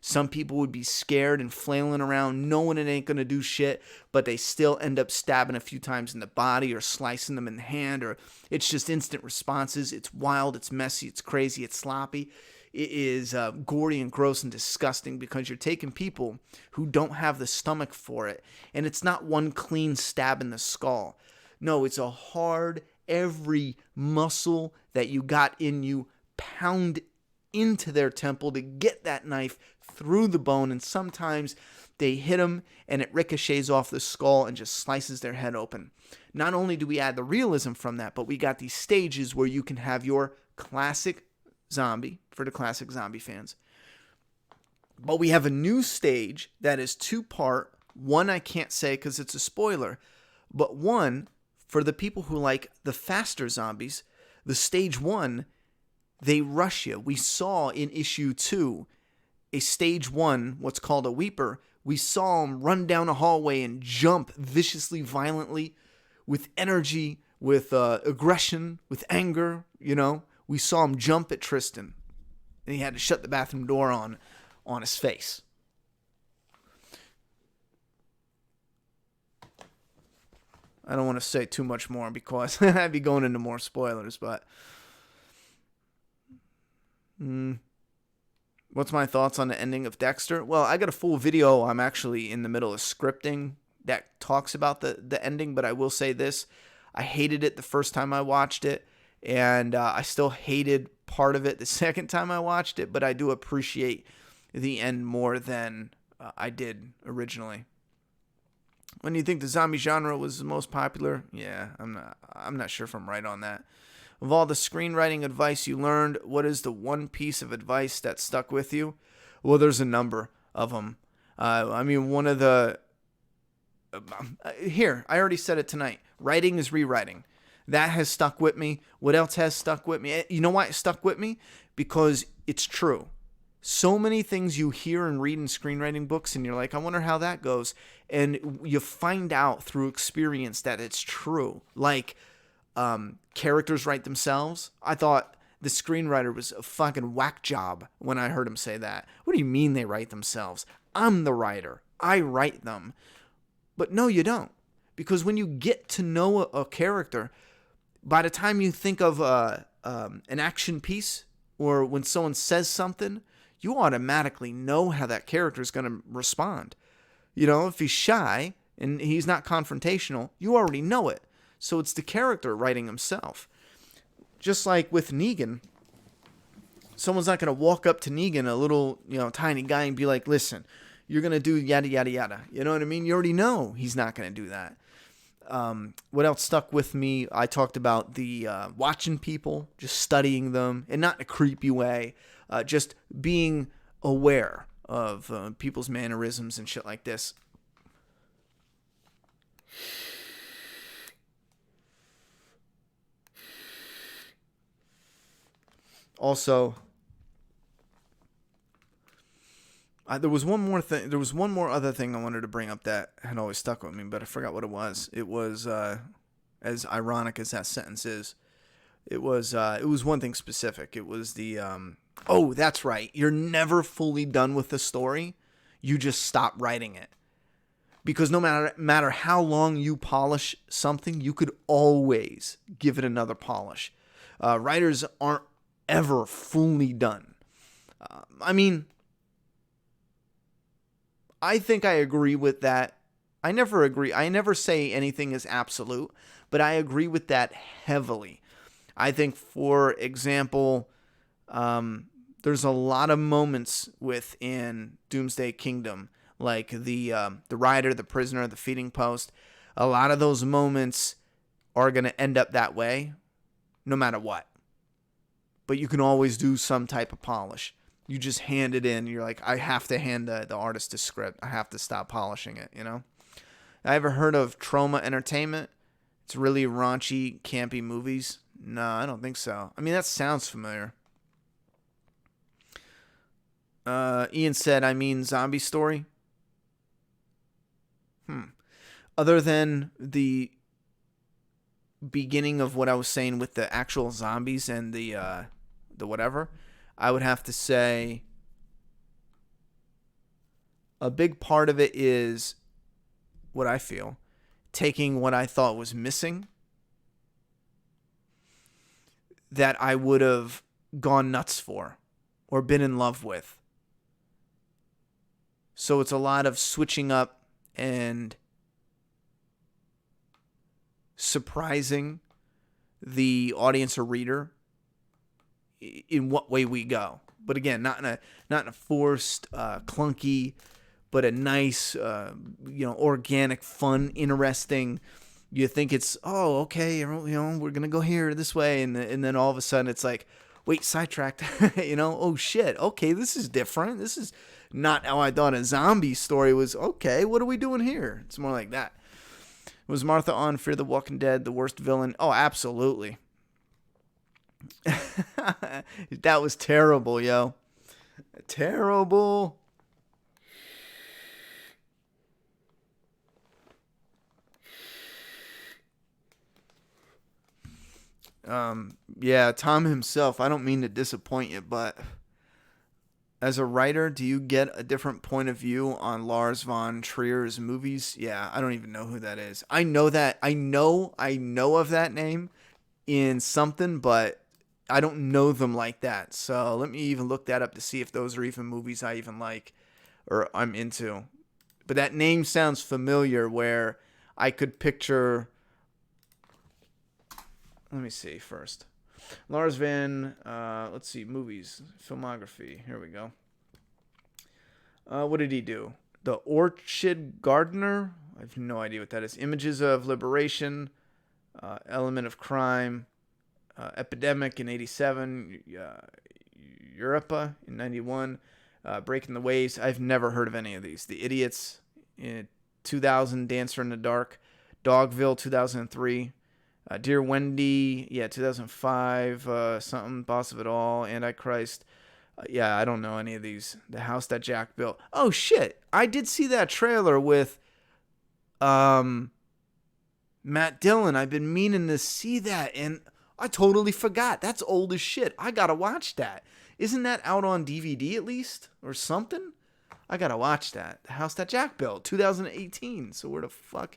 Some people would be scared and flailing around, knowing it ain't going to do shit, but they still end up stabbing a few times in the body or slicing them in the hand, or it's just instant responses. It's wild, it's messy, it's crazy, it's sloppy. It is gory and gross and disgusting because you're taking people who don't have the stomach for it, and it's not one clean stab in the skull. No, it's a hard, every muscle that you got in you pound into their temple to get that knife through the bone, and sometimes they hit them and it ricochets off the skull and just slices their head open. Not only do we add the realism from that, but we got these stages where you can have your classic zombie, for the classic zombie fans. But we have a new stage that is 2-part. One I can't say because it's a spoiler, but one, for the people who like the faster zombies, the stage 1, they rush you. We saw in issue 2 a stage 1, what's called a weeper. We saw him run down a hallway and jump viciously, violently, with energy, with aggression, with anger, you know. We saw him jump at Tristan, and he had to shut the bathroom door on his face. I don't want to say too much more because I'd be going into more spoilers, but what's my thoughts on the ending of Dexter? Well, I got a full video I'm actually in the middle of scripting that talks about the ending, but I will say this. I hated it the first time I watched it, and I still hated part of it the second time I watched it, but I do appreciate the end more than I did originally. When do you think the zombie genre was the most popular? Yeah, I'm not sure if I'm right on that. Of all the screenwriting advice you learned, what is the one piece of advice that stuck with you? Well, there's a number of them. I mean, one of the... Here, I already said it tonight. Writing is rewriting. That has stuck with me. What else has stuck with me? You know why it stuck with me? Because it's true. So many things you hear and read in screenwriting books, and you're like, I wonder how that goes. And you find out through experience that it's true. Like, characters write themselves. I thought the screenwriter was a fucking whack job when I heard him say that. What do you mean they write themselves? I'm the writer. I write them. But no, you don't. Because when you get to know a character, by the time you think of an action piece, or when someone says something, you automatically know how that character is going to respond. You know, if he's shy and he's not confrontational, you already know it. So it's the character writing himself. Just like with Negan, someone's not going to walk up to Negan, a little, tiny guy, and be like, listen, you're going to do yada, yada, yada. You know what I mean? You already know he's not going to do that. What else stuck with me? I talked about the watching people, just studying them, and not in a creepy way, just being aware of people's mannerisms and shit like this. Also, there was one more thing. There was one more other thing I wanted to bring up that had always stuck with me, but I forgot what it was. It was, as ironic as that sentence is, it was one thing specific. It was the, oh, that's right. You're never fully done with the story. You just stop writing it. Because no matter how long you polish something, you could always give it another polish. Writers aren't ever fully done. I think I agree with that. I never agree. I never say anything is absolute, but I agree with that heavily. I think, for example, there's a lot of moments within Doomsday Kingdom, like the rider, the prisoner, the feeding post. A lot of those moments are going to end up that way, no matter what. But you can always do some type of polish. You just hand it in. You're like, I have to hand the artist a script. I have to stop polishing it, I ever heard of Troma Entertainment? It's really raunchy, campy movies. No, I don't think so. I mean, that sounds familiar. Ian said, Zombie Story. Other than the beginning of what I was saying with the actual zombies and the whatever, I would have to say a big part of it is what I feel, taking what I thought was missing that I would have gone nuts for or been in love with. So it's a lot of switching up and surprising the audience or reader in what way we go. but again, not in a forced, clunky, but a nice, organic, fun, interesting. You think it's, oh, okay, we're gonna go here this way, and then all of a sudden it's like, wait, sidetracked, oh shit, okay, this is different. This is not how I thought a zombie story was. Okay, what are we doing here? It's more like that. Was Martha on Fear the Walking Dead the worst villain? Oh, absolutely. That was terrible, yo. Terrible. Yeah, Tom himself, I don't mean to disappoint you, but as a writer, do you get a different point of view on Lars von Trier's movies? Yeah, I don't even know who that is. I know of that name in something, but I don't know them like that. So let me even look that up to see if those are even movies I even like or I'm into. But that name sounds familiar where I could picture. Let me see first. Lars Van, let's see, movies, filmography. Here we go. What did he do? The Orchid Gardener? I have no idea what that is. Images of Liberation, Element of Crime, Epidemic in 87, Europa in 91, Breaking the Waves. I've never heard of any of these. The Idiots in 2000, Dancer in the Dark, Dogville 2003. Dear Wendy, 2005, something, Boss of It All, Antichrist. I don't know any of these. The House That Jack Built. Oh, shit. I did see that trailer with Matt Dillon. I've been meaning to see that, and I totally forgot. That's old as shit. I gotta watch that. Isn't that out on DVD at least? Or something? I gotta watch that. The House That Jack Built, 2018. So where the fuck...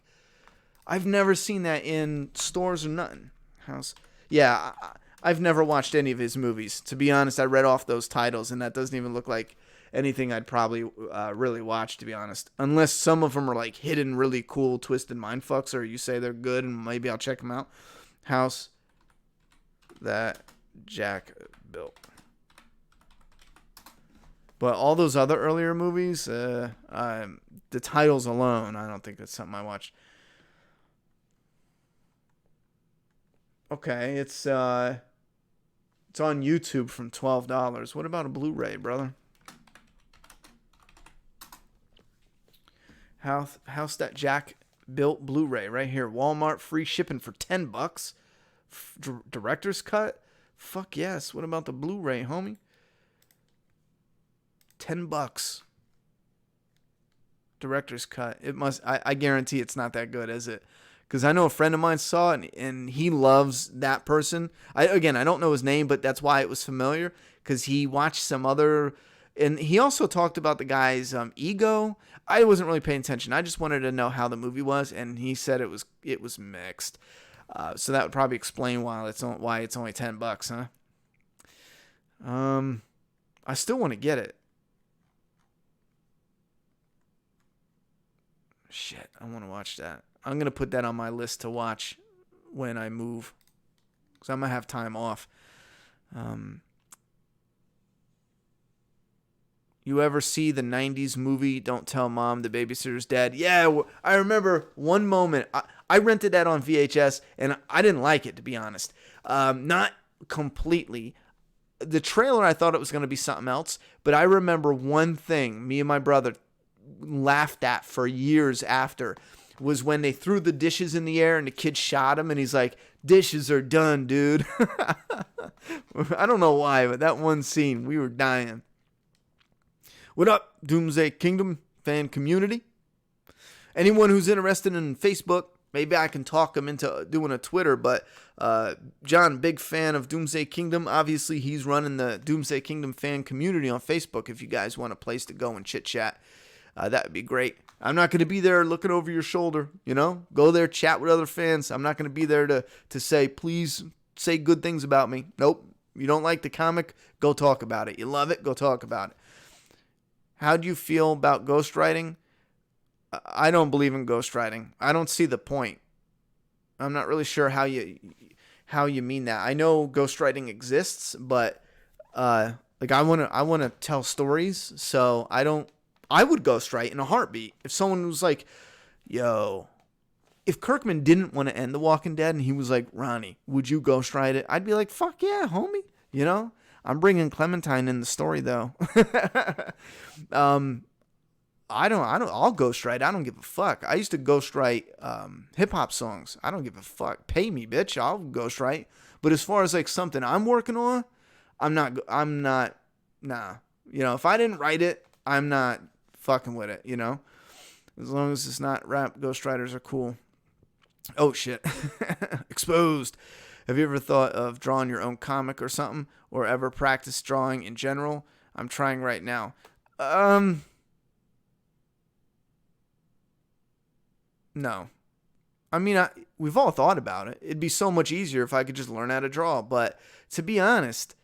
I've never seen that in stores or nothing. I've never watched any of his movies. To be honest, I read off those titles, and that doesn't even look like anything I'd probably really watch, to be honest. Unless some of them are like hidden, really cool, twisted mindfucks, or you say they're good, and maybe I'll check them out. House That Jack Built. But all those other earlier movies, the titles alone, I don't think that's something I watched. Okay, it's on YouTube from $12. What about a Blu-ray, brother? House That Jack Built Blu-ray right here. Walmart free shipping for $10. Director's cut? Fuck yes. What about the Blu-ray, homie? $10. Director's cut. It must. I guarantee it's not that good, is it? Because I know a friend of mine saw it, and he loves that person. I don't know his name, but that's why it was familiar. Because he watched some other... And he also talked about the guy's ego. I wasn't really paying attention. I just wanted to know how the movie was, and he said it was mixed. So that would probably explain why it's only $10, huh? I still want to get it. Shit, I want to watch that. I'm going to put that on my list to watch when I move. Because I'm going to have time off. You ever see the 90s movie, Don't Tell Mom the Babysitter's Dead? Yeah, I remember one moment. I rented that on VHS, and I didn't like it, to be honest. Not completely. The trailer, I thought it was going to be something else. But I remember one thing me and my brother laughed at for years after. Was when they threw the dishes in the air and the kid shot him, and he's like, dishes are done, dude. I don't know why, but that one scene, we were dying. What up, Doomsday Kingdom fan community? Anyone who's interested in Facebook, maybe I can talk them into doing a Twitter, but John, big fan of Doomsday Kingdom. Obviously, he's running the Doomsday Kingdom fan community on Facebook. If you guys want a place to go and chit-chat, that would be great. I'm not going to be there looking over your shoulder, Go there, chat with other fans. I'm not going to be there to say, please say good things about me. Nope. You don't like the comic? Go talk about it. You love it? Go talk about it. How do you feel about ghostwriting? I don't believe in ghostwriting. I don't see the point. I'm not really sure how you mean that. I know ghostwriting exists, but Like I want to tell stories, so I would ghostwrite in a heartbeat. If someone was like, "Yo, if Kirkman didn't want to end The Walking Dead and he was like, Ronnie, would you ghostwrite it?" I'd be like, "Fuck yeah, homie." You know? I'm bringing Clementine in the story though. I'll ghostwrite. I don't give a fuck. I used to ghostwrite hip hop songs. I don't give a fuck. Pay me, bitch. I'll ghostwrite. But as far as like something I'm working on, I'm not, nah. You know, if I didn't write it, I'm not fucking with it, you know? As long as it's not rap, ghostwriters are cool. Oh, shit. Exposed. Have you ever thought of drawing your own comic or something? Or ever practiced drawing in general? I'm trying right now. No. I mean, we've all thought about it. It'd be so much easier if I could just learn how to draw. But to be honest,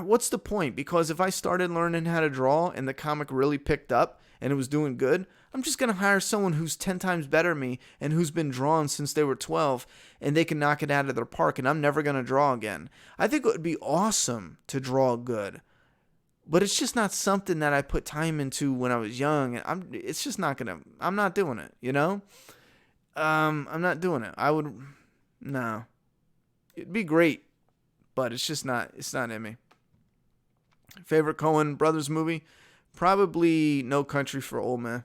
what's the point? Because if I started learning how to draw and the comic really picked up and it was doing good, I'm just going to hire someone who's 10 times better than me and who's been drawn since they were 12 and they can knock it out of their park and I'm never going to draw again. I think it would be awesome to draw good. But it's just not something that I put time into when I was young. I'm not doing it, you know? I'm not doing it. No. It'd be great, but it's not in me. Favorite Coen Brothers movie? Probably No Country for Old Men.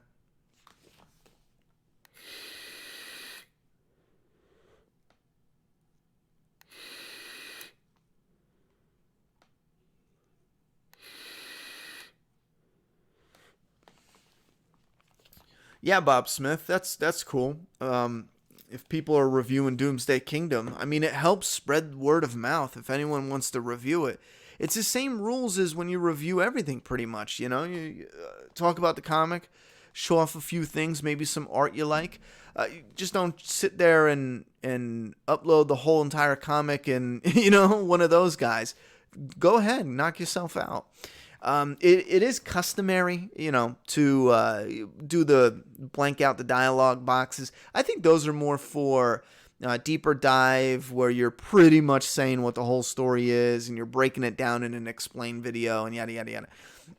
Yeah, Bob Smith, that's cool. If people are reviewing Doomsday Kingdom, I mean, it helps spread word of mouth if anyone wants to review it. It's the same rules as when you review everything, pretty much. You know, you talk about the comic, show off a few things, maybe some art you like. You just don't sit there and upload the whole entire comic and, you know, one of those guys. Go ahead and knock yourself out. It is customary, you know, to do the blank out the dialogue boxes. I think those are more for deeper dive where you're pretty much saying what the whole story is and you're breaking it down in an explain video and yada, yada, yada.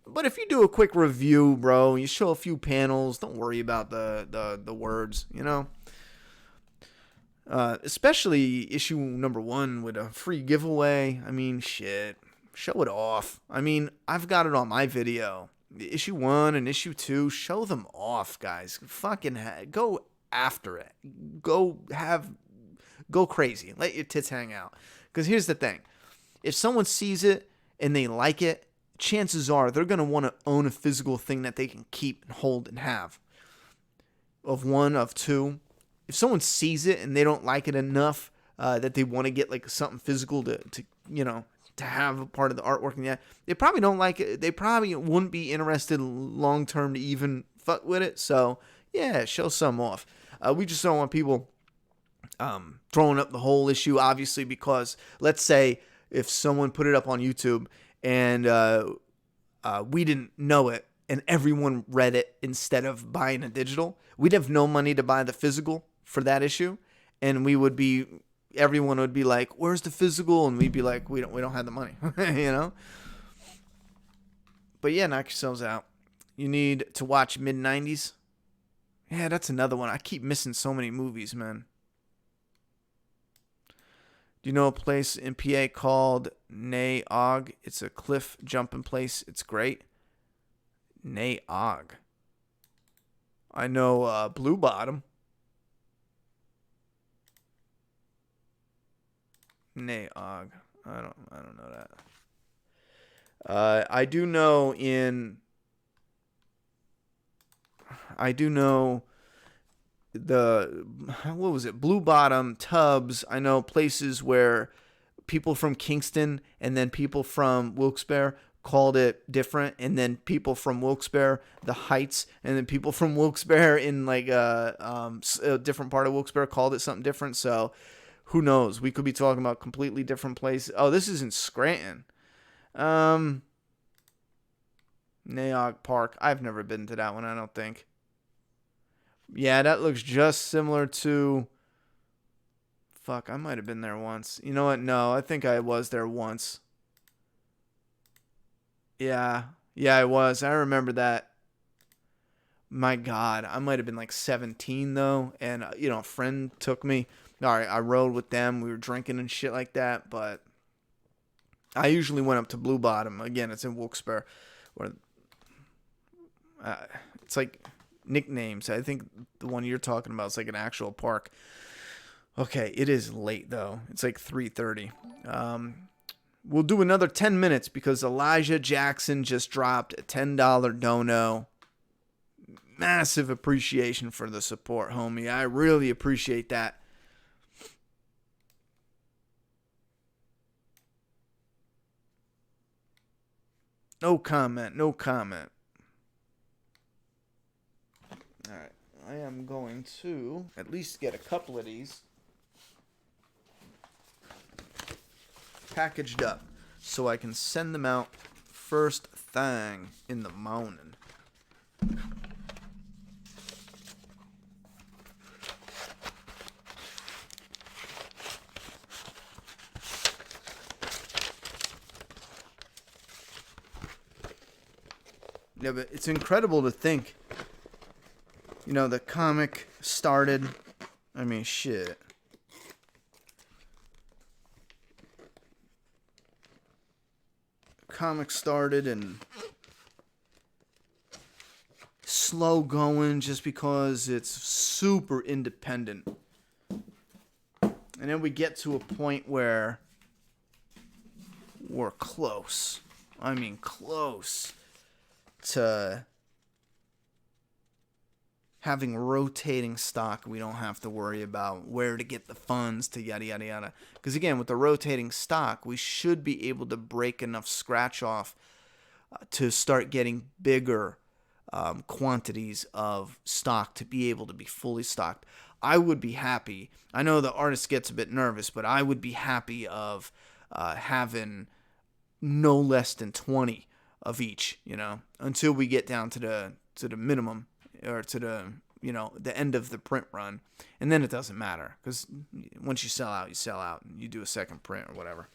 But if you do a quick review, bro, you show a few panels, don't worry about the words, you know. Especially issue number 1 with a free giveaway. I mean, shit. Show it off. I mean, I've got it on my video. Issue 1 and issue 2, show them off, guys. Fucking go after it. Go crazy. Let your tits hang out. Because here's the thing. If someone sees it and they like it, chances are they're going to want to own a physical thing that they can keep and hold and have. Of 1, of 2. If someone sees it and they don't like it enough that they want to get like something physical to you know, to have a part of the artwork and that, they probably don't like it. They probably wouldn't be interested long term to even fuck with it. So yeah, show some off. We just don't want people throwing up the whole issue, obviously, because let's say if someone put it up on YouTube and we didn't know it and everyone read it instead of buying a digital, we'd have no money to buy the physical for that issue, and everyone would be like, "Where's the physical?" And we'd be like, "We don't have the money," you know. But yeah, knock yourselves out. You need to watch mid-90s. Yeah, that's another one. I keep missing so many movies, man. Do you know a place in PA called Nay Og? It's a cliff jumping place. It's great. Nay Og. I know Blue Bottom. Nay Og. I don't know that. I do know what was it? Blue Bottom, Tubbs. I know places where people from Kingston and then people from Wilkes-Barre called it different, and then people from Wilkes-Barre, the Heights, and then people from Wilkes-Barre in like a different part of Wilkes-Barre called it something different. So who knows? We could be talking about completely different places. Oh, this is in Scranton. Nay Og Park. I've never been to that one, I don't think. Yeah, that looks just similar to... Fuck, I might have been there once. You know what? No, I think I was there once. Yeah. Yeah, I was. I remember that. My God, I might have been like 17 though, and a friend took me. All right, I rode with them. We were drinking and shit like that, but I usually went up to Blue Bottom. Again, it's in Wilkes-Barre. Where, it's like nicknames. I think the one you're talking about is like an actual park. Okay, it is late though. It's like 3:30. We'll do another 10 minutes because Elijah Jackson just dropped a $10 dono. Massive appreciation for the support, homie. I really appreciate that. No comment. No comment. Alright. I am going to at least get a couple of these packaged up so I can send them out first thing in the morning. Yeah, but it's incredible to think, the comic started, I mean, shit. Comic started and slow going just because it's super independent. And then we get to a point where we're close. I mean, close to having rotating stock. We don't have to worry about where to get the funds to yada yada yada, because again, with the rotating stock, we should be able to break enough scratch off to start getting bigger quantities of stock to be able to be fully stocked. I would be happy. I know the artist gets a bit nervous, but I would be happy of having no less than 20 of each, until we get down to the minimum, or to the end of the print run. And then it doesn't matter, because once you sell out, and you do a second print or whatever.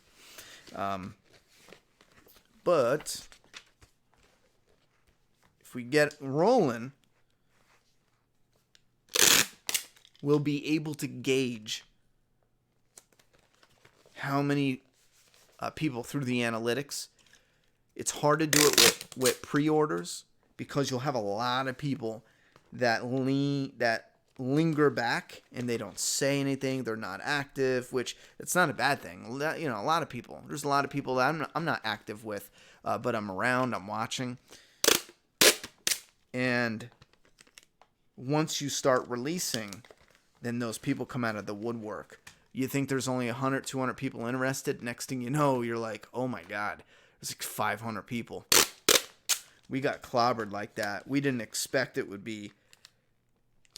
But if we get rolling, we'll be able to gauge how many people through the analytics. It's hard to do it with pre-orders, because you'll have a lot of people that linger back and they don't say anything. They're not active, which it's not a bad thing. A lot of people. There's a lot of people that I'm not active with, but I'm around. I'm watching. And once you start releasing, then those people come out of the woodwork. You think there's only 100, 200 people interested. Next thing you know, you're like, oh my God, there's like 500 people. We got clobbered like that. We didn't expect it would be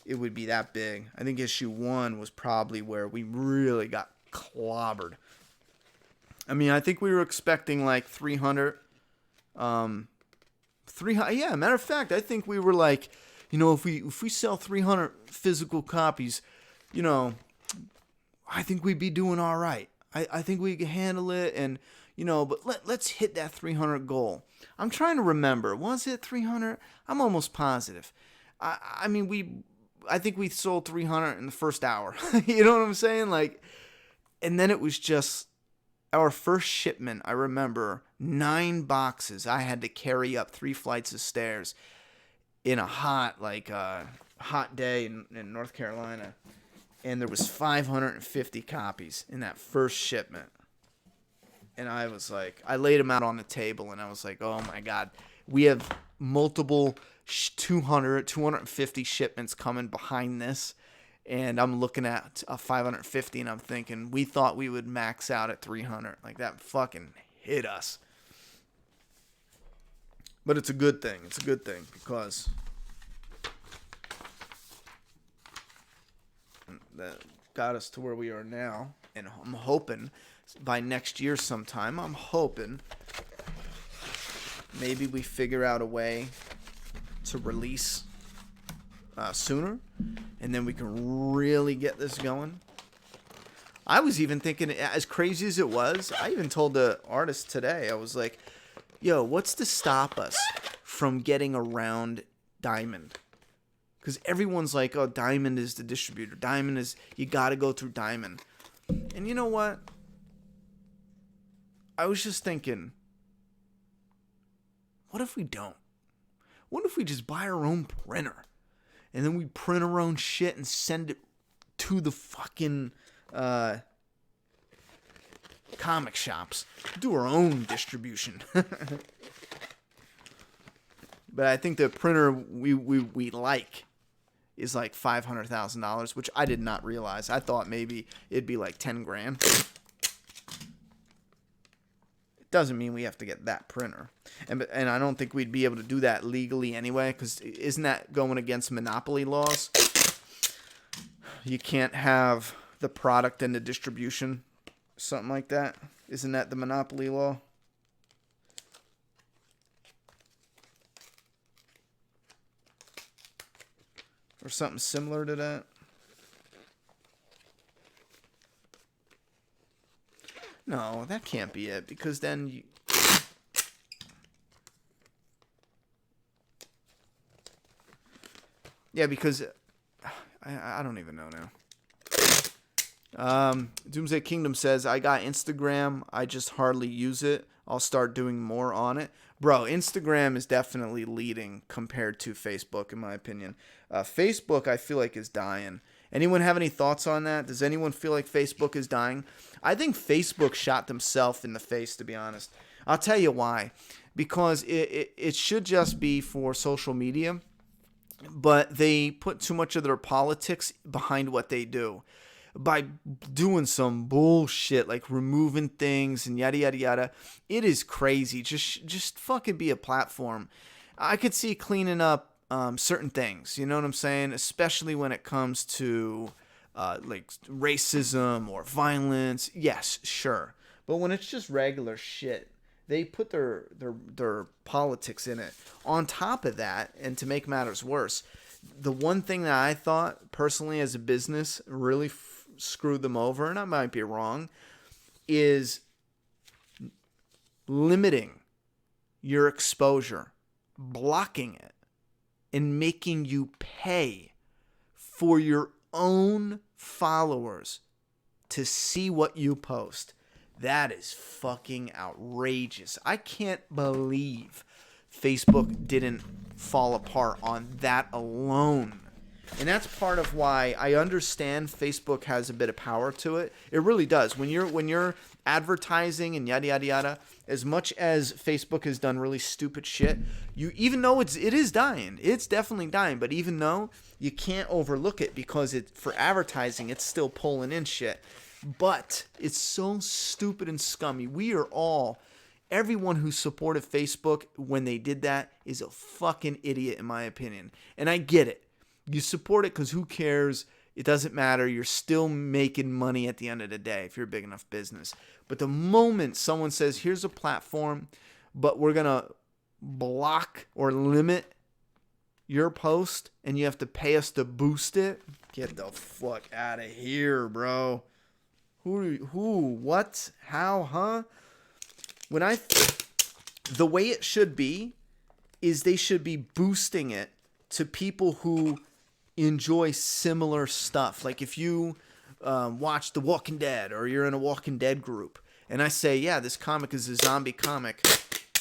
that big. I think issue 1 was probably where we really got clobbered. I mean, I think we were expecting like 300. 300. Yeah, matter of fact, I think we were like, if we sell 300 physical copies, I think we'd be doing all right. I think we could handle it, and but let's hit that 300 goal. I'm trying to remember. Was it 300? I'm almost positive. I think we sold 300 in the first hour. You know what I'm saying? And then it was just our first shipment. I remember 9 boxes I had to carry up 3 flights of stairs in a hot day in North Carolina. And there was 550 copies in that first shipment. And I was like, I laid them out on the table, and I was like, oh my God, we have multiple 250 shipments coming behind this. And I'm looking at a 550, and I'm thinking, we thought we would max out at 300. Like, that fucking hit us. But it's a good thing. It's a good thing, because that got us to where we are now. And I'm hoping by next year sometime, maybe we figure out a way to release sooner, and then we can really get this going. I was even thinking, as crazy as it was, I even told the artist today, I was like, yo, what's to stop us from getting around Diamond? Because everyone's like, oh, Diamond is the distributor. Diamond is, you got to go through Diamond. And you know what? I was just thinking, what if we don't? What if we just buy our own printer? And then we print our own shit and send it to the fucking comic shops. Do our own distribution. But I think the printer we like is like $500,000, which I did not realize. I thought maybe it'd be like 10 grand. It doesn't mean we have to get that printer. And I don't think we'd be able to do that legally anyway, because isn't that going against monopoly laws? You can't have the product and the distribution, something like that. Isn't that the monopoly law? Or something similar to that? No, that can't be it, because then you... Yeah, because... I don't even know now. Doomsday Kingdom says, I got Instagram, I just hardly use it. I'll start doing more on it. Bro, Instagram is definitely leading compared to Facebook, in my opinion. Facebook, I feel like, is dying. Anyone have any thoughts on that? Does anyone feel like Facebook is dying? I think Facebook shot themselves in the face, to be honest. I'll tell you why. Because it should just be for social media, but they put too much of their politics behind what they do. By doing some bullshit like removing things and yada yada yada, it is crazy. Just fucking be a platform. I could see cleaning up certain things. You know what I'm saying? Especially when it comes to like racism or violence. Yes, sure. But when it's just regular shit, they put their politics in it. On top of that, and to make matters worse, the one thing that I thought personally as a business really screwed them over, and I might be wrong, is limiting your exposure, blocking it, and making you pay for your own followers to see what you post. That is fucking outrageous. I can't believe Facebook didn't fall apart on that alone. And that's part of why I understand Facebook has a bit of power to it. It really does. When you're advertising and yada yada yada, as much as Facebook has done really stupid shit, even though it is dying, it's definitely dying. But even though, you can't overlook it because for advertising, it's still pulling in shit. But it's so stupid and scummy. Everyone who supported Facebook when they did that is a fucking idiot, in my opinion. And I get it. You support it because who cares? It doesn't matter. You're still making money at the end of the day if you're a big enough business. But the moment someone says, here's a platform, but we're going to block or limit your post and you have to pay us to boost it, get the fuck out of here, bro. Who, what, how, huh? The way it should be is they should be boosting it to people who enjoy similar stuff. Like if you watch The Walking Dead or you're in a Walking Dead group and I say, yeah, this comic is a zombie comic,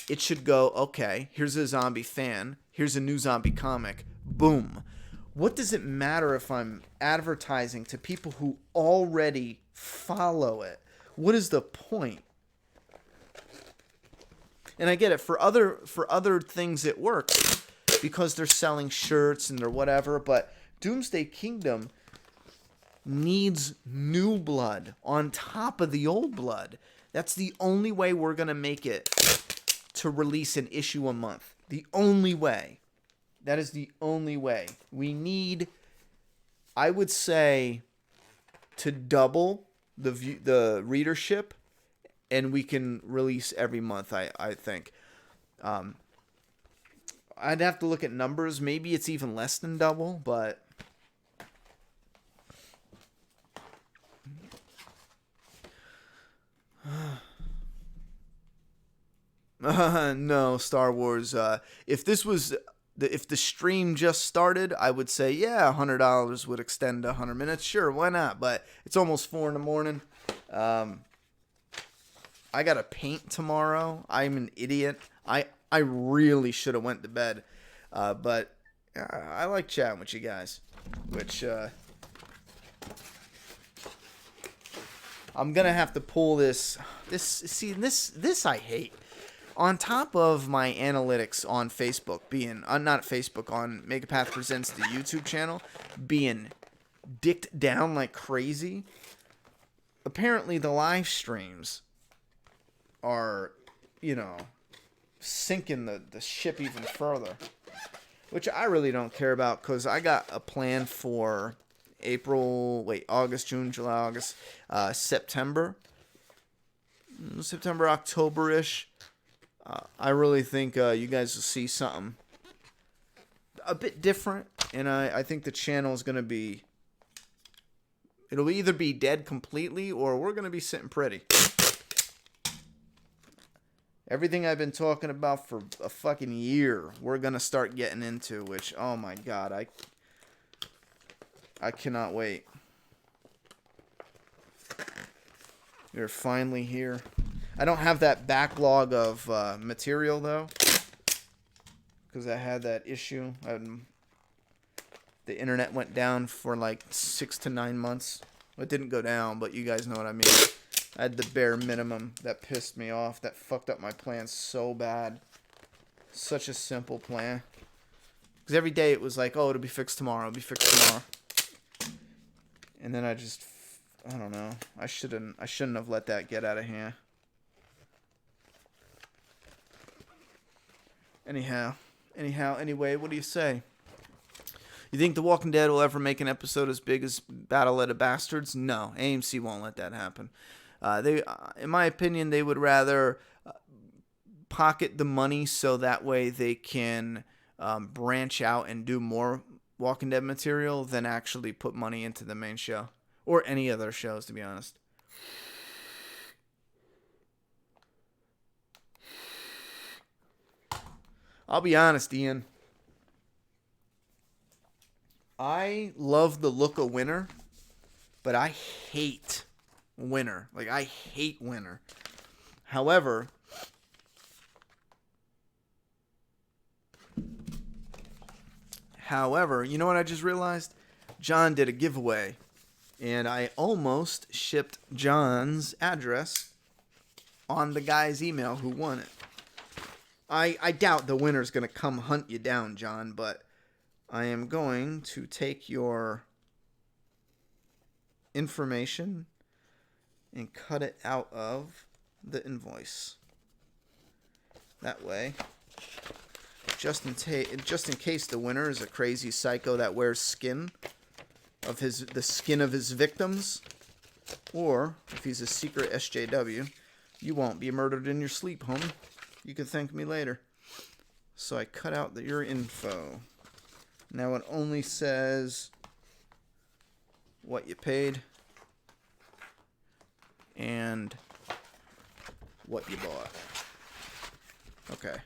it should go, okay, here's a zombie fan, here's a new zombie comic, boom. What does it matter if I'm advertising to people who already follow it? What is the point? And I get it, for other things it works because they're selling shirts and they're whatever, but Doomsday Kingdom needs new blood on top of the old blood. That's the only way we're going to make it to release an issue a month. The only way. That is the only way. We need, I would say, to double the readership, and we can release every month, I think. I'd have to look at numbers. Maybe it's even less than double, but... No, Star Wars. If this was if the stream just started, I would say yeah, $100 would extend 100 minutes. Sure, why not? But it's almost 4 in the morning. I gotta paint tomorrow. I'm an idiot. I really should have went to bed. But I like chatting with you guys, which I'm gonna have to pull this I hate. On top of my analytics on Facebook being not Facebook, on Megapath Presents, the YouTube channel, being dicked down like crazy, apparently the live streams are, sinking the ship even further, which I really don't care about, because I got a plan for August, June, July, August, September, October-ish. I really think you guys will see something a bit different, and I think the channel is going to be, it'll either be dead completely, or we're going to be sitting pretty. Everything I've been talking about for a fucking year, we're going to start getting into, which, oh my god, I cannot wait. We're finally here. I don't have that backlog of material, though, because I had that issue. The internet went down for like 6 to 9 months. Well, it didn't go down, but you guys know what I mean. I had the bare minimum. That pissed me off. That fucked up my plan so bad. Such a simple plan. Because every day it was like, oh, it'll be fixed tomorrow. It'll be fixed tomorrow. And then I don't know. I shouldn't have let that get out of hand. Anyway, what do you say? You think The Walking Dead will ever make an episode as big as Battle of the Bastards? No, AMC won't let that happen. In my opinion, they would rather pocket the money so that way they can branch out and do more Walking Dead material than actually put money into the main show. Or any other shows, to be honest. I'll be honest, Ian. I love the look of Winter, but I hate Winter. Like, I hate Winter. However, you know what I just realized? John did a giveaway, and I almost shipped John's address on the guy's email who won it. I doubt the winner's going to come hunt you down, John, but I am going to take your information and cut it out of the invoice. That way, just in case the winner is a crazy psycho that wears the skin of his victims, or if he's a secret SJW, you won't be murdered in your sleep, homie. You can thank me later. So I cut out your info. Now it only says what you paid and what you bought. Okay.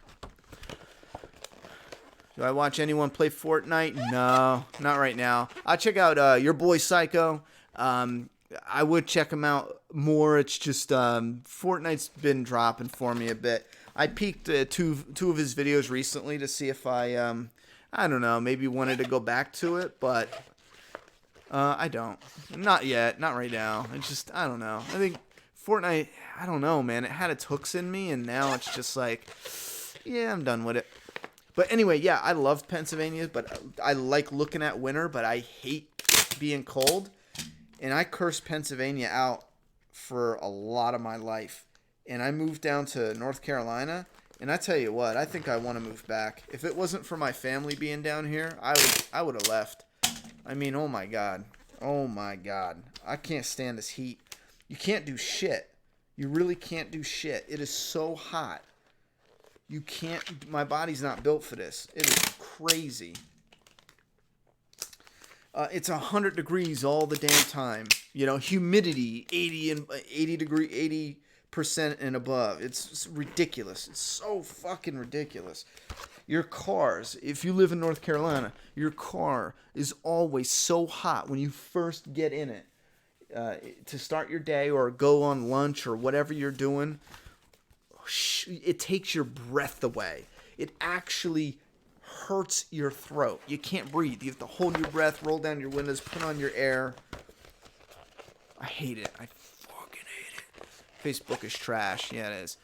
Do I watch anyone play Fortnite? No, not right now. I'll check out your boy Psycho. I would check him out more. It's just Fortnite's been dropping for me a bit. I peeked two of his videos recently to see if I don't know, maybe wanted to go back to it, but I don't. Not yet. Not right now. It's just, I don't know. I think Fortnite, I don't know, man. It had its hooks in me, and now it's just like, yeah, I'm done with it. But anyway, yeah, I love Pennsylvania, but I like looking at winter, but I hate being cold. And I cursed Pennsylvania out for a lot of my life. And I moved down to North Carolina, and I tell you what, I think I want to move back. If it wasn't for my family being down here, I would have left. I mean, oh my god. I can't stand this heat. You can't do shit. You really can't do shit. It is so hot. You can't, my body's not built for this. It is crazy. It's 100 degrees all the damn time. You know, humidity, 80% and above. It's ridiculous. It's so fucking ridiculous. Your cars, if you live in North Carolina, your car is always so hot when you first get in it. To start your day or go on lunch or whatever you're doing, it takes your breath away. It actually hurts your throat. You can't breathe. You have to hold your breath, roll down your windows, put on your air. I hate it. I fucking hate it. Facebook is trash. Yeah, it is.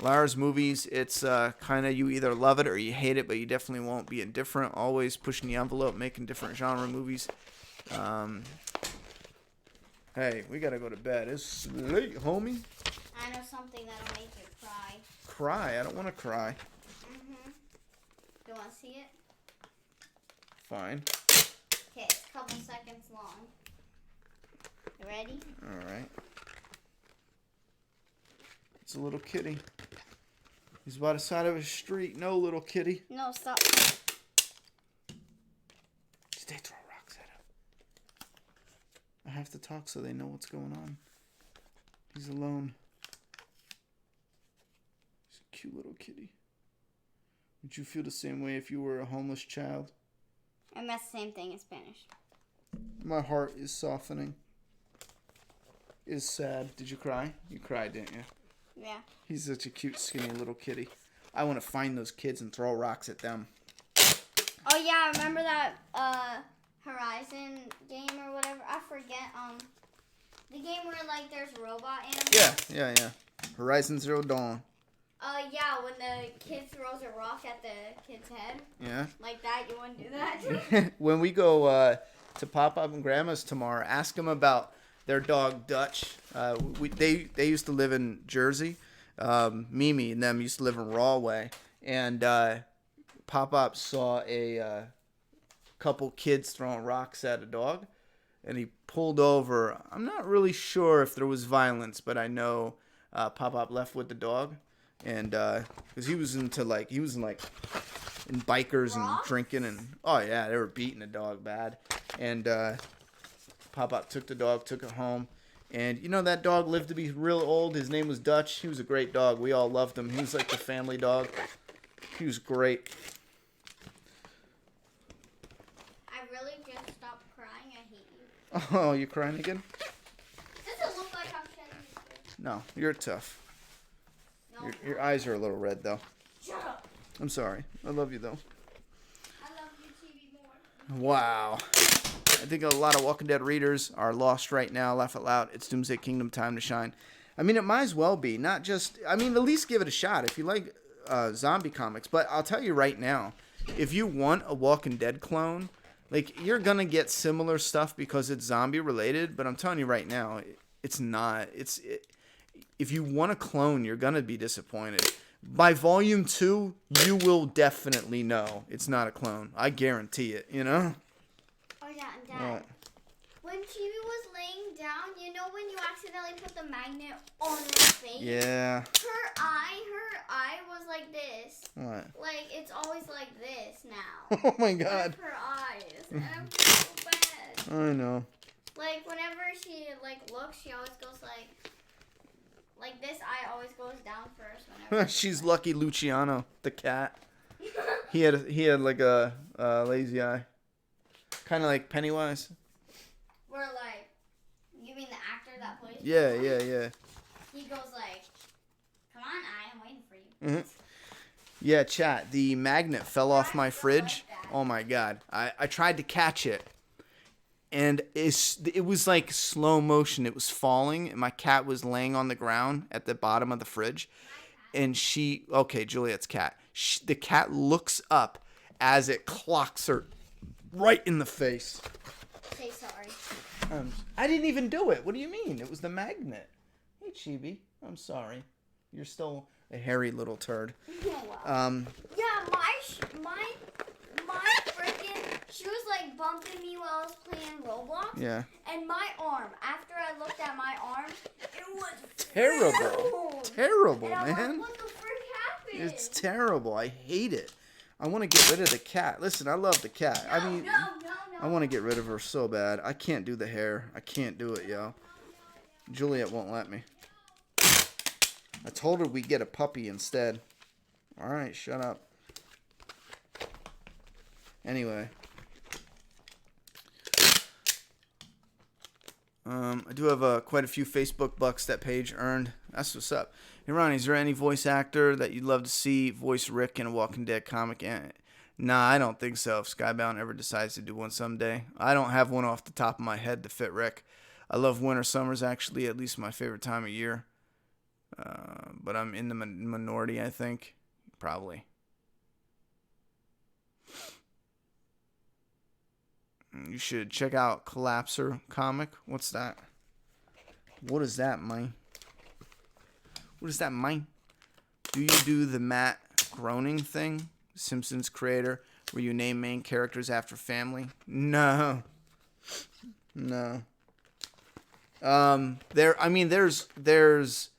Lars movies, it's kind of you either love it or you hate it, but you definitely won't be indifferent. Always pushing the envelope, making different genre movies. Hey, we gotta go to bed. It's late, homie. I know something that'll make you cry. Cry? I don't want to cry. You want to see it? Fine. Okay, it's a couple seconds long. You ready? All right. It's a little kitty. He's by the side of a street. No, little kitty. No, stop. Stay throw rocks at him. I have to talk so they know what's going on. He's alone. He's a cute little kitty. Would you feel the same way if you were a homeless child? And that's the same thing in Spanish. My heart is softening. Is sad. Did you cry? You cried, didn't you? Yeah. He's such a cute, skinny little kitty. I want to find those kids and throw rocks at them. Oh yeah, remember that Horizon game or whatever? I forget. The game where like there's robot animals. Yeah. Horizon Zero Dawn. Yeah, when the kid throws a rock at the kid's head. Yeah. Like that, you want to do that? When we go to Pop-Up and Grandma's tomorrow, ask them about their dog Dutch. They used to live in Jersey. Mimi and them used to live in Rahway. And Pop-Up saw a couple kids throwing rocks at a dog. And he pulled over. I'm not really sure if there was violence, but I know Pop-Up left with the dog. And because he was in bikers and drinking, and oh yeah, they were beating the dog bad. And Pop-Up took the dog, took it home, and you know that dog lived to be real old. His name was Dutch. He was a great dog. We all loved him. He was like the family dog. He was great. I really just stopped crying. I hate you. Oh, you crying again? Does it look like I'm shedding tears? No, you're tough. No. Your eyes are a little red though. Shut up. I'm sorry. I love you though. I love you, TV more. Wow. I think a lot of Walking Dead readers are lost right now. Laugh out loud. It's Doomsday Kingdom time to shine. I mean, it might as well be. Not just... I mean, at least give it a shot if you like zombie comics. But I'll tell you right now, if you want a Walking Dead clone, like, you're going to get similar stuff because it's zombie related. But I'm telling you right now, it's not. If you want a clone, you're going to be disappointed. By volume 2, you will definitely know it's not a clone. I guarantee it, you know? Oh yeah, and Dad. What? When Chibi was laying down, you know when you accidentally put the magnet on her face? Yeah. Her eye was like this. What? Like, it's always like this now. Oh my One God. of her eyes. And I'm so bad. I know. Like, whenever she, like, looks, she always goes like this eye always goes down first whenever. She's lucky Luciano, the cat. He had like a lazy eye. Kind of like Pennywise. Where, like, you mean the actor that plays? Yeah. He goes like, come on, eye, I'm waiting for you. Mm-hmm. Yeah, chat. The magnet fell off my fridge. Oh my God. I tried to catch it. And it was like slow motion. It was falling, and my cat was laying on the ground at the bottom of the fridge. And Juliet's cat. The cat looks up as it clocks her right in the face. Say sorry. I didn't even do it. What do you mean? It was the magnet. Hey, Chibi. I'm sorry. You're still a hairy little turd. Yeah, my freaking, she was like bumping me while I was playing Roblox. Yeah. And my arm, after I looked at my arm, it was Terrible. filled. Terrible, And I'm man. like, what the frick happened? It's terrible. I hate it. I want to get rid of the cat. Listen, I love the cat. No, I mean, no. I want to get rid of her so bad. I can't do the hair. I can't do it, yo. Juliet won't let me. I told her we'd get a puppy instead. Alright, shut up. Anyway. I do have quite a few Facebook bucks that Paige earned. That's what's up. Hey, Ronnie, is there any voice actor that you'd love to see voice Rick in a Walking Dead comic? Nah, I don't think so. If Skybound ever decides to do one someday. I don't have one off the top of my head to fit Rick. I love winter summers, actually, at least my favorite time of year. But I'm in the minority, I think. Probably. You should check out Collapser comic. What's that? What is that, mine? What is that, mine? Do you do the Matt Groening thing? Simpsons creator, where you name main characters after family? No. No. There's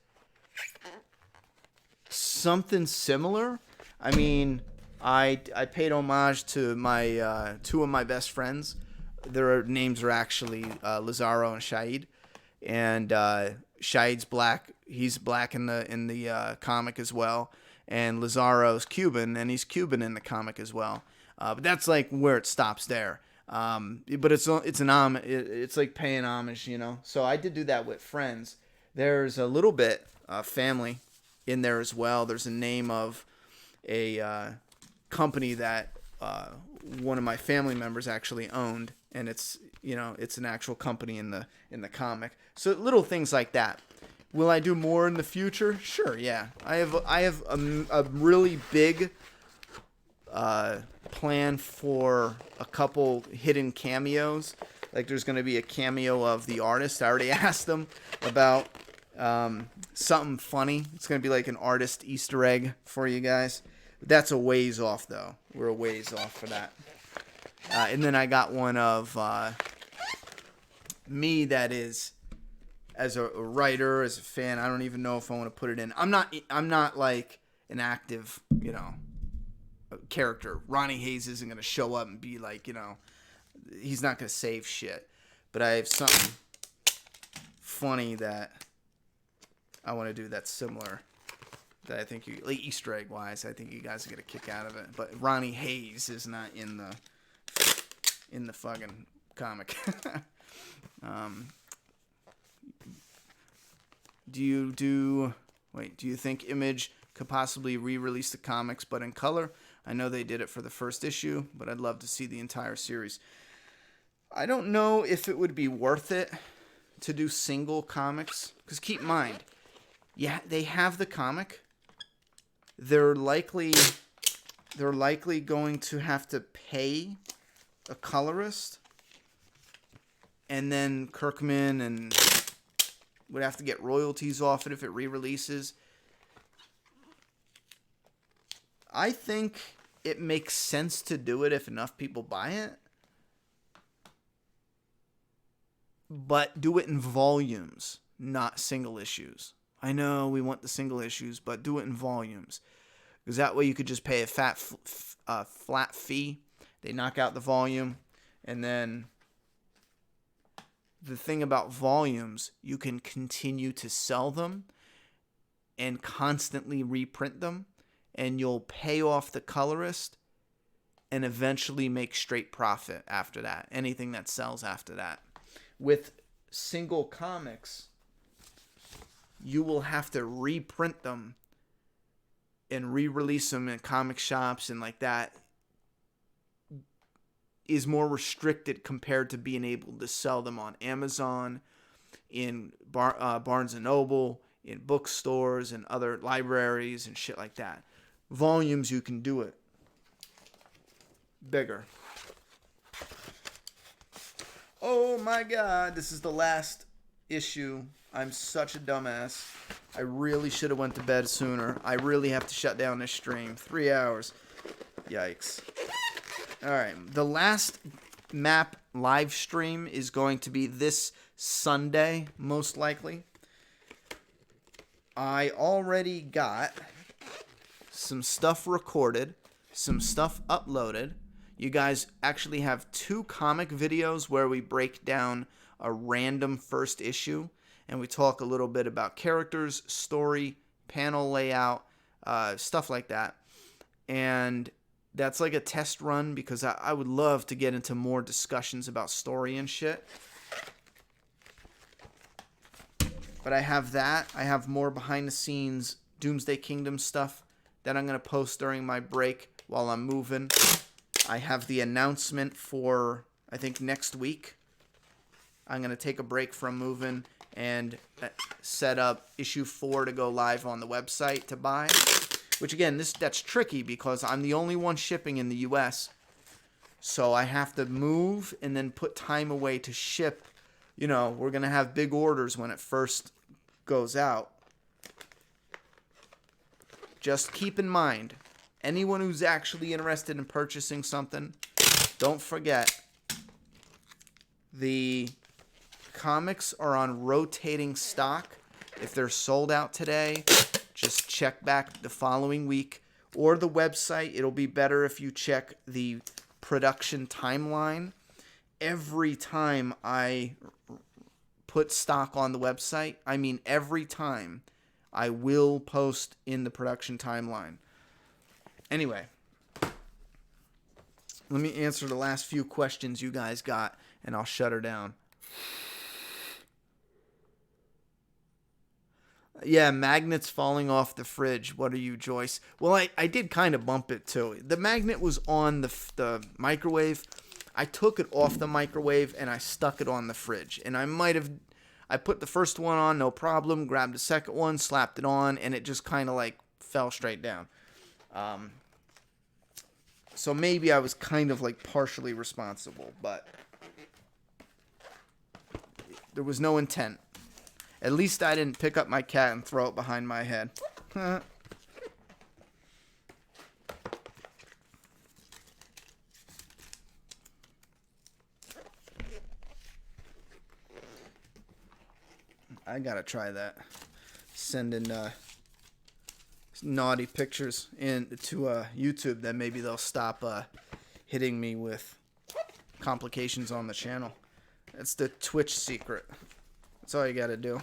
something similar. I mean, I paid homage to my two of my best friends. Their names are actually Lazaro and Shahid, and Shahid's black. He's black in the comic as well, and Lazaro's Cuban, and he's Cuban in the comic as well. But that's like where it stops there. But it's like paying homage, you know. So I did do that with friends. There's a little bit family in there as well. There's a name of a company that one of my family members actually owned, and it's an actual company in the comic. So little things like that. Will I do more in the future? Sure, yeah. I have a really big plan for a couple hidden cameos. Like there's going to be a cameo of the artist. I already asked them about something funny. It's going to be like an artist Easter egg for you guys. That's a ways off, though. We're a ways off for that. And then I got one of me that is, as a writer, as a fan, I don't even know if I want to put it in. I'm not like an active, character. Ronnie Hayes isn't going to show up and be like, he's not going to save shit. But I have something funny that I want to do that's similar. That I think like Easter egg wise, I think you guys get a kick out of it. But Ronnie Hayes is not in the fucking comic. Do you think Image could possibly re-release the comics but in color? I know they did it for the first issue, but I'd love to see the entire series. I don't know if it would be worth it to do single comics, because keep in mind, yeah, they have the comic. They're likely going to have to pay a colorist, and then Kirkman and would have to get royalties off it if it re-releases. I think it makes sense to do it if enough people buy it. But do it in volumes, not single issues. I know we want the single issues, but do it in volumes. Because that way you could just pay a flat fee. They knock out the volume. And then the thing about volumes, you can continue to sell them and constantly reprint them. And you'll pay off the colorist and eventually make straight profit after that. Anything that sells after that. With single comics, you will have to reprint them and re-release them in comic shops and like that. Is more restricted compared to being able to sell them on Amazon, in Barnes & Noble, in bookstores and other libraries and shit like that. Volumes, you can do it bigger. Oh my god, this is the last issue. I'm such a dumbass. I really should have went to bed sooner. I really have to shut down this stream. 3 hours. Yikes. Alright, the last map live stream is going to be this Sunday, most likely. I already got some stuff recorded, some stuff uploaded. You guys actually have 2 comic videos where we break down a random first issue and we talk a little bit about characters, story, panel layout, stuff like that. And that's like a test run because I would love to get into more discussions about story and shit. But I have that. I have more behind the scenes Doomsday Kingdom stuff that I'm going to post during my break while I'm moving. I have the announcement for, I think, next week. I'm going to take a break from moving and set up issue 4 to go live on the website to buy. Which, again, that's tricky because I'm the only one shipping in the U.S. So I have to move and then put time away to ship. You know, we're going to have big orders when it first goes out. Just keep in mind, anyone who's actually interested in purchasing something, don't forget, the comics are on rotating stock. If they're sold out today, just check back the following week. Or the website, it'll be better if you check the production timeline. Every time I put stock on the website, I mean every time, I will post in the production timeline. Anyway, let me answer the last few questions you guys got, and I'll shut her down. Yeah, magnets falling off the fridge. What are you, Joyce? Well, I did kind of bump it, too. The magnet was on the microwave. I took it off the microwave, and I stuck it on the fridge. And I put the first one on, no problem, grabbed the second one, slapped it on, and it just kind of, like, fell straight down. So maybe I was kind of, like, partially responsible, but there was no intent. At least I didn't pick up my cat and throw it behind my head. I gotta try that. Sending naughty pictures to YouTube, then maybe they'll stop hitting me with complications on the channel. That's the Twitch secret. That's all you gotta do.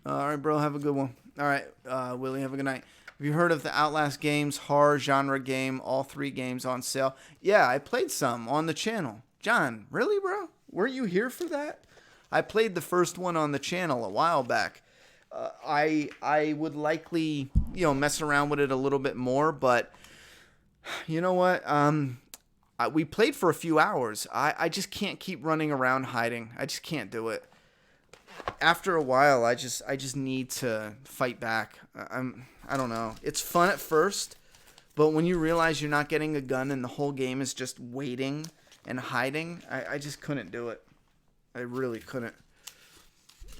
All right, bro. Have a good one. All right, Willie. Have a good night. Have you heard of the Outlast games, horror genre game, all 3 games on sale? Yeah, I played some on the channel. John, really, bro? Weren't you here for that? I played the first one on the channel a while back. I would likely, mess around with it a little bit more, but you know what? We played for a few hours. I just can't keep running around hiding. I just can't do it. After a while, I just need to fight back. I don't know. It's fun at first, but when you realize you're not getting a gun and the whole game is just waiting and hiding, I just couldn't do it. I really couldn't.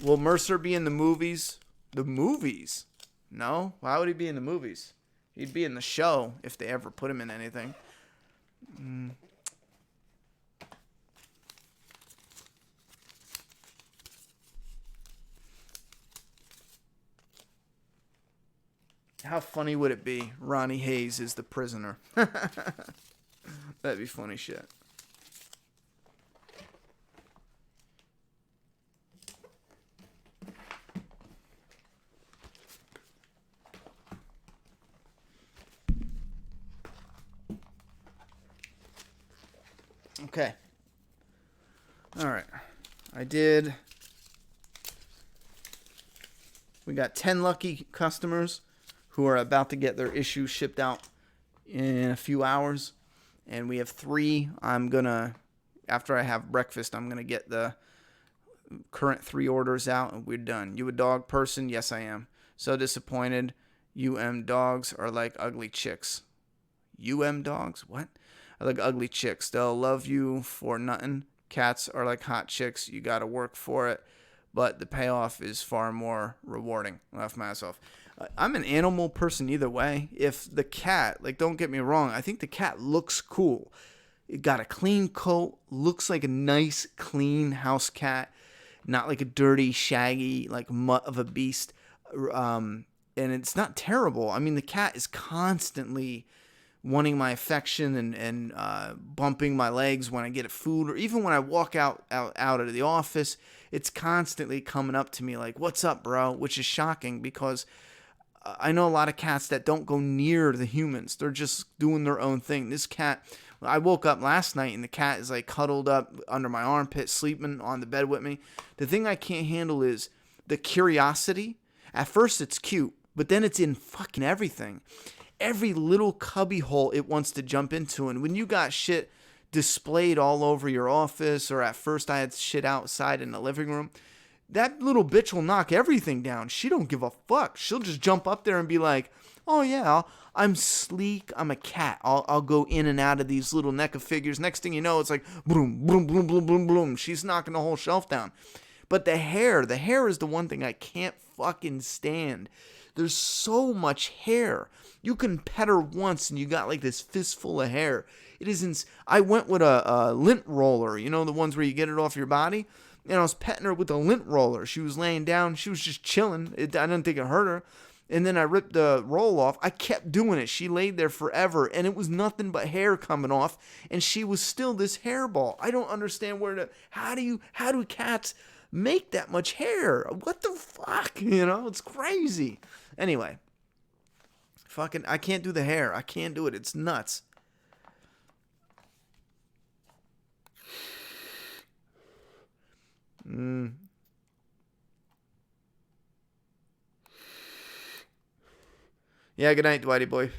Will Mercer be in the movies? The movies? No? Why would he be in the movies? He'd be in the show if they ever put him in anything. How funny would it be? Ronnie Hayes is the prisoner. That'd be funny shit. Okay. All right. We got 10 lucky customers who are about to get their issues shipped out in a few hours. And we have 3. After I have breakfast, I'm going to get the current 3 orders out and we're done. You a dog person? Yes, I am. So disappointed. Dogs are like ugly chicks. Dogs? What? Are like ugly chicks. They'll love you for nothing. Cats are like hot chicks. You got to work for it. But the payoff is far more rewarding. Laugh myself. I'm an animal person either way. If the cat, don't get me wrong, I think the cat looks cool. It got a clean coat, looks like a nice, clean house cat, not like a dirty, shaggy, mutt of a beast. And it's not terrible. I mean, the cat is constantly wanting my affection and bumping my legs when I get food, or even when I walk out of the office. It's constantly coming up to me like, "What's up, bro?" Which is shocking because I know a lot of cats that don't go near the humans. They're just doing their own thing. This cat, I woke up last night and the cat is like cuddled up under my armpit, sleeping on the bed with me. The thing I can't handle is the curiosity. At first it's cute, but then it's in fucking everything. Every little cubby hole it wants to jump into. And when you got shit displayed all over your office, or at first I had shit outside in the living room, that little bitch will knock everything down. She don't give a fuck. She'll just jump up there and be like, "Oh yeah, I'm sleek. I'm a cat. I'll go in and out of these little NECA figures." Next thing you know, it's like boom, boom, boom, boom, boom, boom. She's knocking the whole shelf down. But the hair is the one thing I can't fucking stand. There's so much hair. You can pet her once and you got like this fistful of hair. It isn't. I went with a lint roller, you know, the ones where you get it off your body. And I was petting her with a lint roller. She was laying down. She was just chilling. I didn't think it hurt her. And then I ripped the roll off. I kept doing it. She laid there forever. And it was nothing but hair coming off. And she was still this hairball. I don't understand how do cats make that much hair? What the fuck? You know, it's crazy. Anyway. Fucking, I can't do the hair. I can't do it. It's nuts. Yeah, good night, Dwighty boy.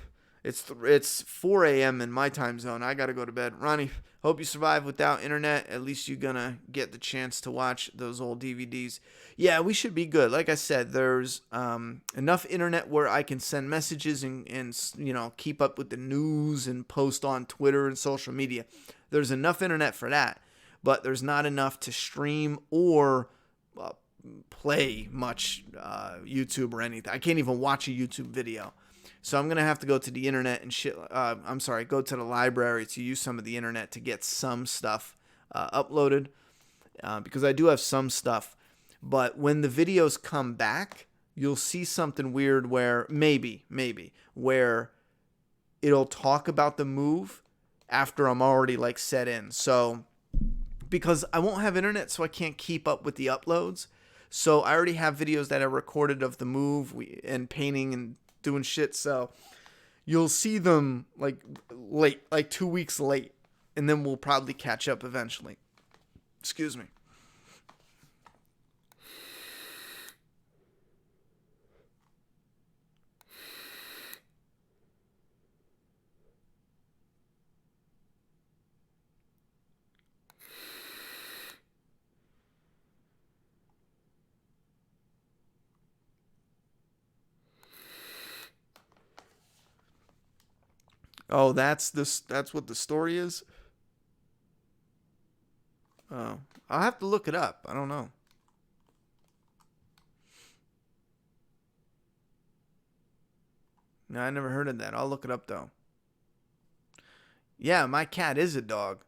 It's 4 a.m. in my time zone. I gotta go to bed. Ronnie, hope you survive without internet. At least you're gonna get the chance to watch those old DVDs. Yeah, we should be good. Like I said, there's enough internet where I can send messages and you know, keep up with the news and post on Twitter and social media. There's enough internet for that, but there's not enough to stream or play much YouTube or anything. I can't even watch a YouTube video. So I'm going to have to go to the internet and go to the library to use some of the internet to get some stuff uploaded because I do have some stuff. But when the videos come back, you'll see something weird where maybe, where it'll talk about the move after I'm already like set in. So because I won't have internet, so I can't keep up with the uploads. So I already have videos that I recorded of the move and painting and doing shit, so you'll see them like late, like 2 weeks late, and then we'll probably catch up eventually. Excuse me. Oh, that's what the story is? Oh, I'll have to look it up. I don't know. No, I never heard of that. I'll look it up though. Yeah, my cat is a dog.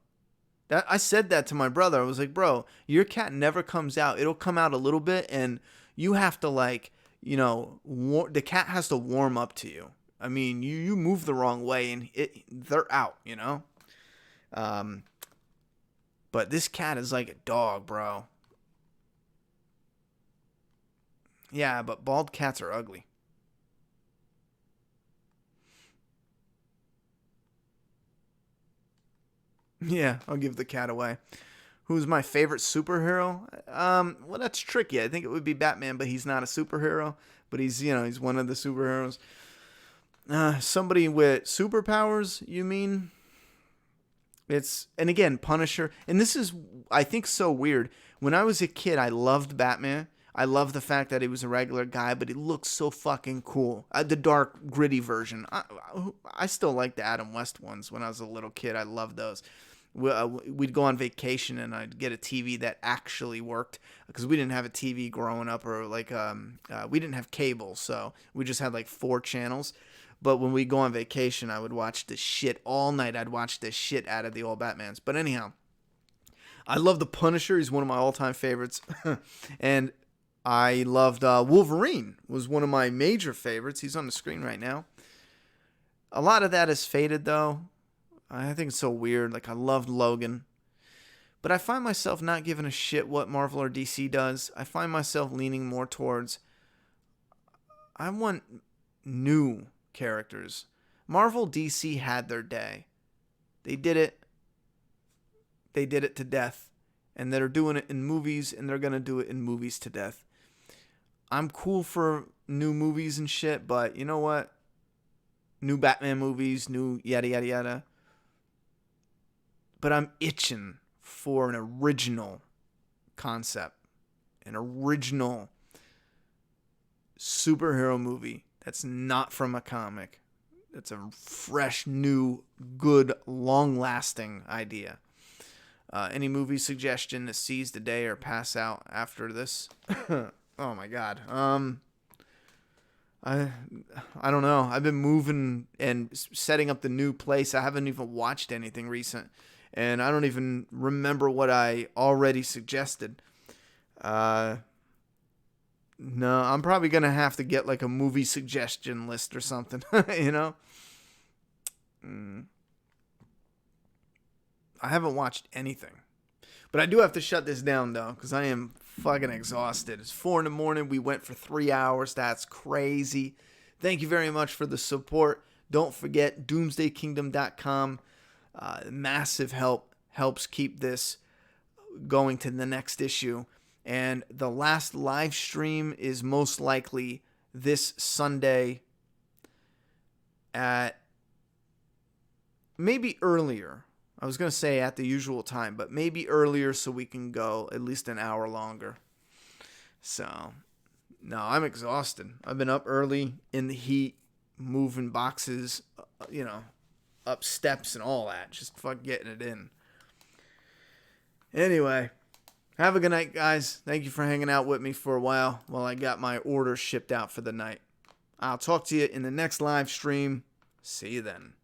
I said that to my brother. I was like, "Bro, your cat never comes out. It'll come out a little bit and you have to like, you know, the cat has to warm up to you. I mean, you move the wrong way and they're out, you know? But this cat is like a dog, bro. Yeah, but bald cats are ugly. Yeah, I'll give the cat away. Who's my favorite superhero? Well, that's tricky. I think it would be Batman, but he's not a superhero. But he's one of the superheroes. Somebody with superpowers, you mean? And again, Punisher. And this is, I think, so weird. When I was a kid, I loved Batman. I loved the fact that he was a regular guy, but he looked so fucking cool. The dark, gritty version. I still like the Adam West ones when I was a little kid. I loved those. We'd go on vacation and I'd get a TV that actually worked because we didn't have a TV growing up, or like we didn't have cable, so we just had like 4 channels. But when we go on vacation, I would watch the shit all night. I'd watch the shit out of the old Batmans. But anyhow, I love the Punisher. He's one of my all-time favorites. And I loved Wolverine. Was one of my major favorites. He's on the screen right now. A lot of that is faded, though. I think it's so weird. Like, I loved Logan. But I find myself not giving a shit what Marvel or DC does. I find myself leaning more towards, I want new characters. Marvel, DC had their day. They did it. They did it to death. And they're doing it in movies, and they're going to do it in movies to death. I'm cool for new movies and shit, but you know what? New Batman movies, new yada yada yada. But I'm itching for an original concept. An original superhero movie that's not from a comic. It's a fresh, new, good, long-lasting idea. Any movie suggestion to seize the day or pass out after this? Oh my God. I don't know. I've been moving and setting up the new place. I haven't even watched anything recent, and I don't even remember what I already suggested. No, I'm probably gonna have to get like a movie suggestion list or something. You know. I haven't watched anything. But I do have to shut this down, though, because I am fucking exhausted. It's 4 a.m. We went for 3 hours. That's crazy. Thank you very much for the support. Don't forget, doomsdaykingdom.com. Massive help. Helps keep this going to the next issue. And the last live stream is most likely this Sunday at maybe earlier. I was going to say at the usual time, but maybe earlier so we can go at least an hour longer. So, no, I'm exhausted. I've been up early in the heat, moving boxes, up steps and all that. Just fuck getting it in. Anyway, have a good night, guys. Thank you for hanging out with me for a while I got my order shipped out for the night. I'll talk to you in the next live stream. See you then.